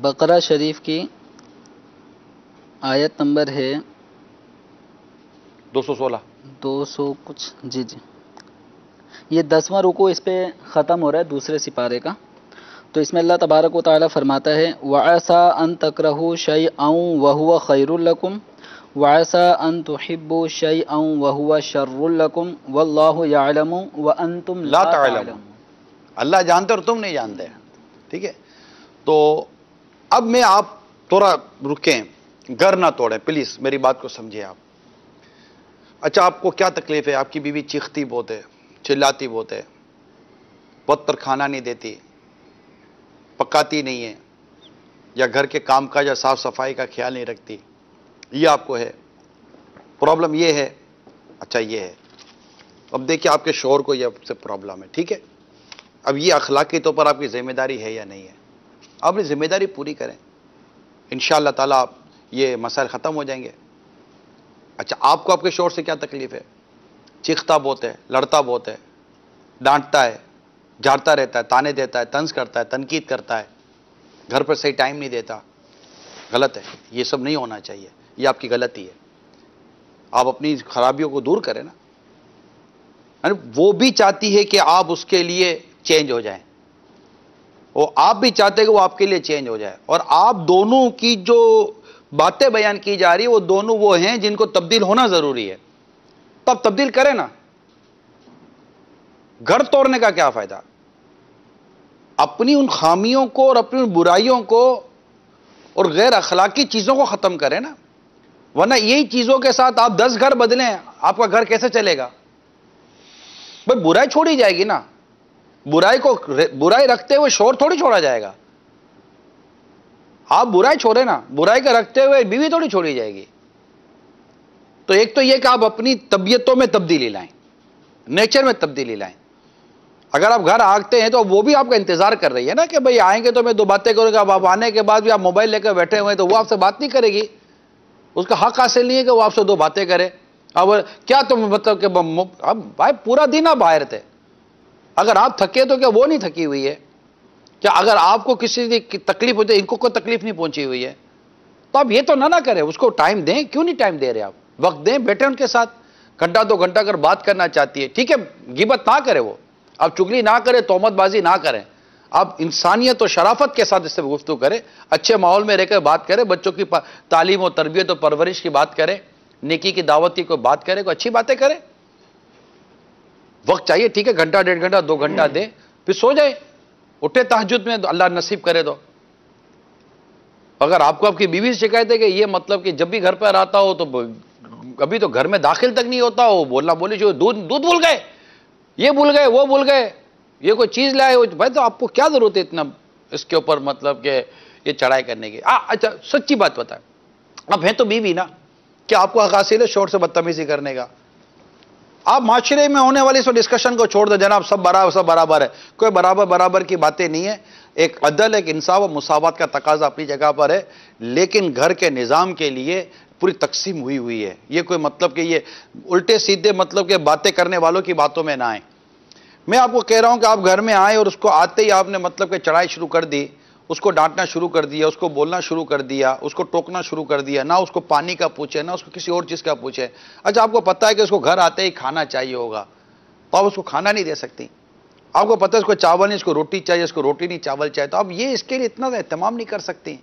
بقرہ شریف کی آیت نمبر ہے 216 کچھ, جی جی, یہ 10واں رکوع اس پہ ختم ہو رہا ہے دوسرے سپارے کا. تو اس میں اللہ تبارک و تعالی فرماتا ہے وَعَسَىٰ أَن تَكْرَهُوا شَيْئًا وَهُوَ خَيْرٌ لَكُمْ وَعَسَىٰ أَن تُحِبُّوا شَيْئًا وَهُوَ شَرٌّ لَكُمْ وَاللَّهُ يَعْلَمُ وَأَنْتُمْ لَا تَعْلَمُونَ. اللہ جانتے اور تم نہیں جانتے, ٹھیک ہے. تو اب میں آپ تھوڑا رکیں, گھر نہ توڑیں پلیز, میری بات کو سمجھیں آپ. اچھا آپ کو کیا تکلیف ہے؟ آپ کی بیوی چیختی بہت ہے, چلاتی بہت ہے, وقت پر کھانا نہیں دیتی, پکاتی نہیں ہے, یا گھر کے کام کاج یا صاف صفائی کا خیال نہیں رکھتی, یہ آپ کو ہے پرابلم, یہ ہے. اچھا یہ ہے. اب دیکھیں آپ کے شوہر کو یہ سے پرابلم ہے, ٹھیک ہے. اب یہ اخلاقی طور پر آپ کی ذمہ داری ہے یا نہیں ہے؟ آپ نے ذمہ داری پوری کریں, انشاءاللہ تعالیٰ آپ یہ مسائل ختم ہو جائیں گے. اچھا آپ کو آپ کے شوہر سے کیا تکلیف ہے؟ چیختا بہت ہے, لڑتا بہت ہے, ڈانٹتا ہے, جھاڑتا رہتا ہے, تانے دیتا ہے, طنز کرتا ہے, تنقید کرتا ہے, گھر پر صحیح ٹائم نہیں دیتا. غلط ہے, یہ سب نہیں ہونا چاہیے, یہ آپ کی غلطی ہے. آپ اپنی خرابیوں کو دور کریں نا. وہ بھی چاہتی ہے کہ آپ اس کے لیے چینج ہو جائیں, وہ آپ بھی چاہتے ہیں کہ وہ آپ کے لیے چینج ہو جائے. اور آپ دونوں کی جو باتیں بیان کی جا رہی ہے وہ دونوں وہ ہیں جن کو تبدیل ہونا ضروری ہے. تب تبدیل کریں نا. گھر توڑنے کا کیا فائدہ؟ اپنی ان خامیوں کو اور اپنی ان برائیوں کو اور غیر اخلاقی چیزوں کو ختم کریں نا. ورنہ یہی چیزوں کے ساتھ آپ 10 گھر بدلیں, آپ کا گھر کیسے چلے گا؟ بھائی برائی چھوڑی جائے گی نا. برائی رکھتے ہوئے شوہر تھوڑی چھوڑا جائے گا. آپ برائی چھوڑے نا, برائی کا رکھتے ہوئے بیوی تھوڑی چھوڑی جائے گی. تو ایک تو یہ کہ آپ اپنی طبیعتوں میں تبدیلی لائیں, نیچر میں تبدیلی لائیں. اگر آپ گھر آتے ہیں تو وہ بھی آپ کا انتظار کر رہی ہے نا کہ بھئی آئیں گے تو میں 2 باتیں کروں گا. اب آپ آنے کے بعد بھی آپ موبائل لے کر بیٹھے ہوئے ہیں تو وہ آپ سے بات نہیں کرے گی. اس کا حق حاصل نہیں ہے کہ وہ آپ سے 2 باتیں کرے. اب کیا تم مطلب کہ اب بھائی پورا دن آپ باہر تھے, اگر آپ تھکے تو کیا وہ نہیں تھکی ہوئی ہے؟ کیا اگر آپ کو کسی کی تکلیف ہوتی ہے, ان کو کوئی تکلیف نہیں پہنچی ہوئی ہے؟ تو آپ یہ تو نہ کریں, اس کو ٹائم دیں. کیوں نہیں ٹائم دے رہے آپ؟ وقت دیں, بیٹھیں ان کے ساتھ, گھنٹہ 2 گھنٹہ اگر بات کرنا چاہتی ہے ٹھیک ہے, غیبت نہ کرے, وہ آپ چگلی نہ کرے, تہمت بازی نہ کریں. آپ انسانیت اور شرافت کے ساتھ اس سے گفتگو کریں, اچھے ماحول میں رہ کر بات کریں, بچوں کی تعلیم و تربیت و پرورش کی بات کریں, نیکی کی دعوت کی کوئی بات کریں, کوئی اچھی باتیں کریں. وقت چاہیے ٹھیک ہے, گھنٹہ 1.5 گھنٹہ 2 گھنٹہ دیں, پھر سو جائے, اٹھے تہجد میں, اللہ نصیب کرے. تو اگر آپ کو آپ کی بیوی سے شکایت ہے کہ یہ مطلب کہ جب بھی گھر پر آتا ہو تو ابھی تو گھر میں داخل تک نہیں ہوتا ہو, بولنا بولی جو دودھ بھول گئے, یہ بھول گئے, وہ بھول گئے, یہ کوئی چیز لائے ہو, بھائی تو آپ کو کیا ضرورت ہے اتنا اس کے اوپر مطلب کہ یہ چڑھائی کرنے کی؟ اچھا سچی بات بتائیں, اب ہیں تو بیوی نا, کیا آپ کو حق حاصل ہے شوہر سے بدتمیزی کرنے کا؟ آپ معاشرے میں ہونے والی ڈسکشن کو چھوڑ دیں جناب, سب برابر ہے. کوئی برابر کی باتیں نہیں ہے. ایک عدل, ایک انصاف و مساوات کا تقاضا اپنی جگہ پر ہے, لیکن گھر کے نظام کے لیے پوری تقسیم ہوئی ہے. یہ کوئی مطلب کہ یہ الٹے سیدھے مطلب کہ باتیں کرنے والوں کی باتوں میں نہ آئیں. میں آپ کو کہہ رہا ہوں کہ آپ گھر میں آئیں اور اس کو آتے ہی آپ نے مطلب کہ چڑھائی شروع کر دی, اس کو ڈانٹنا شروع کر دیا, اس کو بولنا شروع کر دیا, اس کو ٹوکنا شروع کر دیا, نہ اس کو پانی کا پوچھے, نہ اس کو کسی اور چیز کا پوچھے. اچھا آپ کو پتہ ہے کہ اس کو گھر آتے ہی کھانا چاہیے ہوگا, تو آپ اس کو کھانا نہیں دے سکتی. آپ کو پتہ ہے اس کو چاول نہیں, اس کو روٹی چاہیے, اس کو روٹی نہیں چاول چاہیے, تو آپ یہ اس کے لیے اتنا اہتمام نہیں کر سکتی.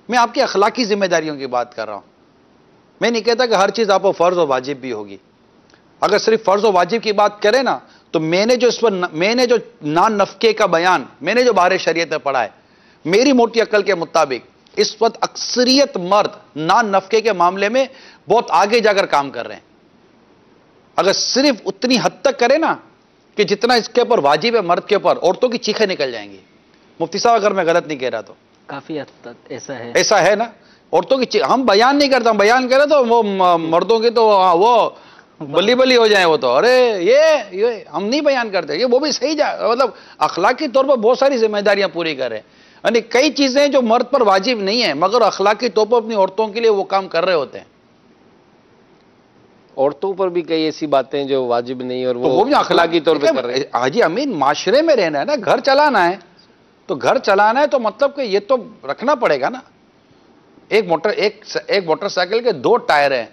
میں آپ کی اخلاقی ذمہ داریوں کی بات کر رہا ہوں. میں نہیں کہتا کہ ہر چیز آپ کو فرض و واجب بھی ہوگی. اگر صرف فرض و واجب کی بات کریں نا, تو میں نے جو نان نفقے کا بیان, میں نے جو بارے شریعت میں پڑھا ہے, میری موٹی عقل کے مطابق اس وقت اکثریت مرد نان نفقے کے معاملے میں بہت آگے جا کر کام کر رہے ہیں. اگر صرف اتنی حد تک کرے نا کہ جتنا اس کے اوپر واجب ہے مرد کے اوپر، عورتوں کی چیخیں نکل جائیں گی. مفتی صاحب اگر میں غلط نہیں کہہ رہا تو کافی حد تک ایسا ہے نا. عورتوں کی ہم بیان نہیں کرتے، ہم بیان کریں تو وہ مردوں کی تو وہ بلی بلی ہو جائیں. وہ تو ارے یہ ہم نہیں بیان کرتے. یہ وہ بھی صحیح مطلب اخلاقی طور پر بہت ساری ذمہ داریاں پوری کر رہے ہیں. یعنی کئی چیزیں جو مرد پر واجب نہیں ہیں مگر اخلاقی طور پر اپنی عورتوں کے لیے وہ کام کر رہے ہوتے ہیں. عورتوں پر بھی کئی ایسی باتیں جو واجب نہیں اور وہ بھی اخلاقی طور پہ کر رہے ہیں. حاجی امین معاشرے میں رہنا ہے نا، گھر چلانا ہے تو گھر چلانا ہے تو مطلب کہ یہ تو رکھنا پڑے گا نا. ایک موٹر سائیکل کے 2 ٹائر ہیں.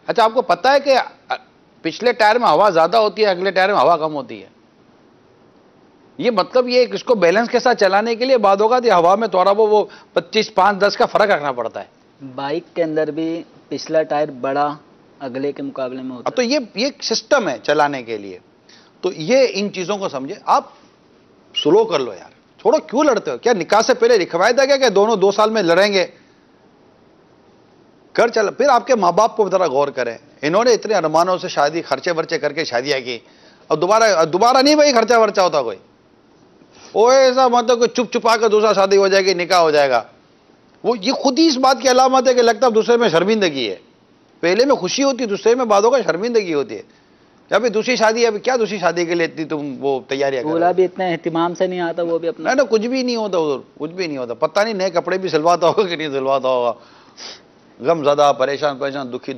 اچھا آپ کو پتا ہے کہ پچھلے ٹائر میں ہوا زیادہ ہوتی ہے، اگلے ٹائر میں ہوا کم ہوتی ہے. یہ مطلب یہ اس کو بیلنس کے ساتھ چلانے کے لیے بعد ہوگا کہ ہوا میں تھوڑا وہ 25 5 10 کا فرق رکھنا پڑتا ہے. بائک کے اندر بھی پچھلا ٹائر بڑا اگلے کے مقابلے میں ہوتا ہے. تو یہ سسٹم ہے چلانے کے لیے. تو یہ ان چیزوں کو سمجھے. آپ سلو کر لو یار، چھوڑو کیوں لڑتے ہو؟ کیا نکاح سے پہلے لکھوایا تھا کہ دونوں 2 سال میں لڑیں گے؟ گھر چل. پھر آپ کے ماں باپ کو ذرا غور کریں. انہوں نے اتنے ارمانوں سے شادی خرچے ورچے کر کے شادیاں کی، اور دوبارہ نہیں بھائی خرچہ ورچہ ہوتا کوئی. وہ ایسا مطلب کہ چپ چپا کے دوسرا شادی ہو جائے گی، نکاح ہو جائے گا. وہ یہ خود ہی اس بات کی علامت ہے کہ لگتا ہے دوسرے میں شرمندگی ہے. پہلے میں خوشی ہوتی، دوسرے میں بعدوں کا شرمندگی ہوتی ہے. یا پھر دوسری شادی ہے، کیا دوسری شادی کے لیے اتنی تم وہ تیاریاں کر رہے ہو؟ بھی اتنا اہتمام سے نہیں آتا، وہ بھی اپنا نا کچھ بھی نہیں ہوتا ادھر، کچھ بھی نہیں ہوتا. پتہ نہیں نئے کپڑے بھی سلواتا ہوگا کہ نہیں سلواتا ہوگا. غم زدہ، پریشان دکھی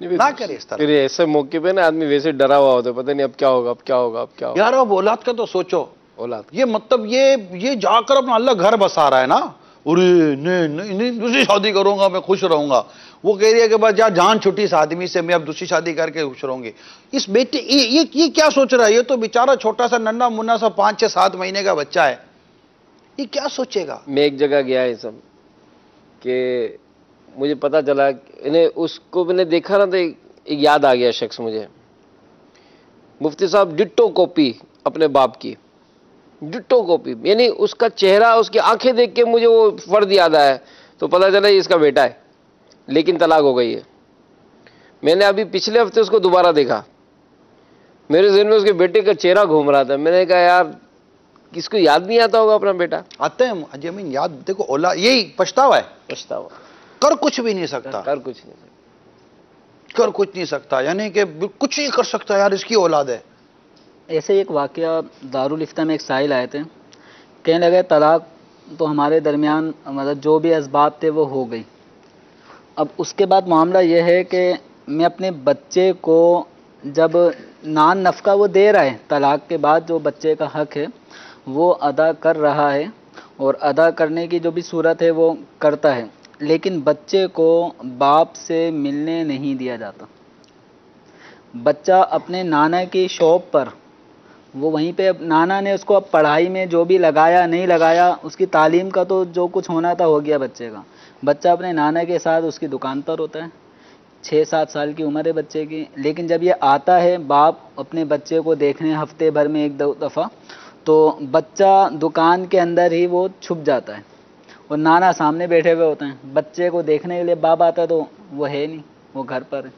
نہ کرے اس طرح. پھر ایسے موقع پہ نا آدمی ویسے ڈرا ہوا ہوتا ہے، پتہ نہیں اب کیا ہوگا. یار اب اولاد کا تو سوچو. اولاد یہ مطلب یہ جا کر اپنا اللہ گھر بسا رہا ہے نا. نہیں دوسری شادی کروں گا میں خوش رہوں گا. وہ کہہ رہی ہے کہ بس جان چھٹی اس آدمی سے، میں اب دوسری شادی کر کے خوش رہوں گی. اس بیٹے یہ کیا سوچ رہا ہے؟ یہ تو بیچارہ چھوٹا سا ننھا منا سا 5 6 7 مہینے کا بچہ ہے. یہ کیا سوچے گا؟ میں ایک جگہ گیا ہے سب کہ مجھے پتا چلا، انہیں اس کو میں نے دیکھا نا تو ایک یاد آ گیا شخص مجھے. مفتی صاحب ڈٹو کاپی اپنے باپ کی، ڈٹو کاپی. یعنی اس کا چہرہ، اس کی آنکھیں دیکھ کے مجھے وہ فرد یاد آیا. تو پتا چلا یہ اس کا بیٹا ہے، لیکن طلاق ہو گئی ہے. میں نے ابھی پچھلے ہفتے اس کو دوبارہ دیکھا، میرے ذہن میں اس کے بیٹے کا چہرہ گھوم رہا تھا. میں نے کہا یار کس کو یاد نہیں آتا ہوگا اپنا بیٹا؟ آتے ہیں حاجی امین یاد. دیکھو اولاد یہی پچھتاوا ہے. کر کچھ بھی نہیں سکتا، کر کچھ نہیں سکتا. یعنی کہ کچھ نہیں کر سکتا یار، اس کی اولاد ہے. ایسے ایک واقعہ دارالفتہ میں ایک سائل آئے تھے، کہنے لگے طلاق تو ہمارے درمیان مطلب جو بھی اسباب تھے وہ ہو گئی. اب اس کے بعد معاملہ یہ ہے کہ میں اپنے بچے کو جب نان نفقہ وہ دے رہا ہے، طلاق کے بعد جو بچے کا حق ہے وہ ادا کر رہا ہے، اور ادا کرنے کی جو بھی صورت ہے وہ کرتا ہے، لیکن بچے کو باپ سے ملنے نہیں دیا جاتا. بچہ اپنے نانا کی شاپ پر، وہ وہیں پہ نانا نے اس کو اب پڑھائی میں جو بھی لگایا نہیں لگایا، اس کی تعلیم کا تو جو کچھ ہونا تھا ہو گیا بچے کا. بچہ اپنے نانا کے ساتھ اس کی دکان پر ہوتا ہے، 6 7 سال کی عمر ہے بچے کی. لیکن جب یہ آتا ہے باپ اپنے بچے کو دیکھنے ہفتے بھر میں 1 2 دفعہ، تو بچہ دکان کے اندر ہی وہ چھپ جاتا ہے اور نانا سامنے بیٹھے ہوئے ہوتے ہیں. بچے کو دیکھنے کے لیے باپ آتا ہے تو وہ ہے نہیں، وہ گھر پر ہے.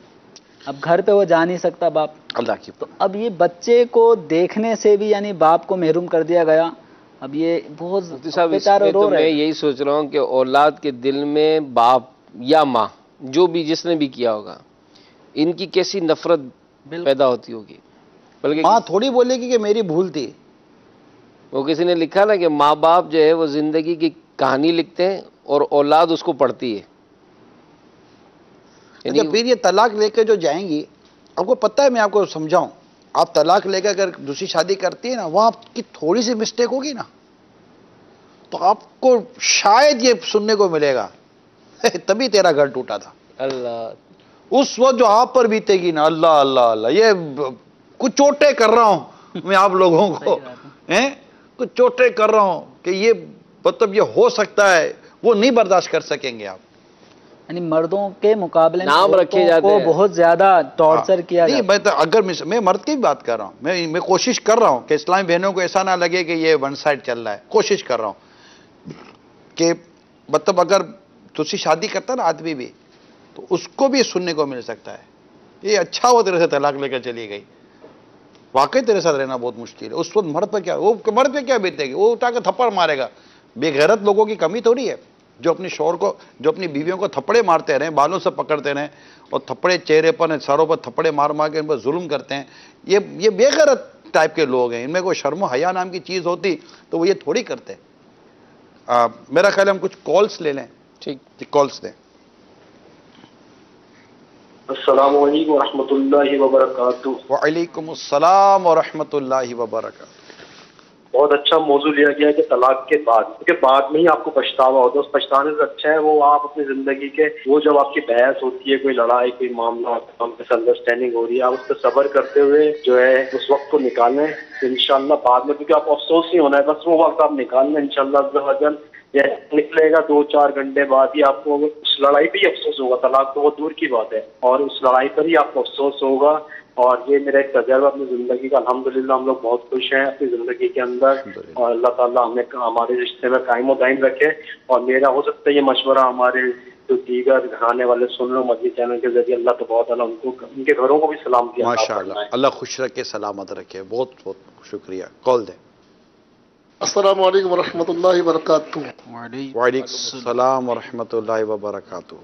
اب گھر پہ وہ جا نہیں سکتا باپ. اللہ کی. تو اب یہ بچے کو دیکھنے سے بھی یعنی باپ کو محروم کر دیا گیا. اب یہ بہت بیچارہ رو رہا ہے. میں یہی سوچ رہا ہوں کہ اولاد کے دل میں باپ یا ماں جو بھی جس نے بھی کیا ہوگا، ان کی کیسی نفرت پیدا ہوتی ہوگی. بلکہ ماں تھوڑی بولے گی کہ میری بھول تھی. وہ کسی نے لکھا نا کہ ماں باپ جو ہے وہ زندگی کی کہانی لکھتے ہیں اور اولاد اس کو پڑھتی ہے. پھر یہ طلاق لے کے جو جائیں گی، آپ کو پتہ ہے میں آپ کو سمجھاؤں، آپ طلاق لے کے اگر دوسری شادی کرتی ہے نا، وہاں آپ کی تھوڑی سی مسٹیک ہوگی نا تو آپ کو شاید یہ سننے کو ملے گا تبھی تیرا گھر ٹوٹا تھا. اللہ اس وقت جو آپ پر بیتے گی نا، اللہ اللہ اللہ، یہ کچھ چوٹے کر رہا ہوں میں آپ لوگوں کو، کچھ چوٹے کر رہا ہوں کہ یہ مطلب یہ ہو سکتا ہے، وہ نہیں برداشت کر سکیں گے آپ. یعنی مردوں کے مقابلے میں نام رکھے جاتے ہیں، بہت زیادہ ٹارچر کیا جاتا ہے. اگر میں مرد کی بات کر رہا ہوں، میں کوشش کر رہا ہوں کہ اسلامی بہنوں کو ایسا نہ لگے کہ یہ ون سائڈ چل رہا ہے. کوشش کر رہا ہوں کہ مطلب اگر دوسری شادی کرتا ہے نا آدمی بھی، تو اس کو بھی سننے کو مل سکتا ہے یہ اچھا ہوا تیرے سے طلاق لے کر چلی گئی، واقعی تیرے ساتھ رہنا بہت مشکل ہے. اس وقت مرد پہ کیا بیتے گی؟ وہ اٹھا کے تھپڑ مارے گا. بے غیرت لوگوں کی کمی تھوڑی ہے جو اپنے شوہر کو، جو اپنی بیویوں کو تھپڑے مارتے رہیں، بالوں سے پکڑتے رہیں اور تھپڑے چہرے پر، سروں پر تھپڑے مار مار کے ان پر ظلم کرتے ہیں. یہ بے غیرت ٹائپ کے لوگ ہیں. ان میں کوئی شرم و حیا نام کی چیز ہوتی تو وہ یہ تھوڑی کرتے. میرا خیال ہے ہم کچھ کالز لے لیں. ٹھیک، کالز دیں. السلام علیکم ورحمۃ اللہ وبرکاتہ. وعلیکم السلام ورحمۃ اللہ وبرکاتہ. بہت اچھا موضوع لیا گیا کہ طلاق کے بعد، کیونکہ بعد میں ہی آپ کو پچھتاوا ہوتا ہے. اس پچھتانے سے اچھا ہے وہ آپ اپنی زندگی کے، وہ جب آپ کی بحث ہوتی ہے، کوئی لڑائی، کوئی معاملہ، مس انڈرسٹینڈنگ ہو رہی ہے، آپ اس پہ صبر کرتے ہوئے جو ہے اس وقت کو نکالیں انشاءاللہ. بعد میں کیونکہ آپ افسوس نہیں ہونا ہے، بس وہ وقت آپ نکال لیں انشاءاللہ عز و جل. یہ نکلے گا 2-4 گھنٹے بعد ہی آپ کو اس لڑائی پہ ہی افسوس ہوگا. طلاق تو بہت دور کی بات ہے، اور اس لڑائی پر ہی آپ کو افسوس ہوگا. اور یہ میرا ایک تجربہ اپنی زندگی کا. الحمدللہ ہم لوگ بہت خوش ہیں اپنی زندگی کے اندر، اور اللہ تعالیٰ ہمیں ہمارے رشتے میں قائم و دائم رکھے. اور میرا ہو سکتا ہے یہ مشورہ ہمارے جو دیگر گھرانے والے سن رہے مدنی چینل کے ذریعے، اللہ تبارک و تعالیٰ ان کو، ان کے گھروں کو بھی سلام کیا. ماشاءاللہ، اللہ خوش رکھے، سلامت رکھے. بہت بہت شکریہ. کال دیں. السلام علیکم ورحمۃ اللہ وبرکاتہ. وعلیکم السلام ورحمۃ اللہ وبرکاتہ.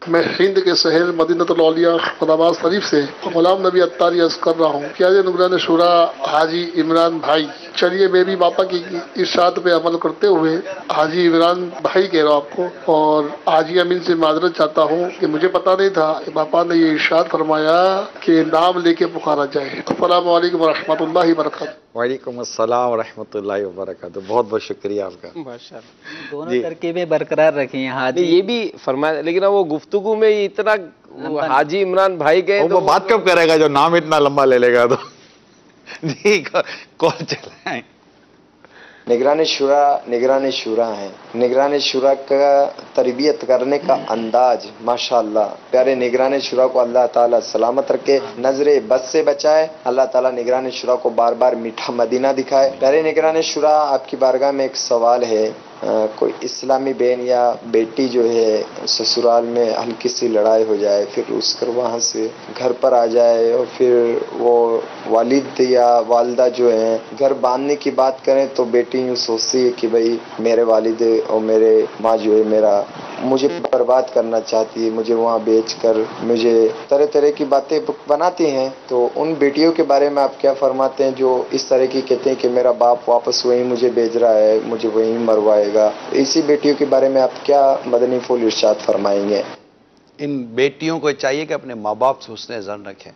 میں ہند کے شہر مدینۃ الاولیاء خداباد شریف سے غلام نبی اتاری عرض کر رہا ہوں. کیا یہ نگران شورا حاجی عمران بھائی، چلیے میں بھی باپا کی ارشاد پہ عمل کرتے ہوئے حاجی عمران بھائی کہہ رہا ہوں آپ کو، اور حاجی امین سے معذرت چاہتا ہوں کہ مجھے پتا نہیں تھا کہ باپا نے یہ ارشاد فرمایا کہ نام لے کے پکارا جائے. السلام علیکم ورحمۃ اللہ وبرکاتہ. وعلیکم السلام ورحمۃ اللہ وبرکاتہ. بہت بہت شکریہ آپ کا. ماشاءاللہ. دونوں ترکیبیں برقرار رکھی ہیں. حاجی یہ بھی فرمایا، لیکن وہ گفتگو میں اتنا حاجی عمران بھائی گئے وہ بات کب کرے گا جو نام اتنا لمبا لے لے گا؟ تو جی کال چلائیں. نگران شورا ہیں. نگران شورا کا تربیت کرنے کا انداز ماشاءاللہ. پیارے نگران شورا کو اللہ تعالیٰ سلامت رکھے، نظر بد سے بچائے. اللہ تعالیٰ نگران شورا کو بار بار میٹھا مدینہ دکھائے. پیارے نگران شورا، آپ کی بارگاہ میں ایک سوال ہے. کوئی اسلامی بہن یا بیٹی جو ہے سسرال میں ہلکی سی لڑائی ہو جائے، پھر اس کر وہاں سے گھر پر آ جائے، اور پھر وہ والد یا والدہ جو ہیں گھر باندھنے کی بات کریں تو بیٹی یوں سوچتی ہے کہ بھئی میرے والد اور میرے ماں جو ہے مجھے برباد کرنا چاہتی ہے، مجھے وہاں بیچ کر مجھے طرح طرح کی باتیں بناتی ہیں. تو ان بیٹیوں کے بارے میں آپ کیا فرماتے ہیں جو اس طرح کی کہتے ہیں کہ میرا باپ واپس وہیں مجھے بھیج رہا ہے، مجھے وہیں مروائے گا؟ اسی بیٹیوں کے بارے میں آپ کیا مدنی پھول ارشاد فرمائیں گے؟ ان بیٹیوں کو چاہیے کہ اپنے ماں باپ سے حسن ظن رکھیں.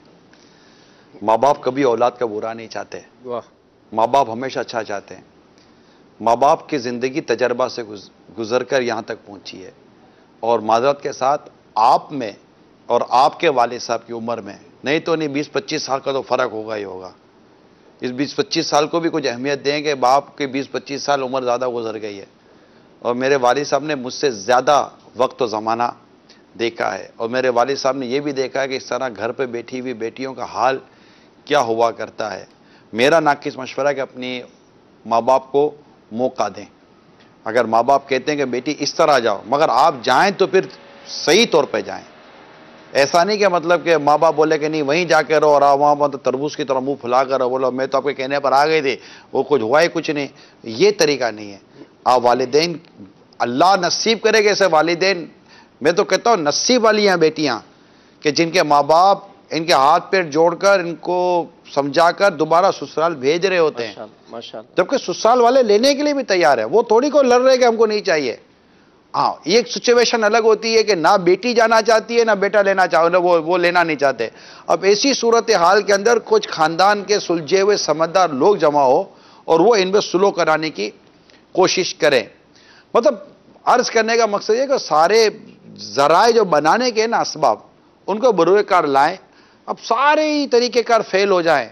ماں باپ کبھی اولاد کا برا نہیں چاہتے. ماں باپ ہمیشہ اچھا چاہتے ہیں. ماں باپ کی زندگی تجربہ سے گزر کر یہاں تک پہنچی ہے، اور معذرت کے ساتھ آپ میں اور آپ کے والد صاحب کی عمر میں نہیں تو نہیں 20-25 سال کا تو فرق ہوگا ہی ہوگا. اس 20-25 سال کو بھی کچھ اہمیت دیں کہ باپ کے 20-25 سال عمر زیادہ گزر گئی ہے، اور میرے والد صاحب نے مجھ سے زیادہ وقت و زمانہ دیکھا ہے، اور میرے والد صاحب نے یہ بھی دیکھا ہے کہ اس طرح گھر پہ بیٹھی ہوئی بیٹیوں کا حال کیا ہوا کرتا ہے. میرا ناقص مشورہ ہے کہ اپنی ماں باپ کو موقع دیں. اگر ماں باپ کہتے ہیں کہ بیٹی اس طرح جاؤ، مگر آپ جائیں تو پھر صحیح طور پہ جائیں. ایسا نہیں کہ مطلب کہ ماں باپ بولے کہ نہیں وہیں جا کے رہو، اور آپ وہاں پر تربوز کی طرح منہ پھلا کر رہو، بولو میں تو آپ کے کہنے پر آ گئے تھے، وہ کچھ ہوا ہی کچھ نہیں. یہ طریقہ نہیں ہے. آپ والدین، اللہ نصیب کرے گا ایسے والدین. میں تو کہتا ہوں نصیب والی ہیں بیٹیاں کہ جن کے ماں باپ ان کے ہاتھ پیر جوڑ کر ان کو سمجھا کر دوبارہ سسرال بھیج رہے ہوتے ہیں، جبکہ سسرال والے لینے کے لیے بھی تیار ہے. وہ تھوڑی کو لڑ رہے کہ ہم کو نہیں چاہیے. ہاں، ایک سچویشن الگ ہوتی ہے کہ نہ بیٹی جانا چاہتی ہے نہ بیٹا لینا وہ لینا نہیں چاہتے. اب ایسی صورتحال کے اندر کچھ خاندان کے سلجھے ہوئے سمجھدار لوگ جمع ہو اور وہ ان میں سلو کرانے کی کوشش کریں. مطلب عرض کرنے کا مقصد یہ کہ سارے ذرائع جو بنانے کے نا اسباب ان کو بروئے کار لائیں. اب سارے ہی طریقے کار فیل ہو جائیں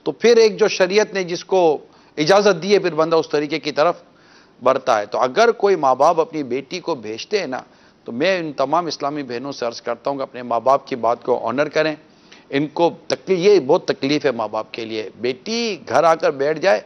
تو پھر ایک جو شریعت نے جس کو اجازت دی ہے پھر بندہ اس طریقے کی طرف بڑھتا ہے. تو اگر کوئی ماں باپ اپنی بیٹی کو بھیجتے ہیں نا تو میں ان تمام اسلامی بہنوں سے عرض کرتا ہوں کہ اپنے ماں باپ کی بات کو آنر کریں. ان کو تکلیف، یہ بہت تکلیف ہے ماں باپ کے لیے. بیٹی گھر آ کر بیٹھ جائے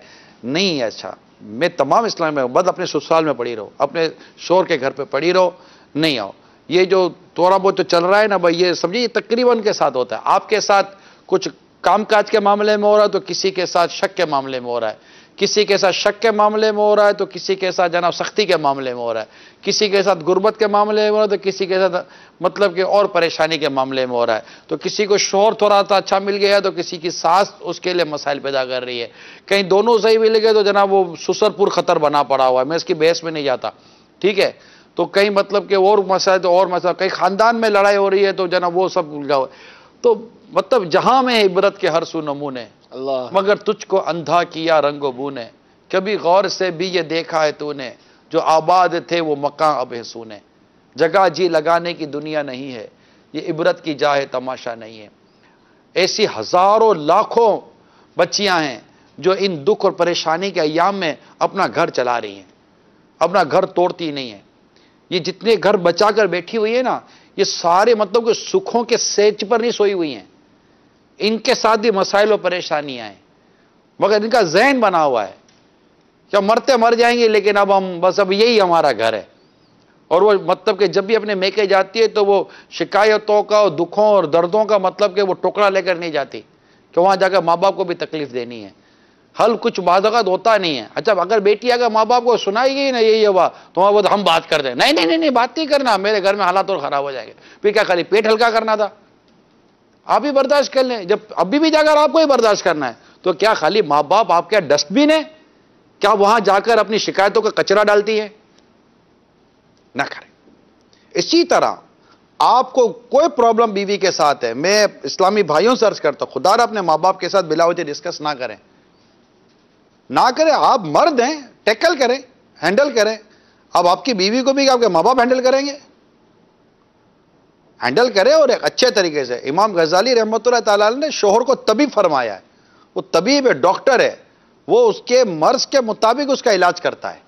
نہیں ہے اچھا. میں تمام اسلام میں بس اپنے سسرال میں پڑی رہو، اپنے شوہر کے گھر پہ پڑی رہو، نہیں آؤ. یہ جو تھوڑا بہت جو چل رہا ہے نا بھائی، یہ سمجھیے تقریباً کے ساتھ ہوتا ہے. آپ کے ساتھ کچھ کام کاج کے معاملے میں ہو رہا ہے تو کسی کے ساتھ شک کے معاملے میں ہو رہا ہے، کسی کے ساتھ شک کے معاملے میں ہو رہا ہے تو کسی کے ساتھ جناب سختی کے معاملے میں ہو رہا ہے، کسی کے ساتھ غربت کے معاملے میں ہو رہا ہے تو کسی کے ساتھ مطلب کہ اور پریشانی کے معاملے میں ہو رہا ہے. تو کسی کو شوہر تھوڑا سا اچھا مل گیا تو کسی کی ساس اس کے لیے مسائل پیدا کر رہی ہے. کہیں دونوں صحیح مل گئے تو جناب وہ سسر پور خطر بنا پڑا ہوا ہے. میں اس کی بحث میں نہیں جاتا، ٹھیک ہے. تو کہیں مطلب کہ اور مسائل تو اور مسائل، کہیں خاندان میں لڑائی ہو رہی ہے تو جناب وہ سب الجھا ہوا ہے. تو مطلب جہاں میں عبرت کے ہر سو نمونے، اللہ مگر تجھ کو اندھا کیا رنگ و بو نے، کبھی غور سے بھی یہ دیکھا ہے تو نے، جو آباد تھے وہ مکان اب ہے سونے. جگہ جی لگانے کی دنیا نہیں ہے، یہ عبرت کی جا ہے تماشا نہیں ہے. ایسی ہزاروں لاکھوں بچیاں ہیں جو ان دکھ اور پریشانی کے ایام میں اپنا گھر چلا رہی ہیں، اپنا گھر توڑتی نہیں ہیں. یہ جتنے گھر بچا کر بیٹھی ہوئی ہے نا، یہ سارے مطلب کہ سکھوں کے سیج پر نہیں سوئی ہوئی ہیں. ان کے ساتھ بھی مسائل و پریشانیاں ہیں، مگر ان کا ذہن بنا ہوا ہے کہ مرتے مر جائیں گے لیکن اب ہم بس اب یہی ہمارا گھر ہے. اور وہ مطلب کہ جب بھی اپنے میکے جاتی ہے تو وہ شکایتوں کا اور دکھوں اور دردوں کا مطلب کہ وہ ٹکڑا لے کر نہیں جاتی کہ وہاں جا کر ماں باپ کو بھی تکلیف دینی ہے. حل کچھ بعض اوقات ہوتا نہیں ہے. اچھا اگر بیٹی اگر ماں باپ کو سنائی گئی نا یہ ہوا تو وہاں بہت ہم بات کر دیں، نہیں نہیں نہیں بات نہیں کرنا، میرے گھر میں حالات اور خراب ہو جائیں گے. پھر کیا خالی پیٹ ہلکا کرنا تھا؟ آپ ہی برداشت کر لیں. جب ابھی بھی جا کر آپ کو ہی برداشت کرنا ہے تو کیا خالی ماں باپ آپ کے ڈسٹ بن ہے؟ کیا وہاں جا کر اپنی شکایتوں کا کچرا ڈالتی ہے؟ نہ کریں. اسی طرح آپ کو کوئی پرابلم بیوی کے ساتھ ہے، میں اسلامی بھائیوں سے عرض کرتا ہوں خدا را اپنے ماں باپ کے ساتھ بلا وجہ ڈسکس نہ کریں، نہ کریں. آپ مرد ہیں، ٹیکل کریں، ہینڈل کریں. اب آپ کی بیوی کو بھی آپ کے ماں باپ ہینڈل کریں گے؟ ہینڈل کریں اور ایک اچھے طریقے سے. امام غزالی رحمۃ اللہ تعالیٰ نے شوہر کو طبیب فرمایا ہے. وہ طبیب ہے، ڈاکٹر ہے، وہ اس کے مرض کے مطابق اس کا علاج کرتا ہے.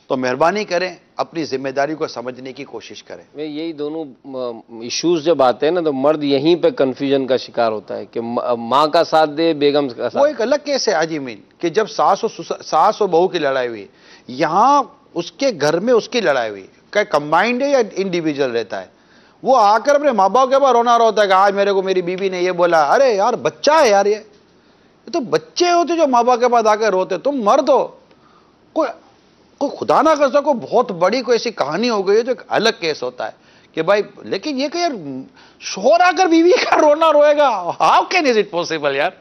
تو مہربانی کریں اپنی ذمہ داری کو سمجھنے کی کوشش کریں. میں یہی دونوں ایشوز جب آتے ہیں نا تو مرد یہیں پہ کنفیوژن کا شکار ہوتا ہے کہ ماں کا ساتھ دے بیگم کا ساتھ. وہ ایک الگ کیس ہے حاجی امین کہ جب ساس اور بہو کی لڑائی ہوئی، یہاں اس کے گھر میں اس کی لڑائی ہوئی، کیا کمبائنڈ ہے یا انڈیویجول رہتا ہے؟ وہ آ کر اپنے ماں باپ کے بعد رونا ہوتا ہے کہ آج میرے کو میری بیوی نے یہ بولا. ارے یار بچہ ہے یار، یہ تو بچے ہوتے جو ماں باپ کے بعد آ کر روتے. تم مرد ہو. کوئی خدا نہ کرتا کوئی بہت بڑی کوئی ایسی کہانی ہو گئی ہے جو ایک الگ کیس ہوتا ہے کہ بھائی، لیکن یہ کہ یار شوہر آ کر بیوی کا رونا روئے گا، how can is it possible یار؟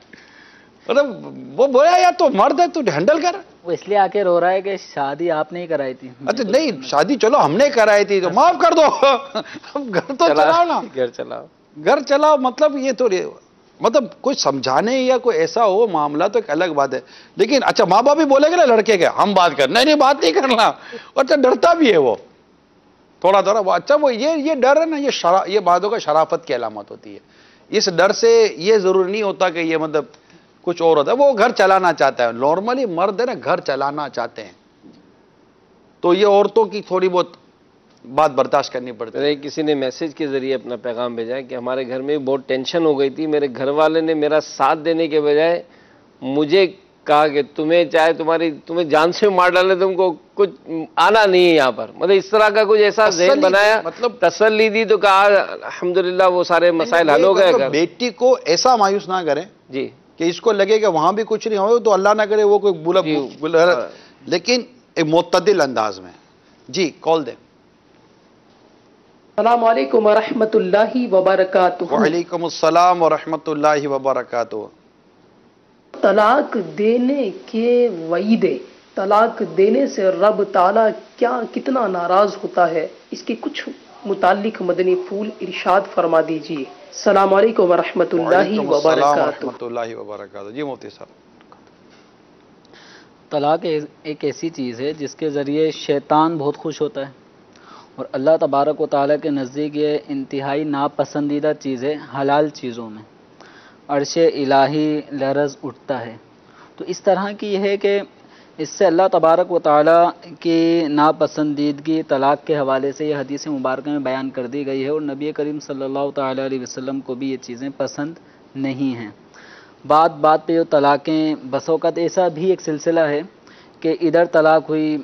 مطلب وہ بولا یار تو مرد ہے تو ہینڈل کر. وہ اس لیے آ کے رو رہا ہے کہ شادی آپ نے ہی کرائی تھی. اچھا نہیں، شادی چلو ہم نے کرائی تھی تو معاف کر دو، گھر تو چلاؤ نا، گھر چلاؤ. مطلب یہ تو مطلب کوئی سمجھانے یا کوئی ایسا ہو معاملہ تو ایک الگ بات ہے. لیکن اچھا ماں باپ بھی بولے گا نا لڑکے کے ہم بات کر، نہیں بات نہیں کرنا. اچھا ڈرتا بھی ہے وہ تھوڑا تھوڑا. اچھا وہ یہ ڈر ہے نا، یہ باتوں کا شرافت کی علامت ہوتی ہے. اس ڈر سے یہ ضروری نہیں ہوتا کہ یہ مطلب کچھ اور ہوتا ہے. وہ گھر چلانا چاہتا ہے، نارملی مرد ہے نا گھر چلانا چاہتے ہیں. تو یہ عورتوں کی تھوڑی بہت بات برداشت کرنی پڑتی ہے. کسی نے میسج کے ذریعے اپنا پیغام بھیجا ہے کہ ہمارے گھر میں بہت ٹینشن ہو گئی تھی، میرے گھر والے نے میرا ساتھ دینے کے بجائے مجھے کہا کہ تمہیں جان سے مار ڈالے، تم کو کچھ آنا نہیں ہے یہاں پر. مطلب اس طرح کا کچھ ایسا ذہن بنایا، مطلب تسلی دی تو کہا الحمدللہ وہ سارے مسائل حل ہو گئے. بیٹی کو ایسا مایوس نہ کریں جی کہ اس کو لگے کہ وہاں بھی کچھ نہیں ہو تو اللہ نہ کرے وہ کوئی لیکن ایک معتدل انداز میں. جی کال دیں. السلام علیکم ورحمۃ اللہ وبرکاتہ. وعلیکم السلام ورحمۃ اللہ وبرکاتہ. طلاق دینے کے وعیدے، طلاق دینے سے رب تعالی کتنا ناراض ہوتا ہے، اس کے کچھ متعلق مدنی پھول ارشاد فرما دیجیے. السلام علیکم ورحمۃ اللہ وبرکاتہ. جی مفتی صاحب. طلاق ایک ایسی چیز ہے جس کے ذریعے شیطان بہت خوش ہوتا ہے اور اللہ تبارک و تعالیٰ کے نزدیک یہ انتہائی ناپسندیدہ چیز ہے. حلال چیزوں میں عرش الہی لرز اٹھتا ہے. تو اس طرح کی یہ ہے کہ اس سے اللہ تبارک و تعالیٰ کی ناپسندیدگی طلاق کے حوالے سے یہ حدیث مبارکہ میں بیان کر دی گئی ہے، اور نبی کریم صلی اللہ تعالیٰ علیہ وسلم کو بھی یہ چیزیں پسند نہیں ہیں. بات پہ جو طلاقیں، بس اوقات ایسا بھی ایک سلسلہ ہے کہ ادھر طلاق ہوئی،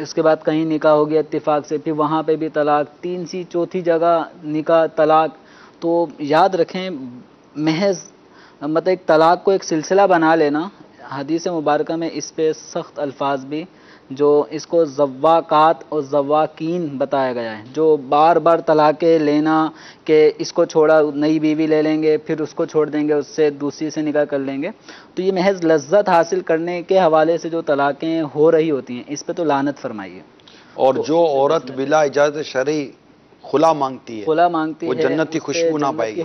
اس کے بعد کہیں نکاح ہو گیا اتفاق سے، پھر وہاں پہ بھی طلاق، تیسری چوتھی جگہ نکاح طلاق. تو یاد رکھیں محض مطلب ایک طلاق کو ایک سلسلہ بنا لینا، حدیث مبارکہ میں اس پہ سخت الفاظ بھی، جو اس کو زواقات اور زواقین بتایا گیا ہے، جو بار بار طلاقیں لینا کہ اس کو چھوڑا نئی بیوی لے لیں گے، پھر اس کو چھوڑ دیں گے، اس سے دوسری سے نکاح کر لیں گے. تو یہ محض لذت حاصل کرنے کے حوالے سے جو طلاقیں ہو رہی ہوتی ہیں، اس پہ تو لعنت فرمائیے. اور جو عورت بلا اجازت شرعی خلا مانگتی ہے، خلا مانگتی وہ ہے، جنت کی خوشبو نہ پائے گی،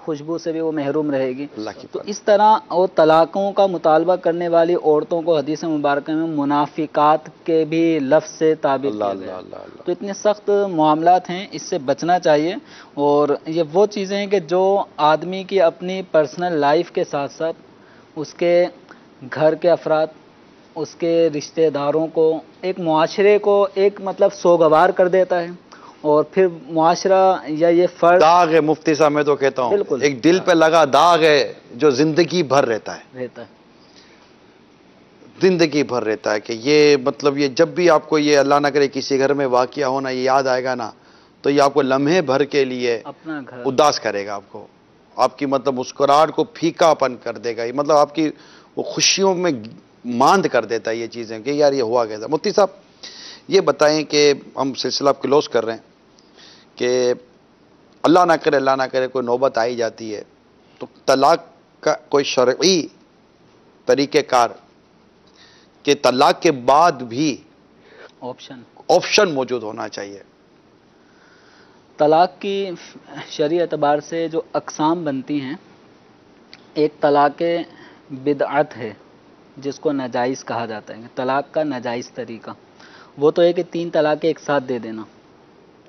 خوشبو سے بھی وہ محروم رہے گی. اللہ کی تو اس طرح اور طلاقوں کا مطالبہ کرنے والی عورتوں کو حدیث مبارکہ میں منافقات کے بھی لفظ سے تعبیر کیا گیا ہے. تو اتنے سخت معاملات ہیں، اس سے بچنا چاہیے. اور یہ وہ چیزیں ہیں کہ جو آدمی کی اپنی پرسنل لائف کے ساتھ ساتھ اس کے گھر کے افراد، اس کے رشتہ داروں کو، ایک معاشرے کو ایک مطلب سوگوار کر دیتا ہے. اور پھر معاشرہ یا یہ فرد داغ ہے مفتی صاحب، میں تو کہتا ہوں بالکل ایک دل پہ لگا داغ ہے جو زندگی بھر رہتا ہے، زندگی بھر رہتا ہے. کہ یہ مطلب یہ جب بھی آپ کو یہ اللہ نہ کرے کسی گھر میں واقعہ ہونا یہ یاد آئے گا نا، تو یہ آپ کو لمحے بھر کے لیے اپنا گھر اداس کرے گا، آپ کو، آپ کی مطلب مسکراہٹ کو پھیکا پن کر دے گا. یہ مطلب آپ کی وہ خوشیوں میں ماند کر دیتا ہے یہ چیزیں کہ یار یہ ہوا کیسا. مفتی صاحب یہ بتائیں کہ ہم سلسلہ کلوز کر رہے ہیں کہ اللہ نہ کرے کوئی نوبت آئی جاتی ہے تو طلاق کا کوئی شرعی طریقہ کار کہ طلاق کے بعد بھی آپشن موجود ہونا چاہیے. طلاق کی شرعی اعتبار سے جو اقسام بنتی ہیں، ایک طلاق بدعت ہے جس کو ناجائز کہا جاتا ہے، طلاق کا ناجائز طریقہ وہ تو ہے کہ 3 طلاقیں ایک ساتھ دے دینا،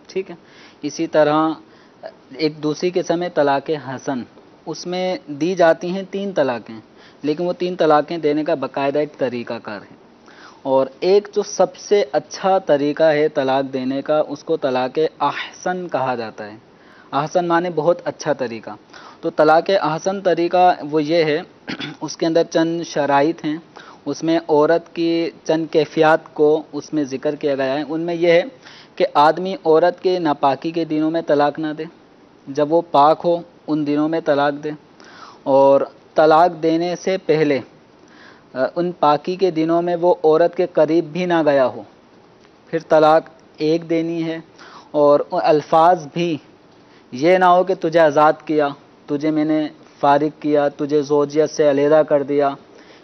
ٹھیک ہے. اسی طرح ایک دوسری قسم ہے طلاق حسن، اس میں دی جاتی ہیں 3 طلاقیں، لیکن وہ 3 طلاقیں دینے کا باقاعدہ ایک طریقہ کار ہے. اور ایک جو سب سے اچھا طریقہ ہے طلاق دینے کا، اس کو طلاق احسن کہا جاتا ہے. احسن معنی بہت اچھا طریقہ. تو طلاق احسن طریقہ وہ یہ ہے، اس کے اندر چند شرائط ہیں، اس میں عورت کی چند کیفیات کو اس میں ذکر کیا گیا ہے. ان میں یہ ہے کہ آدمی عورت کے ناپاکی کے دنوں میں طلاق نہ دے، جب وہ پاک ہو ان دنوں میں طلاق دے، اور طلاق دینے سے پہلے ان پاکی کے دنوں میں وہ عورت کے قریب بھی نہ گیا ہو. پھر طلاق ایک دینی ہے. اور الفاظ بھی یہ نہ ہو کہ تجھے آزاد کیا، تجھے میں نے فارغ کیا، تجھے زوجیت سے علیحدہ کر دیا،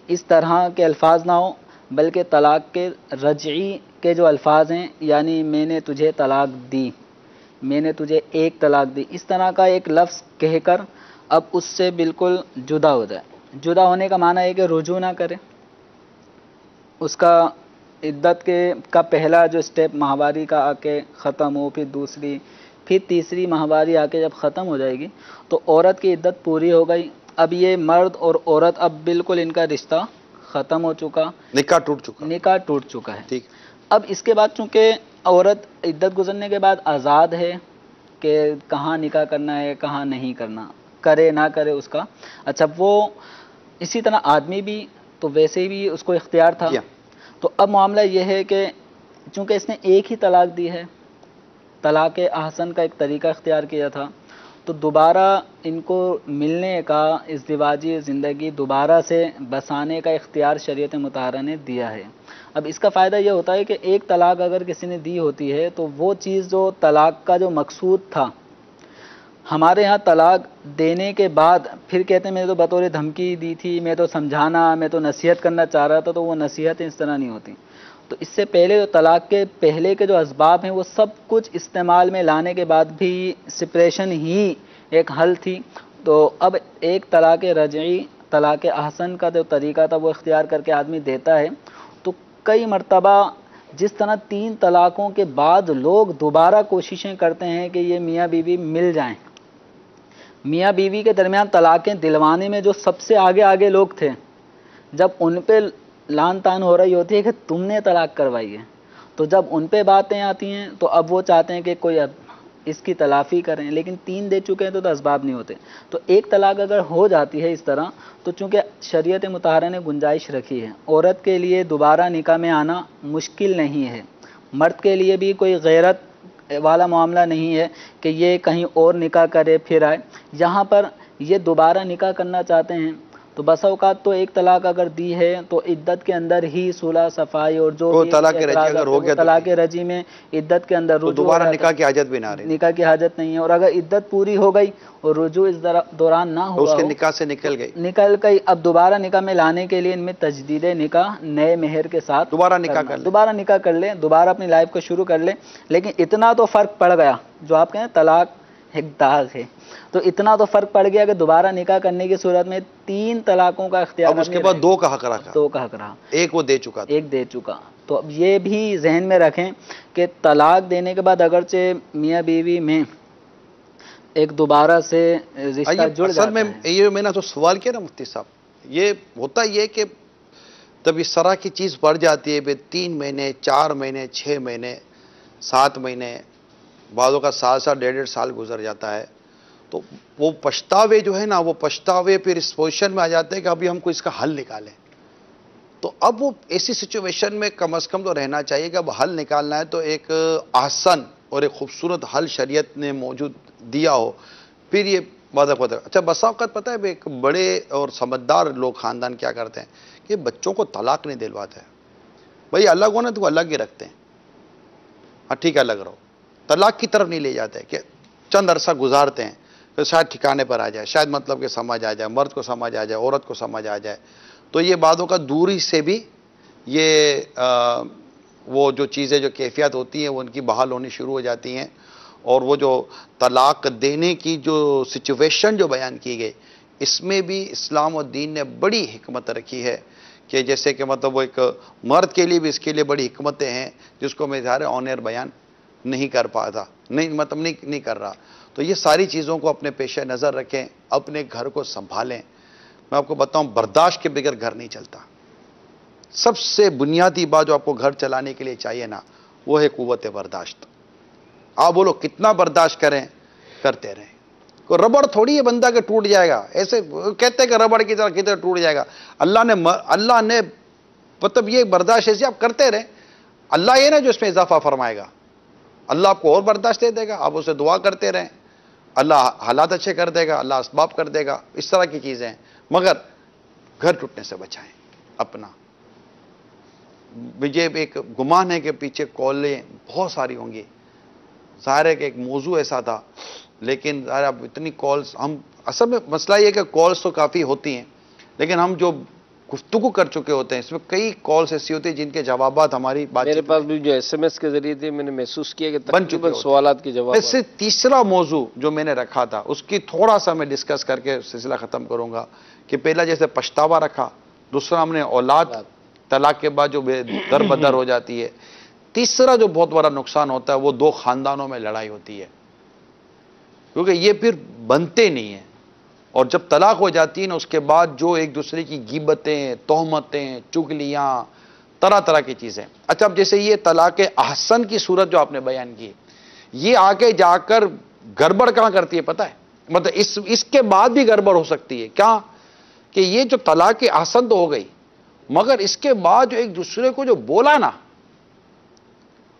اس طرح کے الفاظ نہ ہو، بلکہ طلاق کے رجعی کے جو الفاظ ہیں، یعنی میں نے تجھے طلاق دی، میں نے تجھے ایک طلاق دی، اس طرح کا ایک لفظ کہہ کر اب اس سے بالکل جدا ہو جائے. جدا ہونے کا معنی ہے کہ رجوع نہ کرے. اس کا عدت کا پہلا جو سٹیپ ماہواری کا آ کے ختم ہو، پھر دوسری، پھر تیسری ماہواری آ کے جب ختم ہو جائے گی تو عورت کی عدت پوری ہو گئی. اب یہ مرد اور عورت اب بالکل ان کا رشتہ ختم ہو چکا، نکاح ٹوٹ چکا ہے. ٹھیک. اب اس کے بعد چونکہ عورت عدت گزرنے کے بعد آزاد ہے کہ کہاں نکاح کرنا ہے کہاں نہیں کرنا، کرے نہ کرے اس کا. اچھا وہ اسی طرح آدمی بھی تو ویسے بھی اس کو اختیار تھا. تو اب معاملہ یہ ہے کہ چونکہ اس نے ایک ہی طلاق دی ہے، طلاق احسن کا ایک طریقہ اختیار کیا تھا، تو دوبارہ ان کو ملنے کا، ازدواجی زندگی دوبارہ سے بسانے کا اختیار شریعت مطہرہ نے دیا ہے. اب اس کا فائدہ یہ ہوتا ہے کہ ایک طلاق اگر کسی نے دی ہوتی ہے تو وہ چیز جو طلاق کا جو مقصود تھا، ہمارے ہاں طلاق دینے کے بعد پھر کہتے ہیں میں نے تو بطور دھمکی دی تھی، میں تو سمجھانا، میں تو نصیحت کرنا چاہ رہا تھا، تو وہ نصیحتیں اس طرح نہیں ہوتی. تو اس سے پہلے طلاق کے پہلے کے جو اسباب ہیں وہ سب کچھ استعمال میں لانے کے بعد بھی سپریشن ہی ایک حل تھی. تو اب ایک طلاق رجعی، طلاق احسن کا جو طریقہ تھا وہ اختیار کر کے آدمی دیتا ہے. تو کئی مرتبہ جس طرح 3 طلاقوں کے بعد لوگ دوبارہ کوششیں کرتے ہیں کہ یہ میاں بیوی مل جائیں، میاں بیوی کے درمیان طلاقیں دلوانے میں جو سب سے آگے لوگ تھے، جب ان پہ لان تان ہو رہی ہوتی ہے کہ تم نے طلاق کروائی ہے، تو جب ان پہ باتیں آتی ہیں تو اب وہ چاہتے ہیں کہ کوئی اس کی تلافی کریں، لیکن 3 دے چکے ہیں تو اسباب نہیں ہوتے. تو ایک طلاق اگر ہو جاتی ہے اس طرح، تو چونکہ شریعت مطہرہ نے گنجائش رکھی ہے، عورت کے لیے دوبارہ نکاح میں آنا مشکل نہیں ہے. مرد کے لیے بھی کوئی غیرت والا معاملہ نہیں ہے کہ یہ کہیں اور نکاح کرے پھر آئے. یہاں پر یہ دوبارہ نکاح کرنا چاہتے ہیں تو بس اوقات تو ایک طلاق اگر دی ہے تو عدت کے اندر ہی صلح صفائی اور جو طلاق رجعی اگر ہو گیا طلاق رجعی میں عدت کے اندر تو دوبارہ نکاح کی حاجت بھی نہ رہی، نکاح کی حاجت نہیں ہے. اور اگر عدت پوری ہو گئی اور رجوع اس دوران نہ ہوا اس کے نکاح سے نکل گئی، اب دوبارہ نکاح میں لانے کے لیے ان میں تجدید نکاح نئے مہر کے ساتھ دوبارہ نکاح کر لیں، دوبارہ اپنی لائف کو شروع کر لیں. لیکن اتنا تو فرق پڑ گیا، جو آپ کہیں طلاق ایک داغ ہے، تو اتنا تو فرق پڑ گیا کہ دوبارہ نکاح کرنے کی صورت میں 3 طلاقوں کا اختیار، اب اس کے بعد 2 کا حق رہا، ایک وہ دے چکا. تو اب یہ بھی ذہن میں رکھیں کہ طلاق دینے کے بعد اگرچہ میاں بیوی میں ایک دوبارہ سے رشتہ جڑ جاتا ہے. یہ میں نے تو سوال کیا نا مفتی صاحب، یہ ہوتا یہ کہ جب اس طرح کی چیز بڑھ جاتی ہے 3 مہینے 4 مہینے 6 مہینے 7 مہینے، بعضوں کا سال 1.5 سال گزر جاتا ہے، تو وہ پچھتاوے جو ہے نا، وہ پچھتاوے پھر اس پوزیشن میں آ جاتے ہیں کہ ابھی ہم کو اس کا حل نکالیں. تو اب وہ ایسی سچویشن میں کم از کم تو رہنا چاہیے کہ اب حل نکالنا ہے تو ایک احسن اور ایک خوبصورت حل شریعت نے موجود دیا ہو، پھر یہ واضح ہوتا ہے. اچھا بسا اوقات پتہ ہے ایک بڑے اور سمجھدار لوگ خاندان کیا کرتے ہیں کہ بچوں کو طلاق نہیں دلواتے ہیں. بھائی الگ ہونا تو الگ ہی رکھتے ہیں، ہاں ٹھیک ہے الگ رہو، طلاق کی طرف نہیں لے جاتے کہ چند عرصہ گزارتے ہیں پھر شاید ٹھکانے پر آ جائے، شاید مطلب کہ سمجھ آ جائے، مرد کو سمجھ آ جائے، عورت کو سمجھ آ جائے. تو یہ بعضوں کا دوری سے بھی یہ وہ جو چیزیں جو کیفیت ہوتی ہیں وہ ان کی بحال ہونی شروع ہو جاتی ہیں. اور وہ جو طلاق دینے کی جو سچویشن جو بیان کی گئی، اس میں بھی اسلام و دین نے بڑی حکمت رکھی ہے کہ جیسے کہ مطلب وہ ایک مرد کے لیے بھی اس کے لیے بڑی حکمتیں ہیں جس کو میں ظاہر آن ایئر بیان نہیں کر پاتا، نہیں کر رہا. تو یہ ساری چیزوں کو اپنے پیش نظر رکھیں، اپنے گھر کو سنبھالیں. میں آپ کو بتاؤں برداشت کے بغیر گھر نہیں چلتا. سب سے بنیادی بات جو آپ کو گھر چلانے کے لیے چاہیے نا، وہ ہے قوت برداشت. آپ بولو کتنا برداشت کریں، کرتے رہیں. کوئی ربڑ تھوڑی ہے بندہ کہ ٹوٹ جائے گا، ایسے کہتے ہیں کہ ربڑ کی طرح کتنا ٹوٹ جائے گا. اللہ نے مطلب یہ برداشت ایسے آپ کرتے رہیں، اللہ یہ نا جو اس میں اضافہ فرمائے گا، اللہ آپ کو اور برداشت دے دے گا. آپ اسے دعا کرتے رہیں، اللہ حالات اچھے کر دے گا، اللہ اسباب کر دے گا. اس طرح کی چیزیں ہیں. مگر گھر ٹوٹنے سے بچائیں اپنا. مجھے ایک گمان ہے کہ پیچھے کالیں بہت ساری ہوں گی. ظاہر ہے کہ ایک موضوع ایسا تھا، لیکن ظاہر اب اتنی کالز، ہم اصل میں مسئلہ یہ کہ کالز تو کافی ہوتی ہیں، لیکن ہم جو گفتگو کر چکے ہوتے ہیں اس میں کئی کالز ایسی ہوتی ہیں جن کے جوابات ہماری بات میرے پاس بھی جو ایس ایم ایس کے ذریعے تھے، میں نے محسوس کیا کہ تقریباً سوالات کے جواب. اس سے تیسرا موضوع جو میں نے رکھا تھا اس کی تھوڑا سا میں ڈسکس کر کے سلسلہ ختم کروں گا کہ پہلا جیسے پچھتاوا رکھا، دوسرا ہم نے اولاد طلاق کے بعد جو در بدر ہو جاتی ہے، تیسرا جو بہت بڑا نقصان ہوتا ہے وہ 2 خاندانوں میں لڑائی ہوتی ہے، کیونکہ یہ پھر بنتے نہیں ہیں. اور جب طلاق ہو جاتی ہے نا، اس کے بعد جو ایک دوسرے کی غیبتیں، تہمتیں، چگلیاں، طرح طرح کی چیزیں. اچھا اب جیسے یہ طلاق احسن کی صورت جو آپ نے بیان کی، یہ آگے جا کر گڑبڑ کہاں کرتی ہے پتہ ہے؟ مطلب اس کے بعد بھی گڑبڑ ہو سکتی ہے. کیا کہ یہ جو طلاق احسن تو ہو گئی، مگر اس کے بعد جو ایک دوسرے کو جو بولا نا،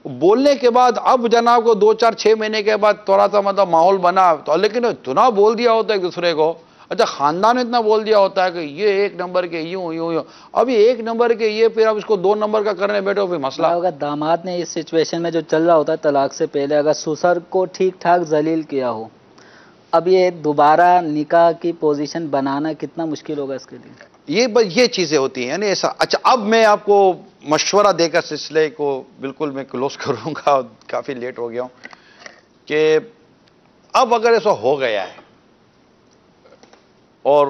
بولنے کے بعد اب جناب کو 2 4 6 مہینے کے بعد تھوڑا سا مطلب ماحول بنا تو، لیکن اتنا بول دیا ہوتا ہے ایک دوسرے کو. اچھا خاندان میں اتنا بول دیا ہوتا ہے کہ یہ 1 نمبر کے یوں یوں یوں، ابھی 1 نمبر کے یہ، پھر اب اس کو 2 نمبر کا کرنے بیٹھو پھر مسئلہ. اگر داماد نے اس سچویشن میں جو چل رہا ہوتا ہے طلاق سے پہلے اگر سسر کو ٹھیک ٹھاک ذلیل کیا ہو، اب یہ دوبارہ نکاح کی پوزیشن بنانا کتنا مشکل ہوگا اس کے لیے. یہ چیزیں ہوتی ہیں یعنی ایسا. اچھا اب میں آپ کو مشورہ دے کر سلسلے کو بالکل میں کلوز کروں گا، کافی لیٹ ہو گیا ہوں، کہ اب اگر ایسا ہو گیا ہے اور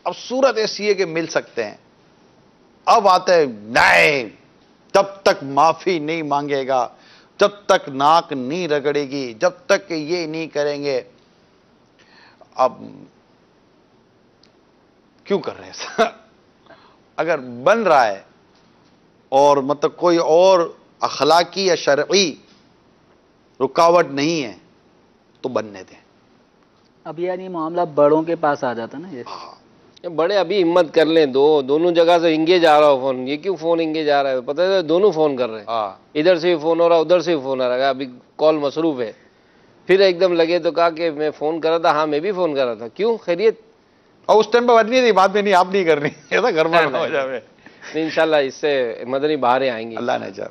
اب صورت ایسی ہے کہ مل سکتے ہیں، اب آتے ہیں نہیں، جب تک معافی نہیں مانگے گا، جب تک ناک نہیں رگڑے گی، جب تک کہ یہ نہیں کریں گے. اب کیوں کر رہے ہیں؟ اگر بن رہا ہے اور مطلب کوئی اور اخلاقی یا شرعی رکاوٹ نہیں ہے تو بننے دیں. اب یعنی معاملہ بڑوں کے پاس آ جاتا نا یہ. بڑے ابھی ہمت کر لیں، دونوں جگہ سے انگیج آ رہا ہو فون، یہ کیوں فون انگیج آ رہا ہے؟ پتہ ہے دونوں فون کر رہے ہیں، ادھر سے بھی فون ہو رہا ادھر سے بھی فون آ رہا ہے، ابھی کال مصروف ہے، پھر ایک دم لگے تو کہا کہ میں فون کر رہا تھا، ہاں میں بھی فون کر رہا تھا، کیوں خیریت؟ اور اس ٹائم پہ بات نہیں تھی، بات میں نہیں آپ نہیں کرنی، ایسا گھر میں ہو جائے. انشاءاللہ اس سے مدنی بہاریں آئیں گی. اللہ نے چاہ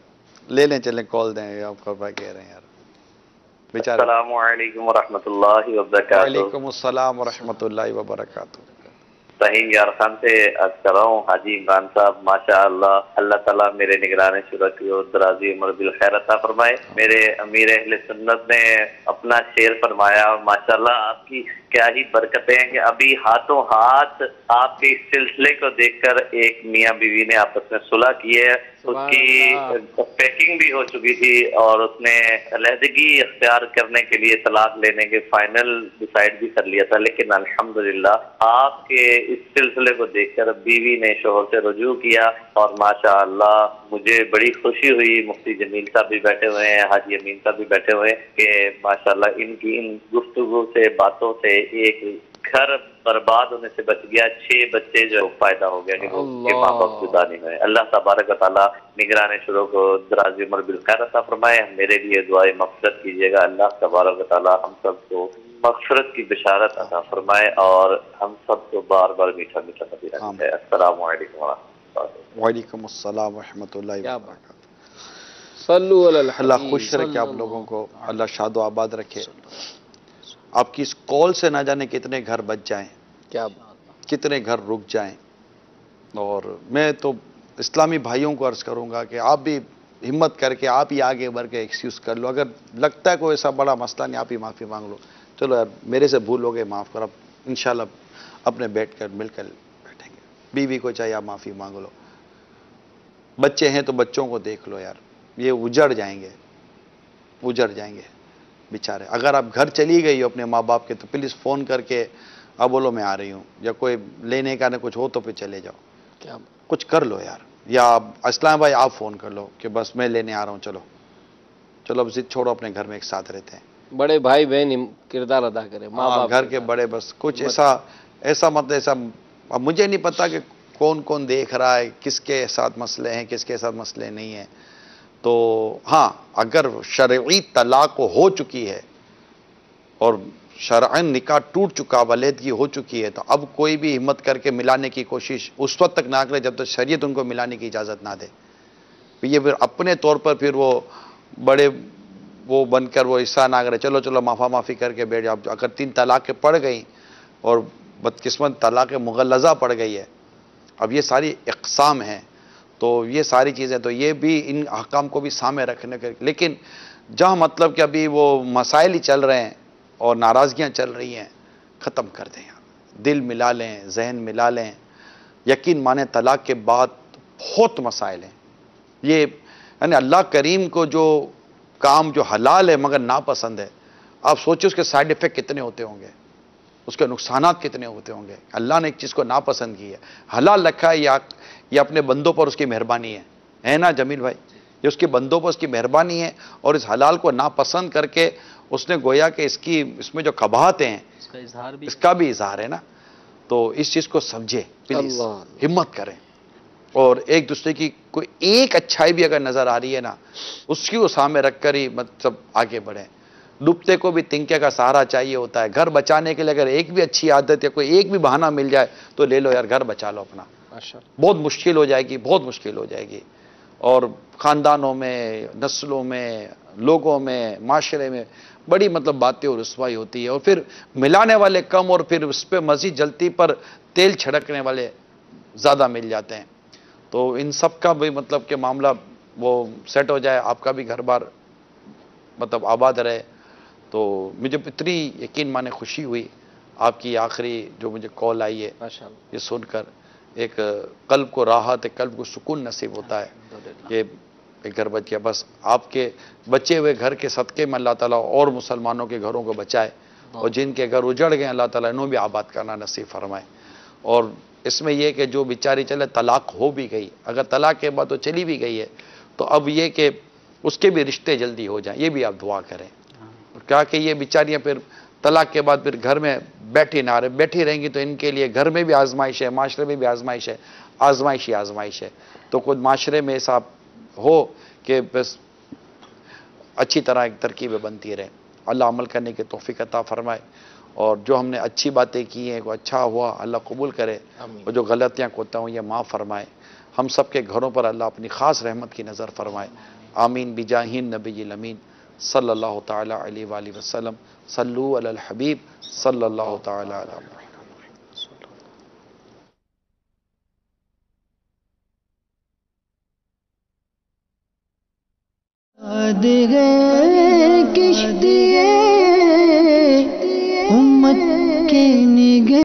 لے لیں، چلیں کال دیں، آپ کو کہہ رہے ہیں یار بیچارے. السلام علیکم ورحمۃ اللہ وبرکاتہ. وعلیکم السلام ورحمۃ اللہ وبرکاتہ. رحیم یار خان سے عرض کر رہا ہوں، حاجی عمران صاحب ماشاء اللہ، اللہ تعالیٰ میرے نگران شورا کی اور درازی عمر بالخیر عطا فرمائے. میرے امیر اہل سنت نے اپنا شعر فرمایا اور ماشاء اللہ آپ کی کیا ہی برکتیں ہیں کہ ابھی ہاتھوں ہاتھ آپ کے اس سلسلے کو دیکھ کر ایک میاں بیوی نے آپس میں صلح کی ہے. اس کی پیکنگ بھی ہو چکی تھی اور اس نے علیحدگی اختیار کرنے کے لیے طلاق لینے کے فائنل ڈیسائیڈ بھی کر لیا تھا، لیکن الحمدللہ آپ کے اس سلسلے کو دیکھ کر بیوی نے شوہر سے رجوع کیا اور ماشاء اللہ مجھے بڑی خوشی ہوئی. مفتی جمیل صاحب بھی بیٹھے ہوئے ہیں، حاجی امین صاحب بھی بیٹھے ہوئے ہیں کہ ماشاء اللہ ان کی ان گفتگو سے باتوں سے ایک گھر برباد ہونے سے بچ گیا، 6 بچے جو فائدہ ہو گیا کہ وہ کے ماں باپ جدا نہیں ہوئے. اللہ تبارک و تعالیٰ نگران شروع کو دراز عمر بالخیر عطا فرمائے. میرے لیے دعائے مغفرت کیجیے گا. اللہ تبارک و تعالیٰ ہم سب کو مغفرت کی بشارت عطا فرمائے اور ہم سب کو بار بار میٹھا میٹھا نبی رکھے. السلام علیکم ورحمۃ اللہ. وعلیکم السلام ورحمۃ اللہ وبرکاتہ. صلو علی الحبیب. اللہ خوش رکھے آپ لوگوں کو، اللہ شاد و آباد رکھے. آپ کی اس کال سے نہ جانے کتنے گھر بچ جائیں، کیا کتنے گھر رک جائیں. اور میں تو اسلامی بھائیوں کو عرض کروں گا کہ آپ بھی ہمت کر کے آپ ہی آگے بڑھ کے ایکسکیوز کر لو. اگر لگتا ہے کوئی ایسا بڑا مسئلہ نہیں، آپ ہی معافی مانگ لو. چلو یار میرے سے بھول ہو گئے، معاف کر. اب انشاءاللہ اپنے بیٹھ کر مل کر بیٹھیں گے. بیوی کو چاہیے آپ معافی مانگ لو. بچے ہیں تو بچوں کو دیکھ لو یار، یہ اجڑ جائیں گے، اجڑ جائیں گے بیچارے. اگر آپ گھر چلی گئی ہو اپنے ماں باپ کے تو پلیز فون کر کے اب بولو میں آ رہی ہوں، یا کوئی لینے کا نہ کچھ ہو تو پھر چلے جاؤ. کیا کچھ کر لو یار. یا اسلام بھائی آپ فون کر لو کہ بس میں لینے آ رہا ہوں، چلو چلو اب ضد چھوڑو، اپنے گھر میں ایک ساتھ رہتے ہیں. بڑے بھائی بہن کردار ادا کرے، ماں باپ گھر کے بڑے، بس کچھ ایسا مت ایسا. اب مجھے نہیں پتا کہ کون کون دیکھ رہا ہے، کس کے ساتھ مسئلے ہیں کس کے ساتھ مسئلے نہیں ہیں. تو ہاں اگر شرعی طلاق ہو چکی ہے اور شرعاً نکاح ٹوٹ چکا، ولیدگی ہو چکی ہے، تو اب کوئی بھی ہمت کر کے ملانے کی کوشش اس وقت تک نہ کرے جب تک شریعت ان کو ملانے کی اجازت نہ دے. یہ پھر اپنے طور پر پھر وہ بڑے وہ بن کر وہ حصہ نہ کرے، چلو چلو معافی کر کے بیٹھ جاؤ. اگر 3 طلاقیں پڑ گئیں اور بدقسمت طلاق مغلظہ پڑ گئی ہے، اب یہ ساری اقسام ہیں، تو یہ ساری چیزیں تو یہ بھی ان احکام کو بھی سامنے رکھنے کے. لیکن جہاں مطلب کہ ابھی وہ مسائل ہی چل رہے ہیں اور ناراضگیاں چل رہی ہیں، ختم کر دیں یار. دل ملا لیں، ذہن ملا لیں. یقین مانیں طلاق کے بعد بہت مسائل ہیں. یہ یعنی اللہ کریم کو جو کام جو حلال ہے مگر ناپسند ہے، آپ سوچیں اس کے سائیڈ ایفیکٹ کتنے ہوتے ہوں گے، اس کے نقصانات کتنے ہوتے ہوں گے. اللہ نے ایک چیز کو ناپسند کی ہے، حلال رکھا ہے، یہ اپنے بندوں پر اس کی مہربانی ہے نا جمیل بھائی؟ یہ اس کے بندوں پر اس کی مہربانی ہے. اور اس حلال کو ناپسند کر کے اس نے گویا کہ اس میں جو قباحتیں ہیں اس کا بھی اظہار ہے نا. تو اس چیز کو سمجھے پلیز، ہمت کریں. اور ایک دوسرے کی کوئی ایک اچھائی بھی اگر نظر آ رہی ہے نا، اس کی وہ سامنے رکھ کر ہی مطلب آگے بڑھیں. ڈوبتے کو بھی تنکے کا سہارا چاہیے ہوتا ہے. گھر بچانے کے لیے اگر ایک بھی اچھی عادت یا کوئی ایک بھی بہانہ مل جائے تو لے لو یار، گھر بچا لو اپنا. بہت مشکل ہو جائے گی، بہت مشکل ہو جائے گی. اور خاندانوں میں، نسلوں میں، لوگوں میں، معاشرے میں بڑی مطلب باتیں اور رسوائی ہوتی ہے. اور پھر ملانے والے کم اور پھر اس پہ مزید جلتی پر تیل چھڑکنے والے زیادہ مل جاتے ہیں. تو ان سب کا بھی مطلب کہ معاملہ وہ سیٹ ہو جائے، آپ کا بھی گھر بار مطلب آباد رہے. تو مجھے اتنی یقین مانے خوشی ہوئی آپ کی آخری جو مجھے کال آئی ہے یہ سن کر. ایک قلب کو راحت، ایک قلب کو سکون نصیب ہوتا ہے کہ ایک گھر بچ گیا. بس آپ کے بچے ہوئے گھر کے صدقے میں اللہ تعالیٰ اور مسلمانوں کے گھروں کو بچائے، اور جن کے گھر اجڑ گئے اللہ تعالیٰ انہوں بھی آباد کرنا نصیب فرمائے. اور اس میں یہ کہ جو بیچاری چلے طلاق ہو بھی گئی، اگر طلاق کے بعد تو چلی بھی گئی ہے، تو اب یہ کہ اس کے بھی رشتے جلدی ہو جائیں، یہ بھی آپ دعا کریں. کیا کہ یہ بیچاریاں پھر طلاق کے بعد پھر گھر میں بیٹھی رہیں گی تو ان کے لیے گھر میں بھی آزمائش ہے، معاشرے میں بھی آزمائش ہے، آزمائش ہے. تو خود معاشرے میں ایسا ہو کہ بس اچھی طرح ایک ترکیبیں بنتی رہیں. اللہ عمل کرنے کی توفیق عطا فرمائے، اور جو ہم نے اچھی باتیں کی ہیں وہ اچھا ہوا اللہ قبول کرے، اور جو غلطیاں کوتاہیاں یہ معاف فرمائے. ہم سب کے گھروں پر اللہ اپنی خاص رحمت کی نظر فرمائے. آمین بجاہ النبی الامین صلی اللہ تعالی علیہ وآلہ وسلم. صلو علی الحبیب صلی اللہ تعالی علیہ وسلم. کشتی امت کے